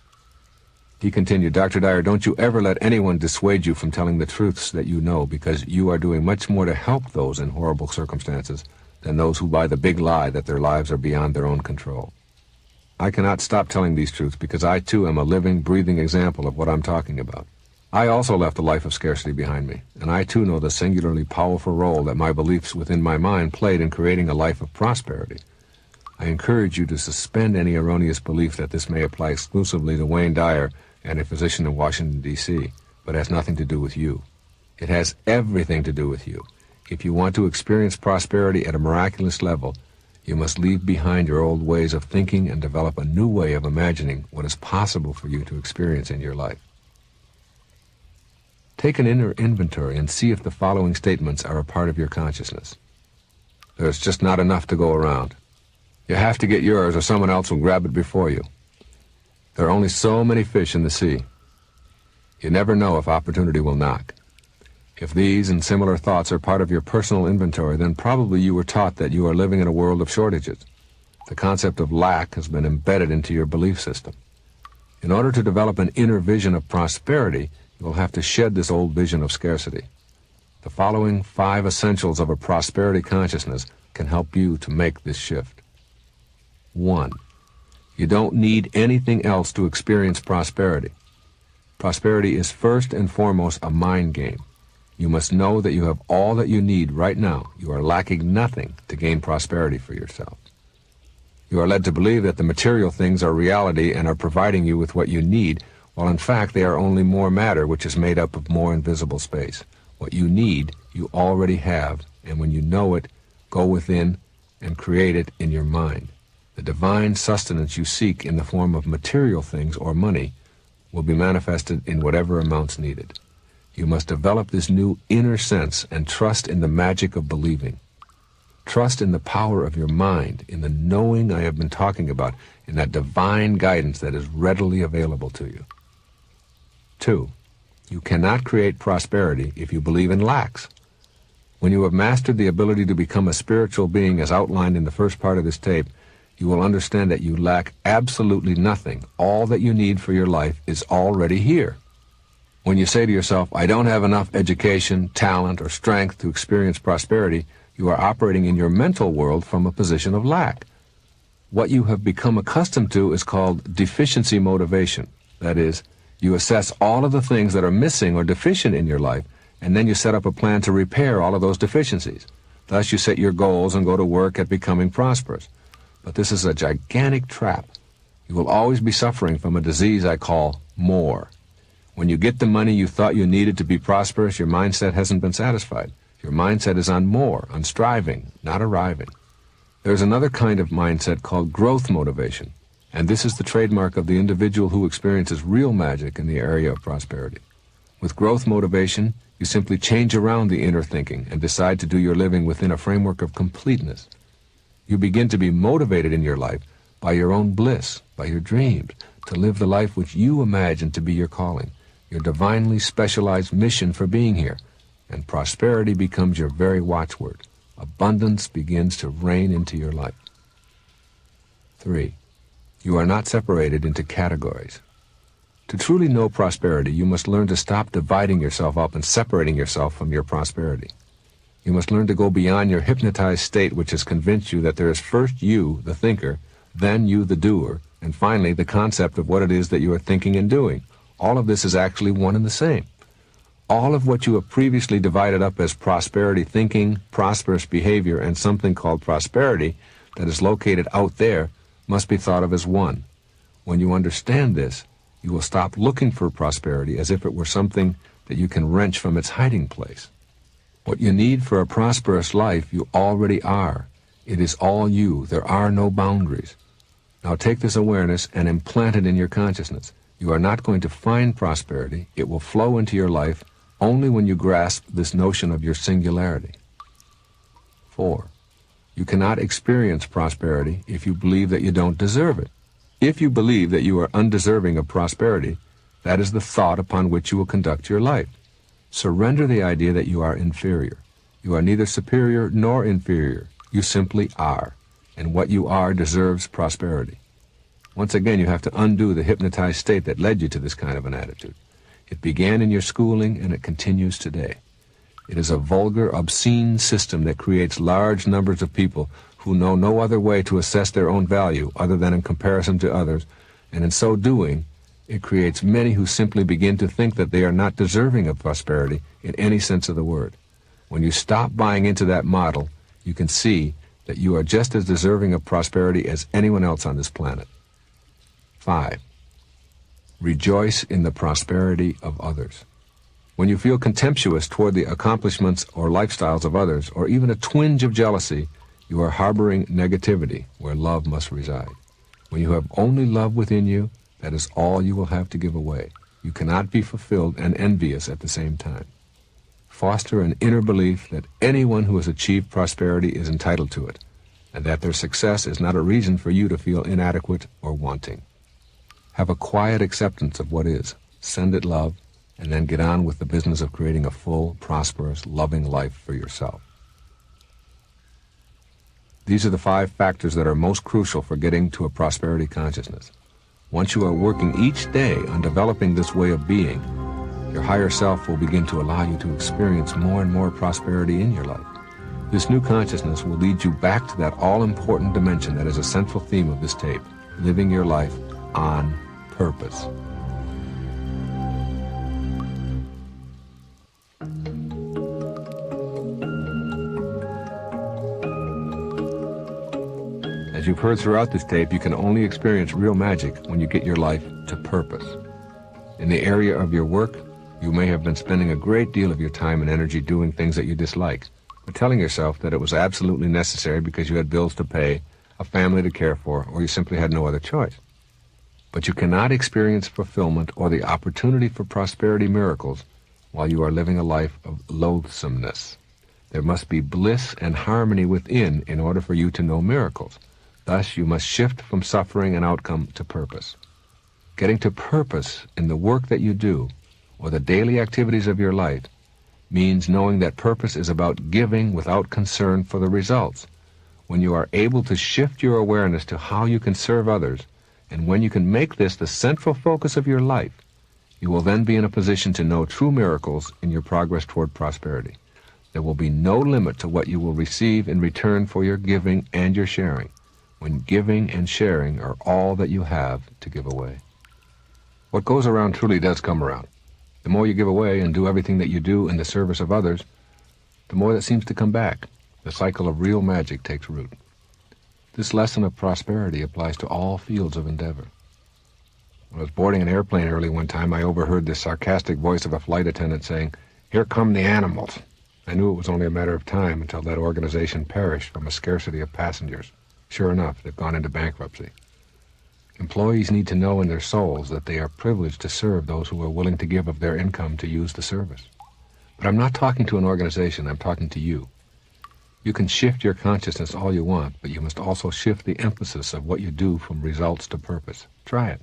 He continued, "Dr. Dyer, don't you ever let anyone dissuade you from telling the truths that you know, because you are doing much more to help those in horrible circumstances than those who buy the big lie that their lives are beyond their own control." I cannot stop telling these truths because I, too, am a living, breathing example of what I'm talking about. I also left a life of scarcity behind me, and I, too, know the singularly powerful role that my beliefs within my mind played in creating a life of prosperity. I encourage you to suspend any erroneous belief that this may apply exclusively to Wayne Dyer and a physician in Washington, D.C., but has nothing to do with you. It has everything to do with you. If you want to experience prosperity at a miraculous level, you must leave behind your old ways of thinking and develop a new way of imagining what is possible for you to experience in your life. Take an inner inventory and see if the following statements are a part of your consciousness. There's just not enough to go around. You have to get yours or someone else will grab it before you. There are only so many fish in the sea. You never know if opportunity will knock. If these and similar thoughts are part of your personal inventory, then probably you were taught that you are living in a world of shortages. The concept of lack has been embedded into your belief system. In order to develop an inner vision of prosperity, you will have to shed this old vision of scarcity. The following 5 essentials of a prosperity consciousness can help you to make this shift. 1. You don't need anything else to experience prosperity. Prosperity is first and foremost a mind game. You must know that you have all that you need right now. You are lacking nothing to gain prosperity for yourself. You are led to believe that the material things are reality and are providing you with what you need, while in fact they are only more matter which is made up of more invisible space. What you need, you already have, and when you know it, go within and create it in your mind. The divine sustenance you seek in the form of material things or money will be manifested in whatever amounts needed. You must develop this new inner sense and trust in the magic of believing. Trust in the power of your mind, in the knowing I have been talking about, in that divine guidance that is readily available to you. 2. You cannot create prosperity if you believe in lacks. When you have mastered the ability to become a spiritual being as outlined in the first part of this tape, you will understand that you lack absolutely nothing. All that you need for your life is already here. When you say to yourself, I don't have enough education, talent, or strength to experience prosperity, you are operating in your mental world from a position of lack. What you have become accustomed to is called deficiency motivation. That is, you assess all of the things that are missing or deficient in your life, and then you set up a plan to repair all of those deficiencies. Thus you set your goals and go to work at becoming prosperous. But this is a gigantic trap. You will always be suffering from a disease I call more. When you get the money you thought you needed to be prosperous, your mindset hasn't been satisfied. Your mindset is on more, on striving, not arriving. There's another kind of mindset called growth motivation, and this is the trademark of the individual who experiences real magic in the area of prosperity. With growth motivation, you simply change around the inner thinking and decide to do your living within a framework of completeness. You begin to be motivated in your life by your own bliss, by your dreams, to live the life which you imagine to be your calling, your divinely specialized mission for being here, and prosperity becomes your very watchword. Abundance begins to reign into your life. 3. You are not separated into categories. To truly know prosperity, you must learn to stop dividing yourself up and separating yourself from your prosperity. You must learn to go beyond your hypnotized state, which has convinced you that there is first you, the thinker, then you, the doer, and finally the concept of what it is that you are thinking and doing. All of this is actually one and the same. All of what you have previously divided up as prosperity thinking, prosperous behavior, and something called prosperity that is located out there must be thought of as one. When you understand this, you will stop looking for prosperity as if it were something that you can wrench from its hiding place. What you need for a prosperous life, you already are. It is all you. There are no boundaries. Now take this awareness and implant it in your consciousness. You are not going to find prosperity. It will flow into your life only when you grasp this notion of your singularity. 4. You cannot experience prosperity if you believe that you don't deserve it. If you believe that you are undeserving of prosperity, that is the thought upon which you will conduct your life. Surrender the idea that you are inferior. You are neither superior nor inferior. You simply are, and what you are deserves prosperity. Once again, you have to undo the hypnotized state that led you to this kind of an attitude. It began in your schooling, and it continues today. It is a vulgar, obscene system that creates large numbers of people who know no other way to assess their own value other than in comparison to others, and in so doing, it creates many who simply begin to think that they are not deserving of prosperity in any sense of the word. When you stop buying into that model, you can see that you are just as deserving of prosperity as anyone else on this planet. 5. Rejoice in the prosperity of others. When you feel contemptuous toward the accomplishments or lifestyles of others, or even a twinge of jealousy, you are harboring negativity where love must reside. When you have only love within you, that is all you will have to give away. You cannot be fulfilled and envious at the same time. Foster an inner belief that anyone who has achieved prosperity is entitled to it, and that their success is not a reason for you to feel inadequate or wanting. Have a quiet acceptance of what is, send it love, and then get on with the business of creating a full, prosperous, loving life for yourself. These are the 5 factors that are most crucial for getting to a prosperity consciousness. Once you are working each day on developing this way of being, your higher self will begin to allow you to experience more and more prosperity in your life. This new consciousness will lead you back to that all-important dimension that is a central theme of this tape, living your life on purpose. As you've heard throughout this tape, you can only experience real magic when you get your life to purpose. In the area of your work, you may have been spending a great deal of your time and energy doing things that you dislike, or telling yourself that it was absolutely necessary because you had bills to pay, a family to care for, or you simply had no other choice. But you cannot experience fulfillment or the opportunity for prosperity miracles while you are living a life of loathsomeness. There must be bliss and harmony within in order for you to know miracles. Thus, you must shift from suffering and outcome to purpose. Getting to purpose in the work that you do, or the daily activities of your life, means knowing that purpose is about giving without concern for the results. When you are able to shift your awareness to how you can serve others, and when you can make this the central focus of your life, you will then be in a position to know true miracles in your progress toward prosperity. There will be no limit to what you will receive in return for your giving and your sharing, when giving and sharing are all that you have to give away. What goes around truly does come around. The more you give away and do everything that you do in the service of others, the more that seems to come back. The cycle of real magic takes root. This lesson of prosperity applies to all fields of endeavor. When I was boarding an airplane early one time, I overheard the sarcastic voice of a flight attendant saying, "Here come the animals." I knew it was only a matter of time until that organization perished from a scarcity of passengers. Sure enough, they've gone into bankruptcy. Employees need to know in their souls that they are privileged to serve those who are willing to give of their income to use the service. But I'm not talking to an organization, I'm talking to you. You can shift your consciousness all you want, but you must also shift the emphasis of what you do from results to purpose. Try it.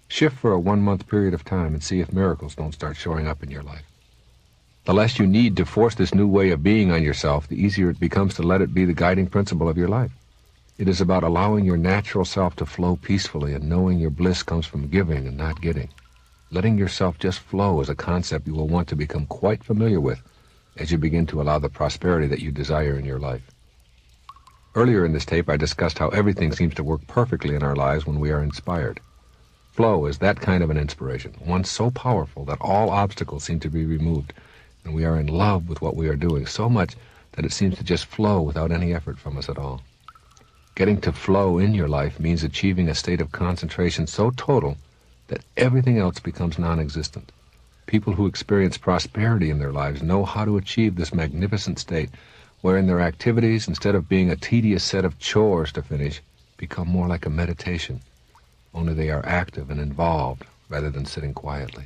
Shift for a 1-month period of time and see if miracles don't start showing up in your life. The less you need to force this new way of being on yourself, the easier it becomes to let it be the guiding principle of your life. It is about allowing your natural self to flow peacefully and knowing your bliss comes from giving and not getting. Letting yourself just flow is a concept you will want to become quite familiar with as you begin to allow the prosperity that you desire in your life. Earlier in this tape, I discussed how everything seems to work perfectly in our lives when we are inspired. Flow is that kind of an inspiration, one so powerful that all obstacles seem to be removed, and we are in love with what we are doing so much that it seems to just flow without any effort from us at all. Getting to flow in your life means achieving a state of concentration so total that everything else becomes non-existent. People who experience prosperity in their lives know how to achieve this magnificent state, wherein their activities, instead of being a tedious set of chores to finish, become more like a meditation, only they are active and involved rather than sitting quietly.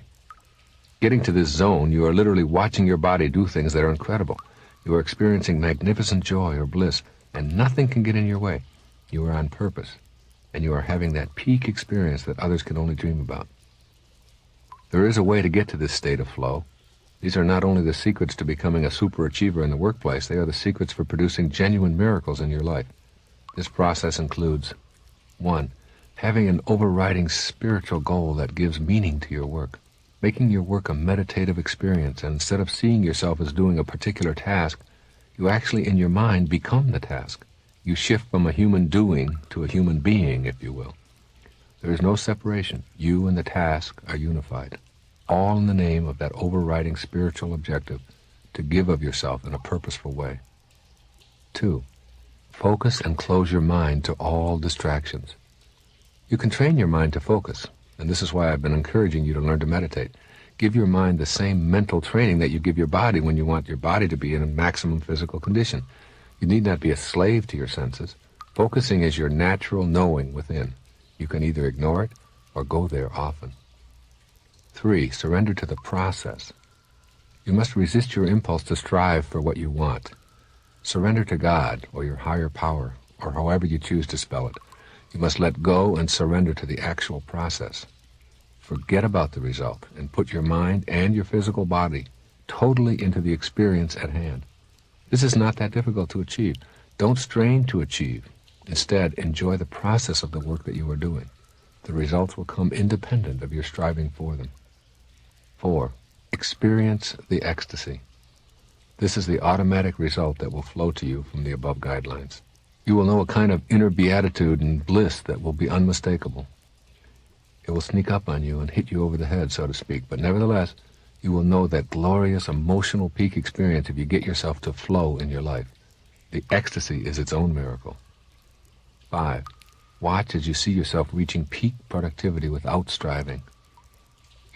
Getting to this zone, you are literally watching your body do things that are incredible. You are experiencing magnificent joy or bliss, and nothing can get in your way. You are on purpose, and you are having that peak experience that others can only dream about. There is a way to get to this state of flow. These are not only the secrets to becoming a super achiever in the workplace, they are the secrets for producing genuine miracles in your life. This process includes 1. Having an overriding spiritual goal that gives meaning to your work. Making your work a meditative experience, and instead of seeing yourself as doing a particular task, you actually in your mind become the task. You shift from a human doing to a human being, if you will. There is no separation. You and the task are unified, all in the name of that overriding spiritual objective to give of yourself in a purposeful way. 2. Focus and close your mind to all distractions. You can train your mind to focus, and this is why I've been encouraging you to learn to meditate. Give your mind the same mental training that you give your body when you want your body to be in a maximum physical condition. You need not be a slave to your senses. Focusing is your natural knowing within. You can either ignore it or go there often. 3. Surrender to the process. You must resist your impulse to strive for what you want. Surrender to God or your higher power, or however you choose to spell it. You must let go and surrender to the actual process. Forget about the result and put your mind and your physical body totally into the experience at hand. This is not that difficult to achieve. Don't strain to achieve. Instead, enjoy the process of the work that you are doing. The results will come independent of your striving for them. 4. Experience the ecstasy. This is the automatic result that will flow to you from the above guidelines. You will know a kind of inner beatitude and bliss that will be unmistakable. It will sneak up on you and hit you over the head, so to speak, but nevertheless, you will know that glorious emotional peak experience if you get yourself to flow in your life. The ecstasy is its own miracle. 5. Watch as you see yourself reaching peak productivity without striving.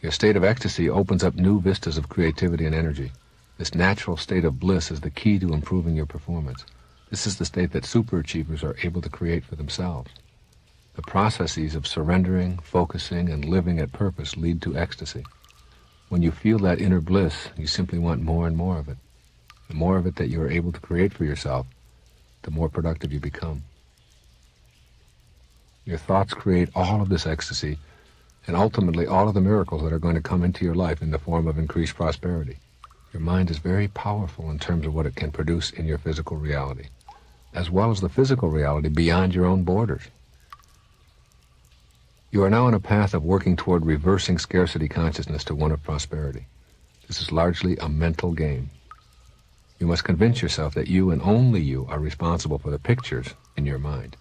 Your state of ecstasy opens up new vistas of creativity and energy. This natural state of bliss is the key to improving your performance. This is the state that superachievers are able to create for themselves. The processes of surrendering, focusing, and living at purpose lead to ecstasy. When you feel that inner bliss, you simply want more and more of it. The more of it that you are able to create for yourself, the more productive you become. Your thoughts create all of this ecstasy, and ultimately all of the miracles that are going to come into your life in the form of increased prosperity. Your mind is very powerful in terms of what it can produce in your physical reality, as well as the physical reality beyond your own borders. You are now on a path of working toward reversing scarcity consciousness to one of prosperity. This is largely a mental game. You must convince yourself that you and only you are responsible for the pictures in your mind.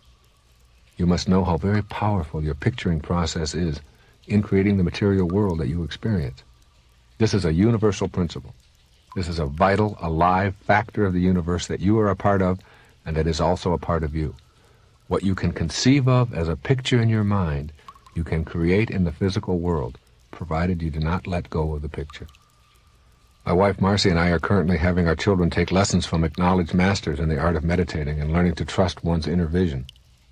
You must know how very powerful your picturing process is in creating the material world that you experience. This is a universal principle. This is a vital, alive factor of the universe that you are a part of and that is also a part of you. What you can conceive of as a picture in your mind, you can create in the physical world, provided you do not let go of the picture. My wife Marcy and I are currently having our children take lessons from acknowledged masters in the art of meditating and learning to trust one's inner vision.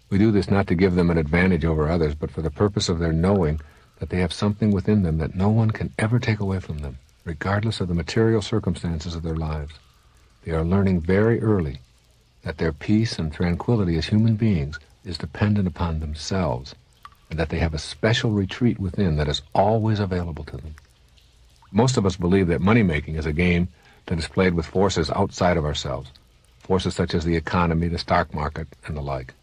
We do this not to give them an advantage over others, but for the purpose of their knowing that they have something within them that no one can ever take away from them, regardless of the material circumstances of their lives. They are learning very early that their peace and tranquility as human beings is dependent upon themselves, and that they have a special retreat within that is always available to them. Most of us believe that money-making is a game that is played with forces outside of ourselves, forces such as the economy, the stock market, and the like.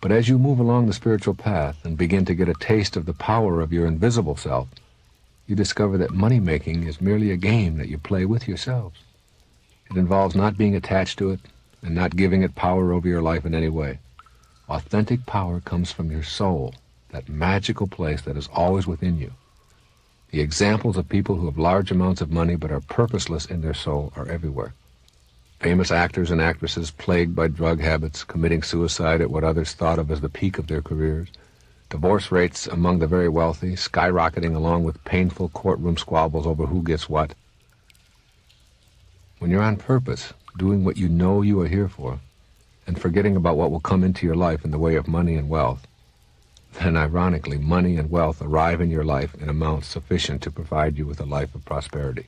But as you move along the spiritual path and begin to get a taste of the power of your invisible self, you discover that money-making is merely a game that you play with yourselves. It involves not being attached to it and not giving it power over your life in any way. Authentic power comes from your soul, that magical place that is always within you. The examples of people who have large amounts of money but are purposeless in their soul are everywhere. Famous actors and actresses plagued by drug habits, committing suicide at what others thought of as the peak of their careers, divorce rates among the very wealthy skyrocketing along with painful courtroom squabbles over who gets what. When you're on purpose, doing what you know you are here for, and forgetting about what will come into your life in the way of money and wealth, then ironically, money and wealth arrive in your life in amounts sufficient to provide you with a life of prosperity.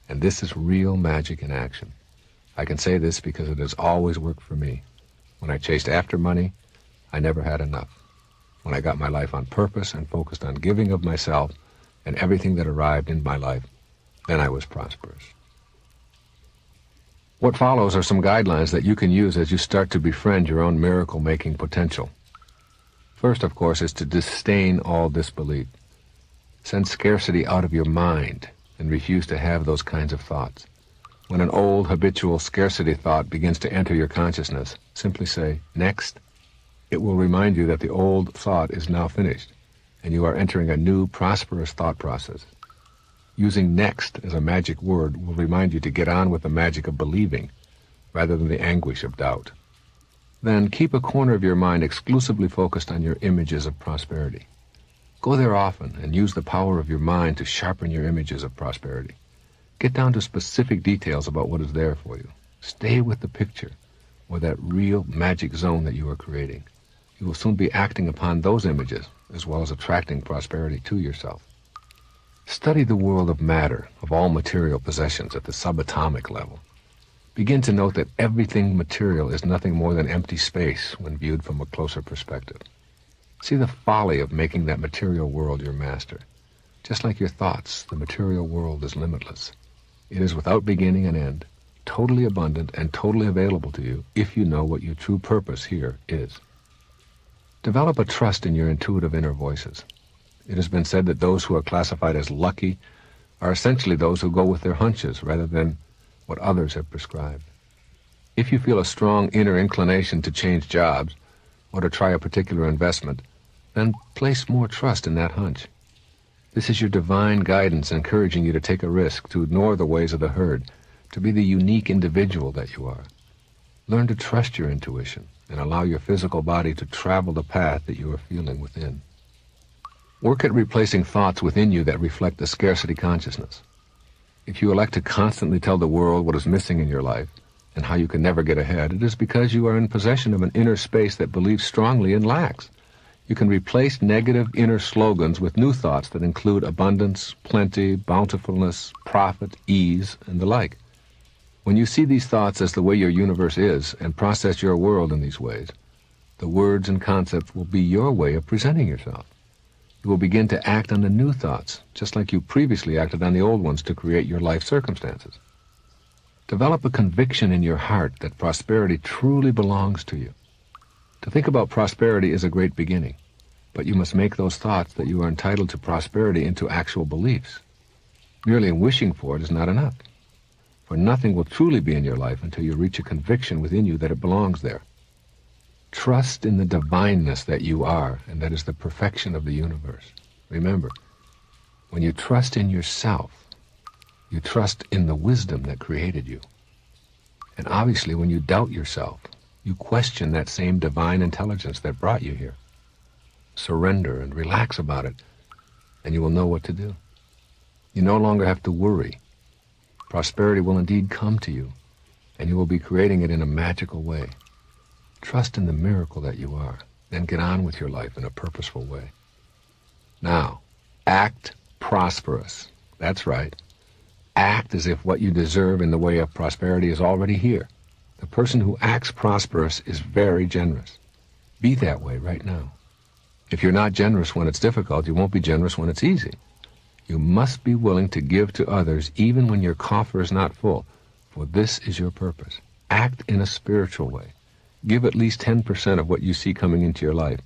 And this is real magic in action. I can say this because it has always worked for me. When I chased after money, I never had enough. When I got my life on purpose and focused on giving of myself and everything that arrived in my life, then I was prosperous. What follows are some guidelines that you can use as you start to befriend your own miracle-making potential. First, of course, is to disdain all disbelief. Send scarcity out of your mind and refuse to have those kinds of thoughts. When an old, habitual scarcity thought begins to enter your consciousness, simply say, "Next." It will remind you that the old thought is now finished, and you are entering a new, prosperous thought process. Using "next" as a magic word will remind you to get on with the magic of believing, rather than the anguish of doubt. Then keep a corner of your mind exclusively focused on your images of prosperity. Go there often and use the power of your mind to sharpen your images of prosperity. Get down to specific details about what is there for you. Stay with the picture, or that real magic zone that you are creating. You will soon be acting upon those images, as well as attracting prosperity to yourself. Study the world of matter, of all material possessions at the subatomic level. Begin to note that everything material is nothing more than empty space when viewed from a closer perspective. See the folly of making that material world your master. Just like your thoughts, the material world is limitless. It is without beginning and end, totally abundant and totally available to you if you know what your true purpose here is. Develop a trust in your intuitive inner voices. It has been said that those who are classified as lucky are essentially those who go with their hunches rather than what others have prescribed. If you feel a strong inner inclination to change jobs or to try a particular investment, then place more trust in that hunch. This is your divine guidance encouraging you to take a risk, to ignore the ways of the herd, to be the unique individual that you are. Learn to trust your intuition and allow your physical body to travel the path that you are feeling within. Work at replacing thoughts within you that reflect the scarcity consciousness. If you elect to constantly tell the world what is missing in your life and how you can never get ahead, it is because you are in possession of an inner space that believes strongly in lacks. You can replace negative inner slogans with new thoughts that include abundance, plenty, bountifulness, profit, ease, and the like. When you see these thoughts as the way your universe is and process your world in these ways, the words and concepts will be your way of presenting yourself. You will begin to act on the new thoughts, just like you previously acted on the old ones to create your life circumstances. Develop a conviction in your heart that prosperity truly belongs to you. To think about prosperity is a great beginning, but you must make those thoughts that you are entitled to prosperity into actual beliefs. Merely wishing for it is not enough, for nothing will truly be in your life until you reach a conviction within you that it belongs there. Trust in the divineness that you are, and that is the perfection of the universe. Remember, when you trust in yourself, you trust in the wisdom that created you. And obviously, when you doubt yourself, you question that same divine intelligence that brought you here. Surrender and relax about it, and you will know what to do. You no longer have to worry. Prosperity will indeed come to you, and you will be creating it in a magical way. Trust in the miracle that you are, then get on with your life in a purposeful way. Now, act prosperous. That's right. Act as if what you deserve in the way of prosperity is already here. The person who acts prosperous is very generous. Be that way right now. If you're not generous when it's difficult, you won't be generous when it's easy. You must be willing to give to others even when your coffer is not full, for this is your purpose. Act in a spiritual way. Give at least 10% of what you see coming into your life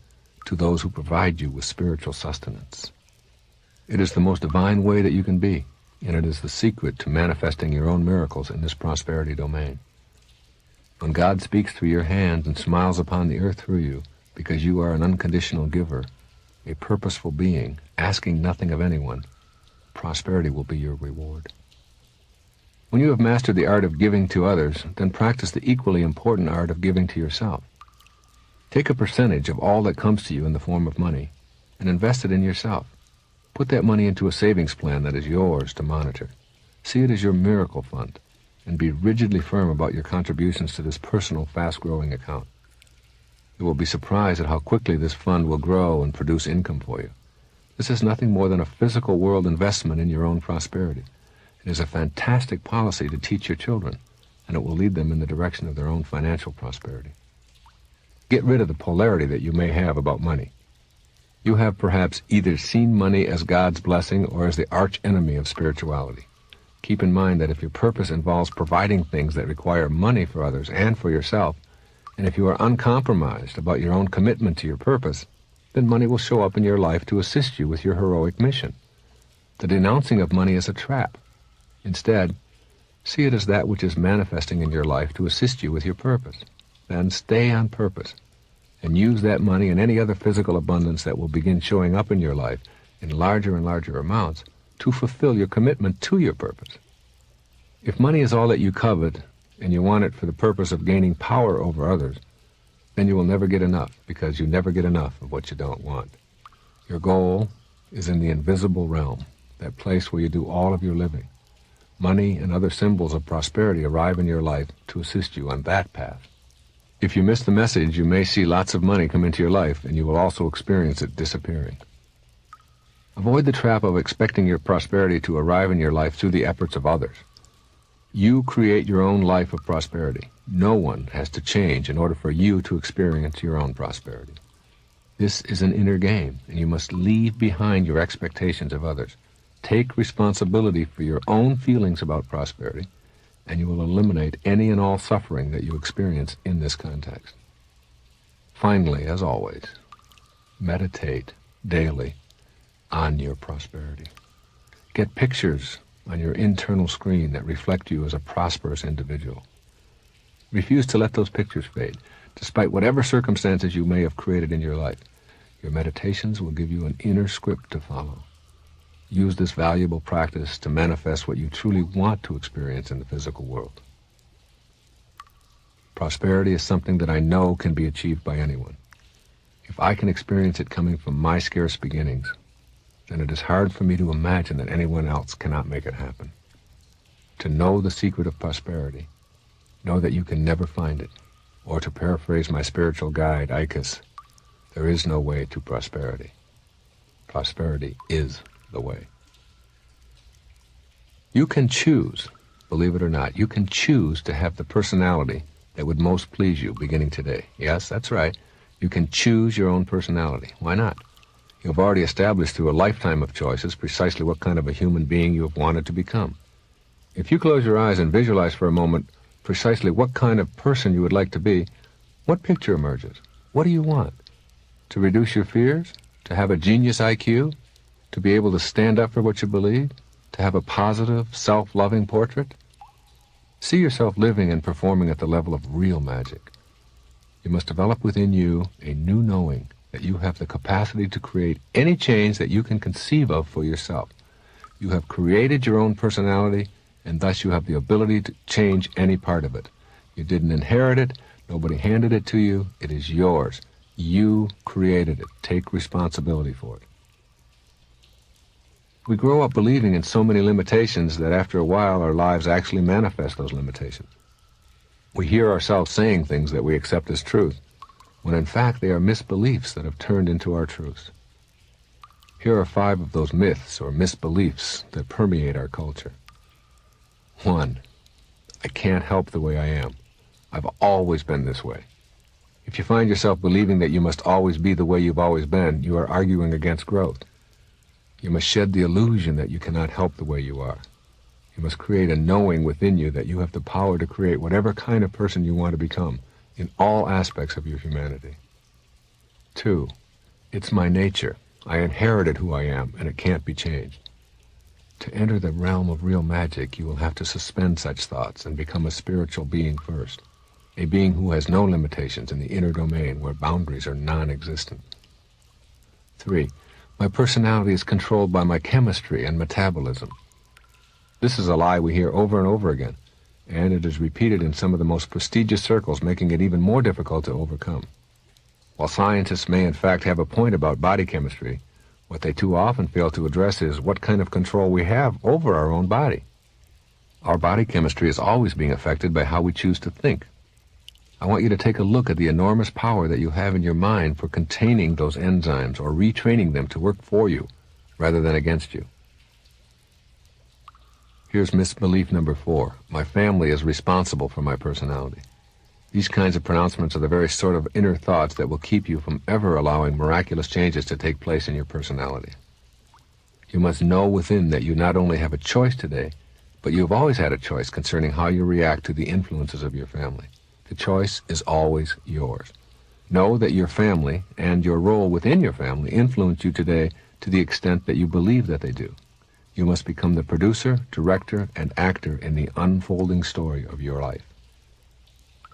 to those who provide you with spiritual sustenance. It is the most divine way that you can be, and it is the secret to manifesting your own miracles in this prosperity domain. When God speaks through your hands and smiles upon the earth through you, because you are an unconditional giver, a purposeful being, asking nothing of anyone, prosperity will be your reward. When you have mastered the art of giving to others, then practice the equally important art of giving to yourself. Take a percentage of all that comes to you in the form of money and invest it in yourself. Put that money into a savings plan that is yours to monitor. See it as your miracle fund, and be rigidly firm about your contributions to this personal, fast-growing account. You will be surprised at how quickly this fund will grow and produce income for you. This is nothing more than a physical world investment in your own prosperity. It is a fantastic policy to teach your children, and it will lead them in the direction of their own financial prosperity. Get rid of the polarity that you may have about money. You have perhaps either seen money as God's blessing or as the arch enemy of spirituality. Keep in mind that if your purpose involves providing things that require money for others and for yourself, and if you are uncompromised about your own commitment to your purpose, then money will show up in your life to assist you with your heroic mission. The denouncing of money is a trap. Instead, see it as that which is manifesting in your life to assist you with your purpose. Then stay on purpose, and use that money and any other physical abundance that will begin showing up in your life in larger and larger amounts to fulfill your commitment to your purpose. If money is all that you covet, and you want it for the purpose of gaining power over others, then you will never get enough, because you never get enough of what you don't want. Your goal is in the invisible realm, that place where you do all of your living. Money and other symbols of prosperity arrive in your life to assist you on that path. If you miss the message, you may see lots of money come into your life, and you will also experience it disappearing. Avoid the trap of expecting your prosperity to arrive in your life through the efforts of others. You create your own life of prosperity. No one has to change in order for you to experience your own prosperity. This is an inner game, and you must leave behind your expectations of others. Take responsibility for your own feelings about prosperity, and you will eliminate any and all suffering that you experience in this context. Finally, as always, meditate daily on your prosperity. Get pictures on your internal screen that reflect you as a prosperous individual. Refuse to let those pictures fade, despite whatever circumstances you may have created in your life. Your meditations will give you an inner script to follow. Use this valuable practice to manifest what you truly want to experience in the physical world. Prosperity is something that I know can be achieved by anyone. If I can experience it coming from my scarce beginnings, then it is hard for me to imagine that anyone else cannot make it happen. to know the secret of prosperity, know that you can never find it. Or to paraphrase my spiritual guide, Icus, there is no way to prosperity. Prosperity is the way. You can choose, believe it or not, you can choose to have the personality that would most please you beginning today. Yes, that's right. You can choose your own personality. Why not? You've already established through a lifetime of choices precisely what kind of a human being you have wanted to become. If you close your eyes and visualize for a moment precisely what kind of person you would like to be, what picture emerges? What do you want? To reduce your fears? To have a genius IQ? To be able to stand up for what you believe? To have a positive, self-loving portrait? See yourself living and performing at the level of real magic. You must develop within you a new knowing that you have the capacity to create any change that you can conceive of for yourself. You have created your own personality, and thus you have the ability to change any part of it. You didn't inherit it. Nobody handed it to you. It is yours. You created it. Take responsibility for it. We grow up believing in so many limitations that after a while our lives actually manifest those limitations. We hear ourselves saying things that we accept as truth, when in fact they are misbeliefs that have turned into our truths. Here are 5 of those myths or misbeliefs that permeate our culture. 1. I can't help the way I am. I've always been this way. If you find yourself believing that you must always be the way you've always been, you are arguing against growth. You must shed the illusion that you cannot help the way you are. You must create a knowing within you that you have the power to create whatever kind of person you want to become in all aspects of your humanity. 2. It's my nature. I inherited who I am, and it can't be changed. To enter the realm of real magic, you will have to suspend such thoughts and become a spiritual being first, a being who has no limitations in the inner domain where boundaries are non-existent. 3. My personality is controlled by my chemistry and metabolism. This is a lie we hear over and over again, and it is repeated in some of the most prestigious circles, making it even more difficult to overcome. While scientists may in fact have a point about body chemistry, what they too often fail to address is what kind of control we have over our own body. Our body chemistry is always being affected by how we choose to think. I want you to take a look at the enormous power that you have in your mind for containing those enzymes or retraining them to work for you rather than against you. Here's misbelief number 4. My family is responsible for my personality. These kinds of pronouncements are the very sort of inner thoughts that will keep you from ever allowing miraculous changes to take place in your personality. You must know within that you not only have a choice today, but you have always had a choice concerning how you react to the influences of your family. The choice is always yours. Know that your family and your role within your family influence you today to the extent that you believe that they do. You must become the producer, director, and actor in the unfolding story of your life.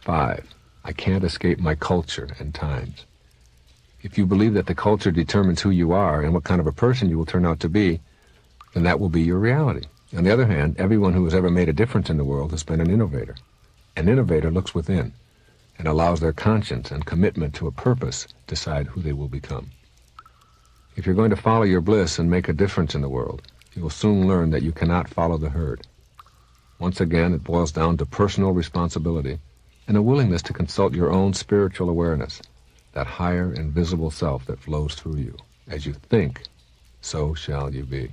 5. I can't escape my culture and times. If you believe that the culture determines who you are and what kind of a person you will turn out to be, then that will be your reality. On the other hand, everyone who has ever made a difference in the world has been an innovator. An innovator looks within and allows their conscience and commitment to a purpose decide who they will become. If you're going to follow your bliss and make a difference in the world, you will soon learn that you cannot follow the herd. Once again, it boils down to personal responsibility and a willingness to consult your own spiritual awareness, that higher invisible self that flows through you. As you think, so shall you be.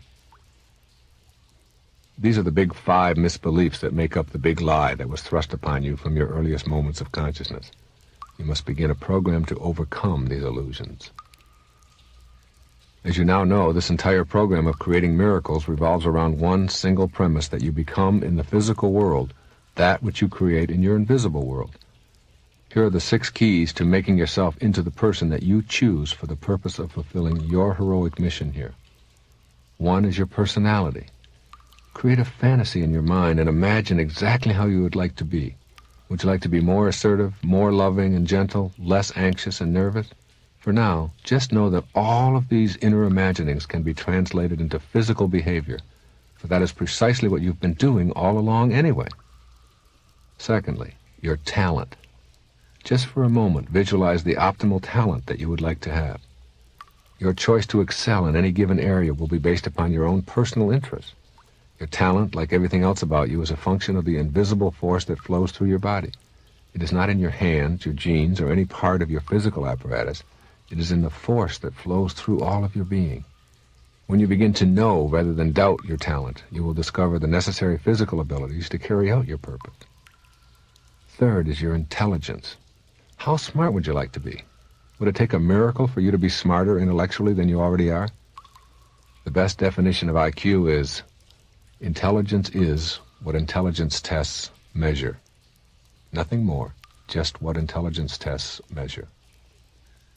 These are the big 5 misbeliefs that make up the big lie that was thrust upon you from your earliest moments of consciousness. You must begin a program to overcome these illusions. As you now know, this entire program of creating miracles revolves around one single premise, that you become in the physical world that which you create in your invisible world. Here are the 6 keys to making yourself into the person that you choose for the purpose of fulfilling your heroic mission here. 1 is your personality. Create a fantasy in your mind and imagine exactly how you would like to be. Would you like to be more assertive, more loving and gentle, less anxious and nervous? For now, just know that all of these inner imaginings can be translated into physical behavior, for that is precisely what you've been doing all along anyway. Secondly, your talent. Just for a moment, visualize the optimal talent that you would like to have. Your choice to excel in any given area will be based upon your own personal interests. Your talent, like everything else about you, is a function of the invisible force that flows through your body. It is not in your hands, your genes, or any part of your physical apparatus. It is in the force that flows through all of your being. When you begin to know rather than doubt your talent, you will discover the necessary physical abilities to carry out your purpose. Third is your intelligence. How smart would you like to be? Would it take a miracle for you to be smarter intellectually than you already are? The best definition of IQ is, intelligence is what intelligence tests measure. Nothing more, just what intelligence tests measure.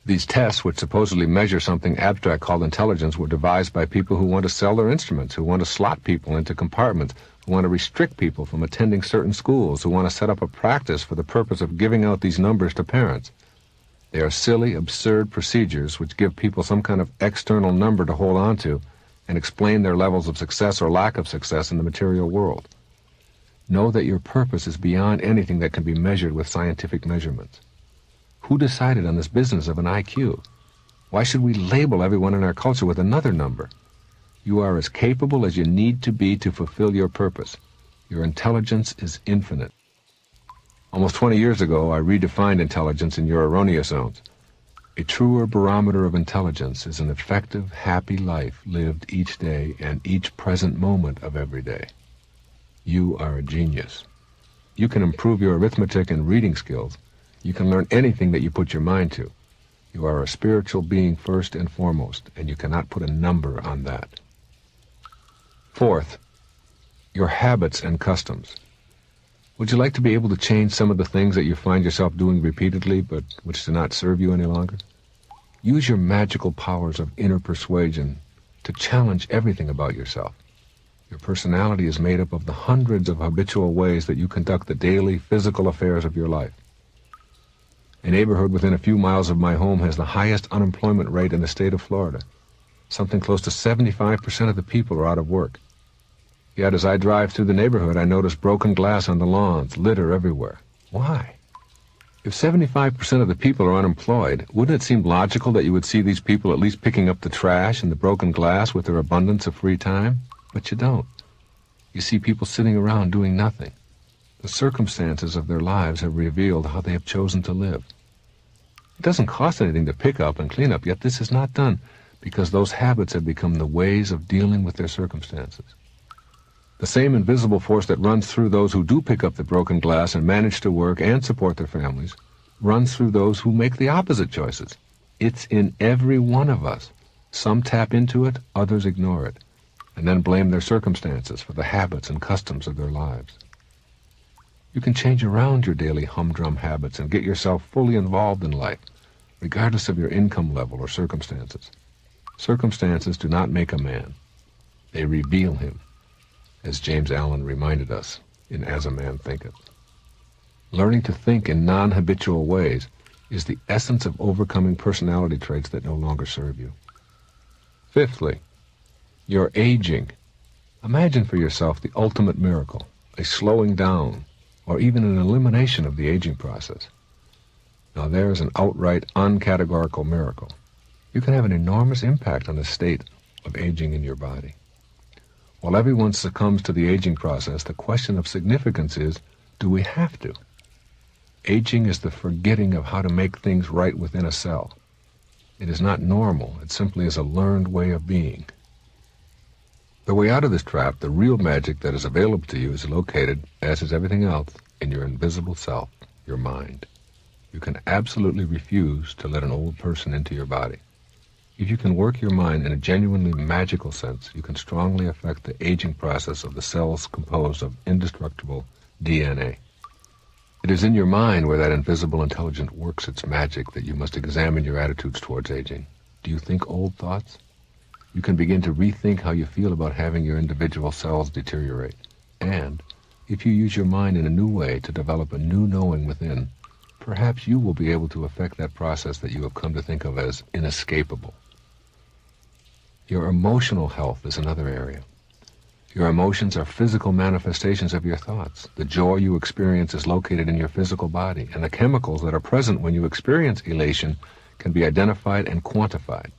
These tests, which supposedly measure something abstract called intelligence, were devised by people who want to sell their instruments, who want to slot people into compartments, who want to restrict people from attending certain schools, who want to set up a practice for the purpose of giving out these numbers to parents. They are silly, absurd procedures which give people some kind of external number to hold on to and explain their levels of success or lack of success in the material world. Know that your purpose is beyond anything that can be measured with scientific measurements. Who decided on this business of an IQ? Why should we label everyone in our culture with another number? You are as capable as you need to be to fulfill your purpose. Your intelligence is infinite. Almost 20 years ago, I redefined intelligence in your erroneous zones. A truer barometer of intelligence is an effective, happy life lived each day and each present moment of every day. You are a genius. You can improve your arithmetic and reading skills. You can learn anything that you put your mind to. You are a spiritual being first and foremost, and you cannot put a number on that. Fourth, your habits and customs. Would you like to be able to change some of the things that you find yourself doing repeatedly, but which do not serve you any longer? Use your magical powers of inner persuasion to challenge everything about yourself. Your personality is made up of the hundreds of habitual ways that you conduct the daily physical affairs of your life. A neighborhood within a few miles of my home has the highest unemployment rate in the state of Florida. Something close to 75% of the people are out of work. Yet as I drive through the neighborhood, I notice broken glass on the lawns, litter everywhere. Why? If 75% of the people are unemployed, wouldn't it seem logical that you would see these people at least picking up the trash and the broken glass with their abundance of free time? But you don't. You see people sitting around doing nothing. The circumstances of their lives have revealed how they have chosen to live. It doesn't cost anything to pick up and clean up, yet this is not done because those habits have become the ways of dealing with their circumstances. The same invisible force that runs through those who do pick up the broken glass and manage to work and support their families runs through those who make the opposite choices. It's in every one of us. Some tap into it, others ignore it, and then blame their circumstances for the habits and customs of their lives. You can change around your daily humdrum habits and get yourself fully involved in life, regardless of your income level or circumstances. Circumstances do not make a man. They reveal him, as James Allen reminded us in As a Man Thinketh. Learning to think in non-habitual ways is the essence of overcoming personality traits that no longer serve you. Fifthly, you're aging. Imagine for yourself the ultimate miracle, a slowing down, or even an elimination of the aging process. Now there is an outright, uncategorical miracle. You can have an enormous impact on the state of aging in your body. While everyone succumbs to the aging process, the question of significance is, do we have to? Aging is the forgetting of how to make things right within a cell. It is not normal, it simply is a learned way of being. The way out of this trap, the real magic that is available to you, is located, as is everything else, in your invisible self, your mind. You can absolutely refuse to let an old person into your body. If you can work your mind in a genuinely magical sense, you can strongly affect the aging process of the cells composed of indestructible DNA. It is in your mind where that invisible intelligence works its magic that you must examine your attitudes towards aging. Do you think old thoughts? You can begin to rethink how you feel about having your individual cells deteriorate. And if you use your mind in a new way to develop a new knowing within, perhaps you will be able to affect that process that you have come to think of as inescapable. Your emotional health is another area. Your emotions are physical manifestations of your thoughts. The joy you experience is located in your physical body, and the chemicals that are present when you experience elation can be identified and quantified.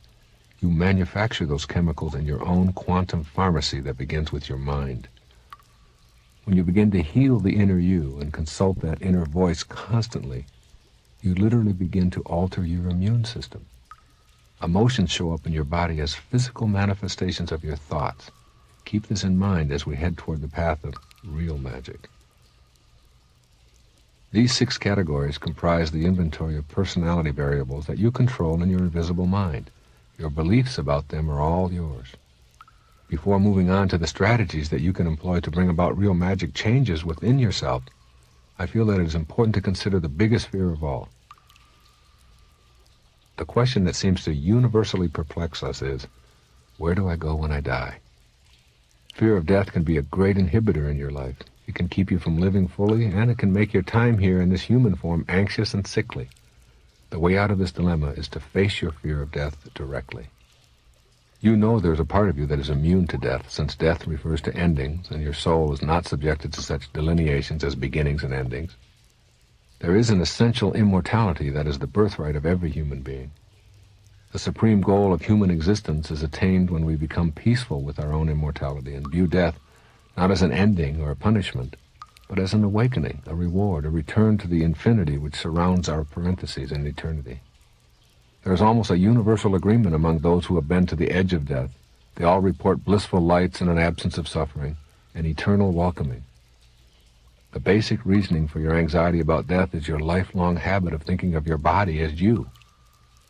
You manufacture those chemicals in your own quantum pharmacy that begins with your mind. When you begin to heal the inner you and consult that inner voice constantly, you literally begin to alter your immune system. Emotions show up in your body as physical manifestations of your thoughts. Keep this in mind as we head toward the path of real magic. These 6 categories comprise the inventory of personality variables that you control in your invisible mind. Your beliefs about them are all yours. Before moving on to the strategies that you can employ to bring about real magic changes within yourself, I feel that it is important to consider the biggest fear of all. The question that seems to universally perplex us is, where do I go when I die? Fear of death can be a great inhibitor in your life. It can keep you from living fully, and it can make your time here in this human form anxious and sickly. The way out of this dilemma is to face your fear of death directly. You know there's a part of you that is immune to death, since death refers to endings, and your soul is not subjected to such delineations as beginnings and endings. There is an essential immortality that is the birthright of every human being. The supreme goal of human existence is attained when we become peaceful with our own immortality and view death not as an ending or a punishment, but as an awakening, a reward, a return to the infinity which surrounds our parentheses in eternity. There is almost a universal agreement among those who have been to the edge of death. They all report blissful lights and an absence of suffering, an eternal welcoming. The basic reasoning for your anxiety about death is your lifelong habit of thinking of your body as you.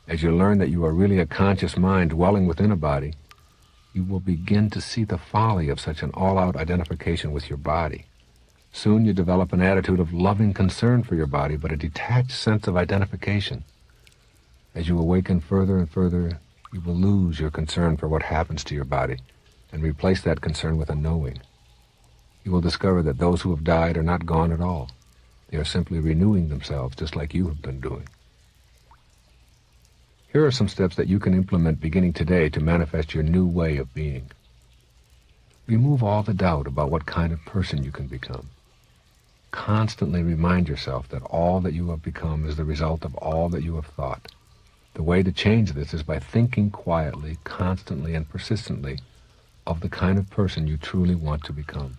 As you learn that you are really a conscious mind dwelling within a body, you will begin to see the folly of such an all-out identification with your body. Soon you develop an attitude of loving concern for your body, but a detached sense of identification. As you awaken further and further, you will lose your concern for what happens to your body and replace that concern with a knowing. You will discover that those who have died are not gone at all. They are simply renewing themselves just like you have been doing. Here are some steps that you can implement beginning today to manifest your new way of being. Remove all the doubt about what kind of person you can become. Constantly remind yourself that all that you have become is the result of all that you have thought. The way to change this is by thinking quietly, constantly, and persistently of the kind of person you truly want to become.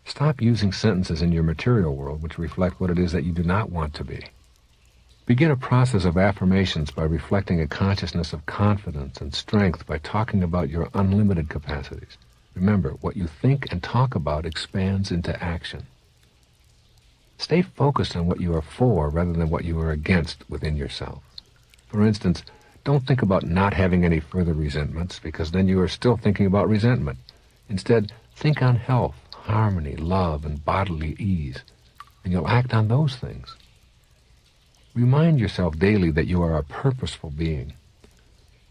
Stop using sentences in your material world which reflect what it is that you do not want to be. Begin a process of affirmations by reflecting a consciousness of confidence and strength by talking about your unlimited capacities. Remember, what you think and talk about expands into action. Stay focused on what you are for rather than what you are against within yourself. For instance, don't think about not having any further resentments, because then you are still thinking about resentment. Instead, think on health, harmony, love, and bodily ease, and you'll act on those things. Remind yourself daily that you are a purposeful being.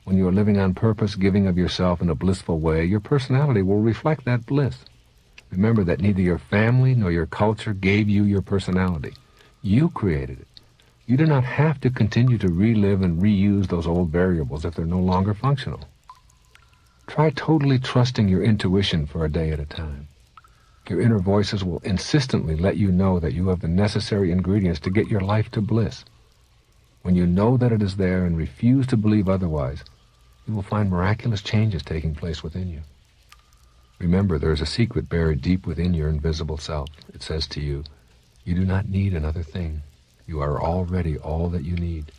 When you are living on purpose, giving of yourself in a blissful way, your personality will reflect that bliss. Remember that neither your family nor your culture gave you your personality. You created it. You do not have to continue to relive and reuse those old variables if they're no longer functional. Try totally trusting your intuition for a day at a time. Your inner voices will insistently let you know that you have the necessary ingredients to get your life to bliss. When you know that it is there and refuse to believe otherwise, you will find miraculous changes taking place within you. Remember, there is a secret buried deep within your invisible self. It says to you, you do not need another thing. You are already all that you need.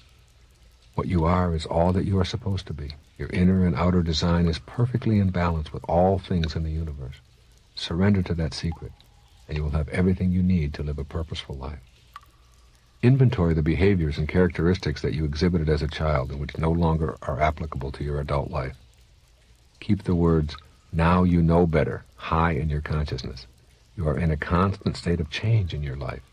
What you are is all that you are supposed to be. Your inner and outer design is perfectly in balance with all things in the universe. Surrender to that secret, and you will have everything you need to live a purposeful life. Inventory the behaviors and characteristics that you exhibited as a child and which no longer are applicable to your adult life. Keep the words, "now you know better," high in your consciousness. You are in a constant state of change in your life.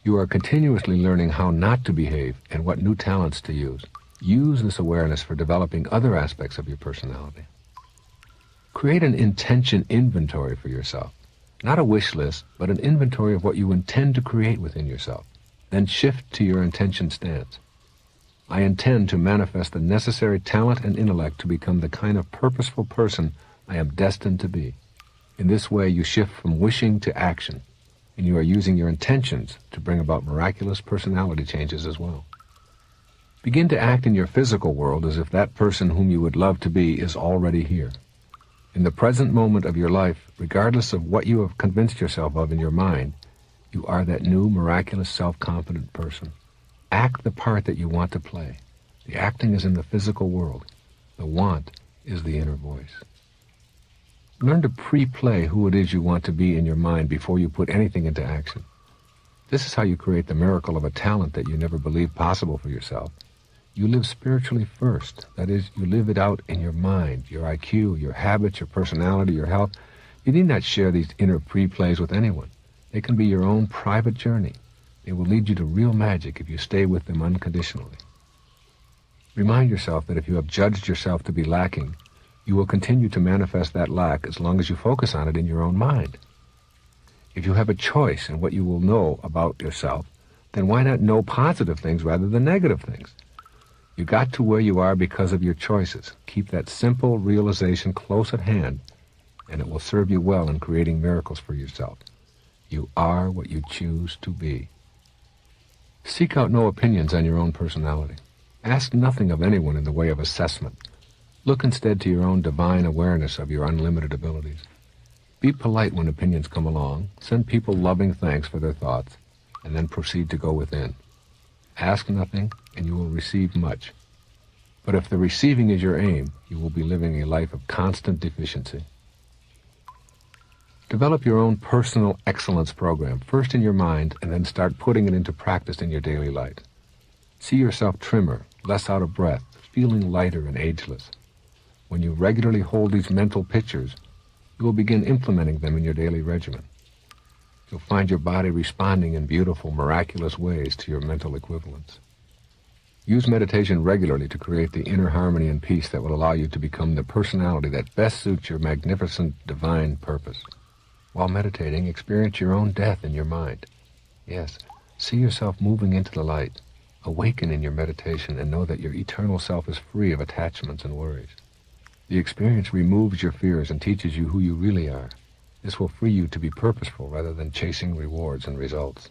You are continuously learning how not to behave and what new talents to use. Use this awareness for developing other aspects of your personality. Create an intention inventory for yourself. Not a wish list, but an inventory of what you intend to create within yourself. Then shift to your intention stance. I intend to manifest the necessary talent and intellect to become the kind of purposeful person I am destined to be. In this way, you shift from wishing to action, and you are using your intentions to bring about miraculous personality changes as well. Begin to act in your physical world as if that person whom you would love to be is already here. In the present moment of your life, regardless of what you have convinced yourself of in your mind, you are that new, miraculous, self-confident person. Act the part that you want to play. The acting is in the physical world. The want is the inner voice. Learn to pre-play who it is you want to be in your mind before you put anything into action. This is how you create the miracle of a talent that you never believed possible for yourself. You live spiritually first. That is, you live it out in your mind, your IQ, your habits, your personality, your health. You need not share these inner pre-plays with anyone. They can be your own private journey. They will lead you to real magic if you stay with them unconditionally. Remind yourself that if you have judged yourself to be lacking, you will continue to manifest that lack as long as you focus on it in your own mind. If you have a choice in what you will know about yourself, then why not know positive things rather than negative things? You got to where you are because of your choices. Keep that simple realization close at hand, and it will serve you well in creating miracles for yourself. You are what you choose to be. Seek out no opinions on your own personality. Ask nothing of anyone in the way of assessment. Look instead to your own divine awareness of your unlimited abilities. Be polite when opinions come along. Send people loving thanks for their thoughts, and then proceed to go within. Ask nothing, and you will receive much. But if the receiving is your aim, you will be living a life of constant deficiency. Develop your own personal excellence program, first in your mind, and then start putting it into practice in your daily life. See yourself trimmer, less out of breath, feeling lighter and ageless. When you regularly hold these mental pictures, you will begin implementing them in your daily regimen. You'll find your body responding in beautiful, miraculous ways to your mental equivalents. Use meditation regularly to create the inner harmony and peace that will allow you to become the personality that best suits your magnificent divine purpose. While meditating, experience your own death in your mind. Yes, see yourself moving into the light. Awaken in your meditation and know that your eternal self is free of attachments and worries. The experience removes your fears and teaches you who you really are. This will free you to be purposeful rather than chasing rewards and results.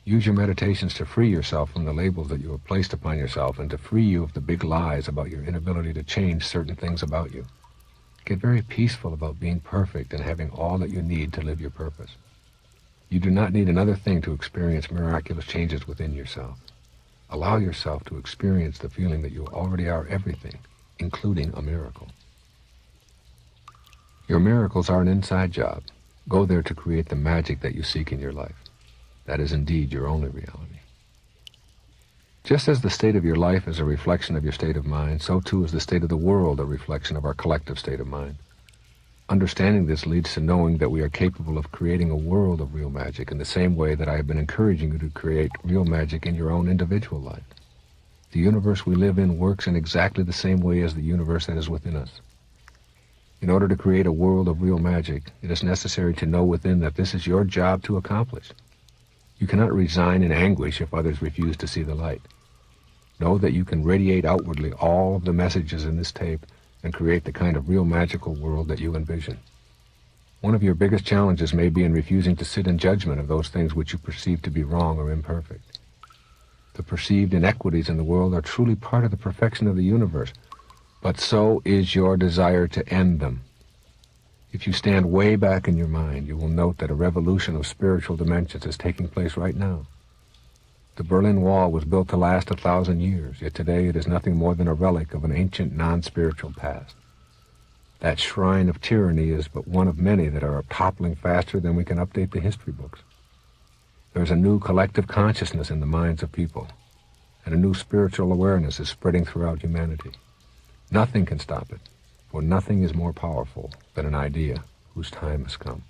Use your meditations to free yourself from the labels that you have placed upon yourself and to free you of the big lies about your inability to change certain things about you. Get very peaceful about being perfect and having all that you need to live your purpose. You do not need another thing to experience miraculous changes within yourself. Allow yourself to experience the feeling that you already are everything, including a miracle. Your miracles are an inside job. Go there to create the magic that you seek in your life. That is indeed your only reality. Just as the state of your life is a reflection of your state of mind, so too is the state of the world a reflection of our collective state of mind. Understanding this leads to knowing that we are capable of creating a world of real magic in the same way that I have been encouraging you to create real magic in your own individual life. The universe we live in works in exactly the same way as the universe that is within us. In order to create a world of real magic, it is necessary to know within that this is your job to accomplish. You cannot resign in anguish if others refuse to see the light. Know that you can radiate outwardly all of the messages in this tape and create the kind of real magical world that you envision. One of your biggest challenges may be in refusing to sit in judgment of those things which you perceive to be wrong or imperfect. The perceived inequities in the world are truly part of the perfection of the universe, but so is your desire to end them. If you stand way back in your mind, you will note that a revolution of spiritual dimensions is taking place right now. The Berlin Wall was built to last 1,000 years, yet today it is nothing more than a relic of an ancient non-spiritual past. That shrine of tyranny is but one of many that are toppling faster than we can update the history books. There is a new collective consciousness in the minds of people, and a new spiritual awareness is spreading throughout humanity. Nothing can stop it, for nothing is more powerful than an idea whose time has come.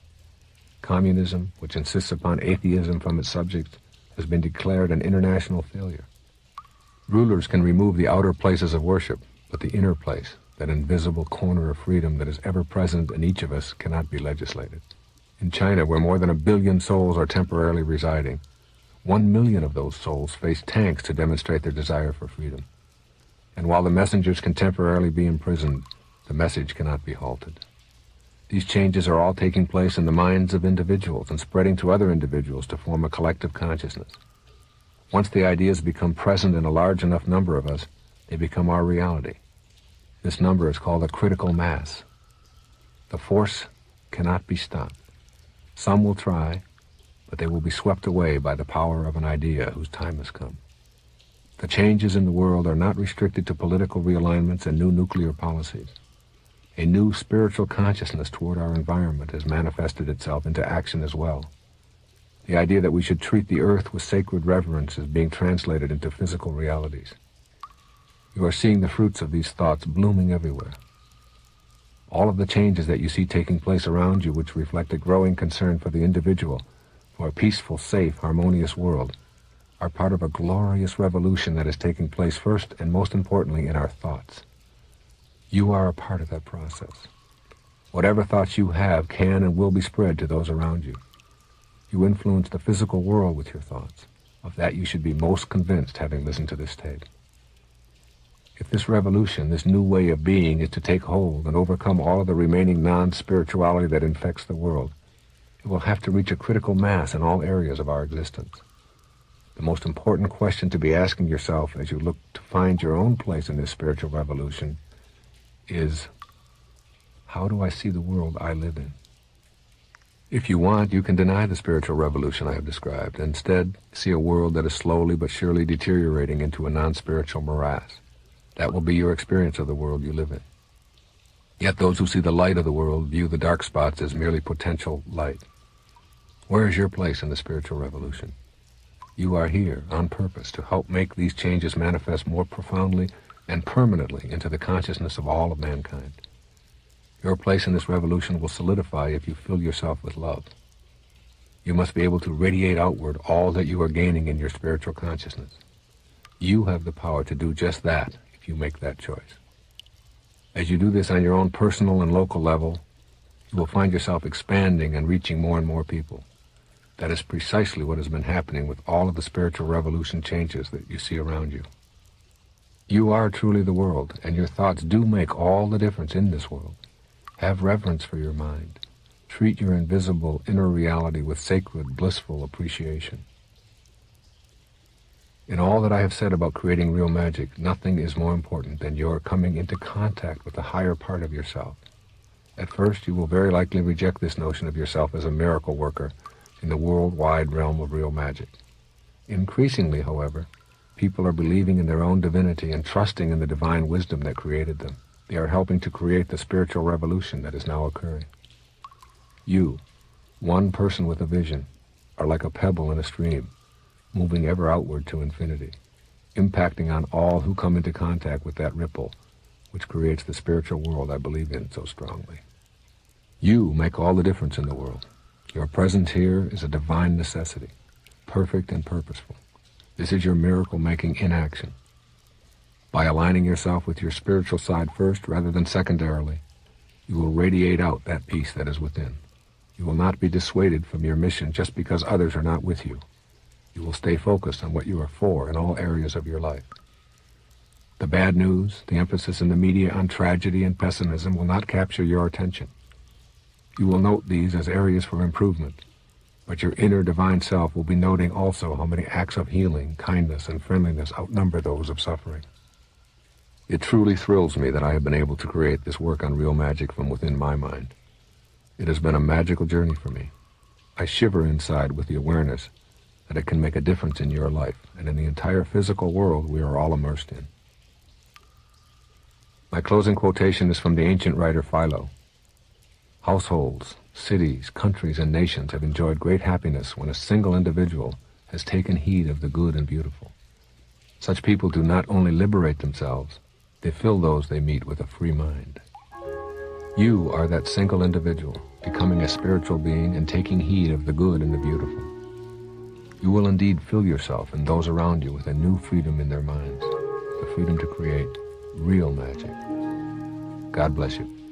Communism, which insists upon atheism from its subjects, has been declared an international failure. Rulers can remove the outer places of worship, but the inner place, that invisible corner of freedom that is ever present in each of us, cannot be legislated. In China, where more than 1 billion souls are temporarily residing, 1 million of those souls face tanks to demonstrate their desire for freedom. And while the messengers can temporarily be imprisoned, the message cannot be halted. These changes are all taking place in the minds of individuals and spreading to other individuals to form a collective consciousness. Once the ideas become present in a large enough number of us, they become our reality. This number is called a critical mass. The force cannot be stopped. Some will try, but they will be swept away by the power of an idea whose time has come. The changes in the world are not restricted to political realignments and new nuclear policies. A new spiritual consciousness toward our environment has manifested itself into action as well. The idea that we should treat the earth with sacred reverence is being translated into physical realities. You are seeing the fruits of these thoughts blooming everywhere. All of the changes that you see taking place around you, which reflect a growing concern for the individual, for a peaceful, safe, harmonious world, are part of a glorious revolution that is taking place first and most importantly in our thoughts. You are a part of that process. Whatever thoughts you have can and will be spread to those around you. You influence the physical world with your thoughts. Of that you should be most convinced, having listened to this tape. If this revolution, this new way of being, is to take hold and overcome all of the remaining non-spirituality that infects the world, it will have to reach a critical mass in all areas of our existence. The most important question to be asking yourself as you look to find your own place in this spiritual revolution is, how do I see the world I live in? If you want, you can deny the spiritual revolution I have described, and instead see a world that is slowly but surely deteriorating into a non-spiritual morass. That will be your experience of the world you live in. Yet those who see the light of the world view the dark spots as merely potential light. Where is your place in the spiritual revolution? You are here on purpose to help make these changes manifest more profoundly and permanently into the consciousness of all of mankind. Your place in this revolution will solidify if you fill yourself with love. You must be able to radiate outward all that you are gaining in your spiritual consciousness. You have the power to do just that if you make that choice. As you do this on your own personal and local level, you will find yourself expanding and reaching more and more people. That is precisely what has been happening with all of the spiritual revolution changes that you see around you. You are truly the world, and your thoughts do make all the difference in this world. Have reverence for your mind. Treat your invisible inner reality with sacred, blissful appreciation. In all that I have said about creating real magic, nothing is more important than your coming into contact with the higher part of yourself. At first, you will very likely reject this notion of yourself as a miracle worker in the worldwide realm of real magic. Increasingly, however, people are believing in their own divinity and trusting in the divine wisdom that created them. They are helping to create the spiritual revolution that is now occurring. You, one person with a vision, are like a pebble in a stream, moving ever outward to infinity, impacting on all who come into contact with that ripple, which creates the spiritual world I believe in so strongly. You make all the difference in the world. Your presence here is a divine necessity, perfect and purposeful. This is your miracle-making in action. By aligning yourself with your spiritual side first rather than secondarily, you will radiate out that peace that is within. You will not be dissuaded from your mission just because others are not with you. You will stay focused on what you are for in all areas of your life. The bad news, the emphasis in the media on tragedy and pessimism will not capture your attention. You will note these as areas for improvement, but your inner divine self will be noting also how many acts of healing, kindness, and friendliness outnumber those of suffering. It truly thrills me that I have been able to create this work on real magic from within my mind. It has been a magical journey for me. I shiver inside with the awareness that it can make a difference in your life and in the entire physical world we are all immersed in. My closing quotation is from the ancient writer Philo. Households, cities, countries, and nations have enjoyed great happiness when a single individual has taken heed of the good and beautiful. Such people do not only liberate themselves, they fill those they meet with a free mind. You are that single individual, becoming a spiritual being and taking heed of the good and the beautiful. You will indeed fill yourself and those around you with a new freedom in their minds, the freedom to create real magic. God bless you.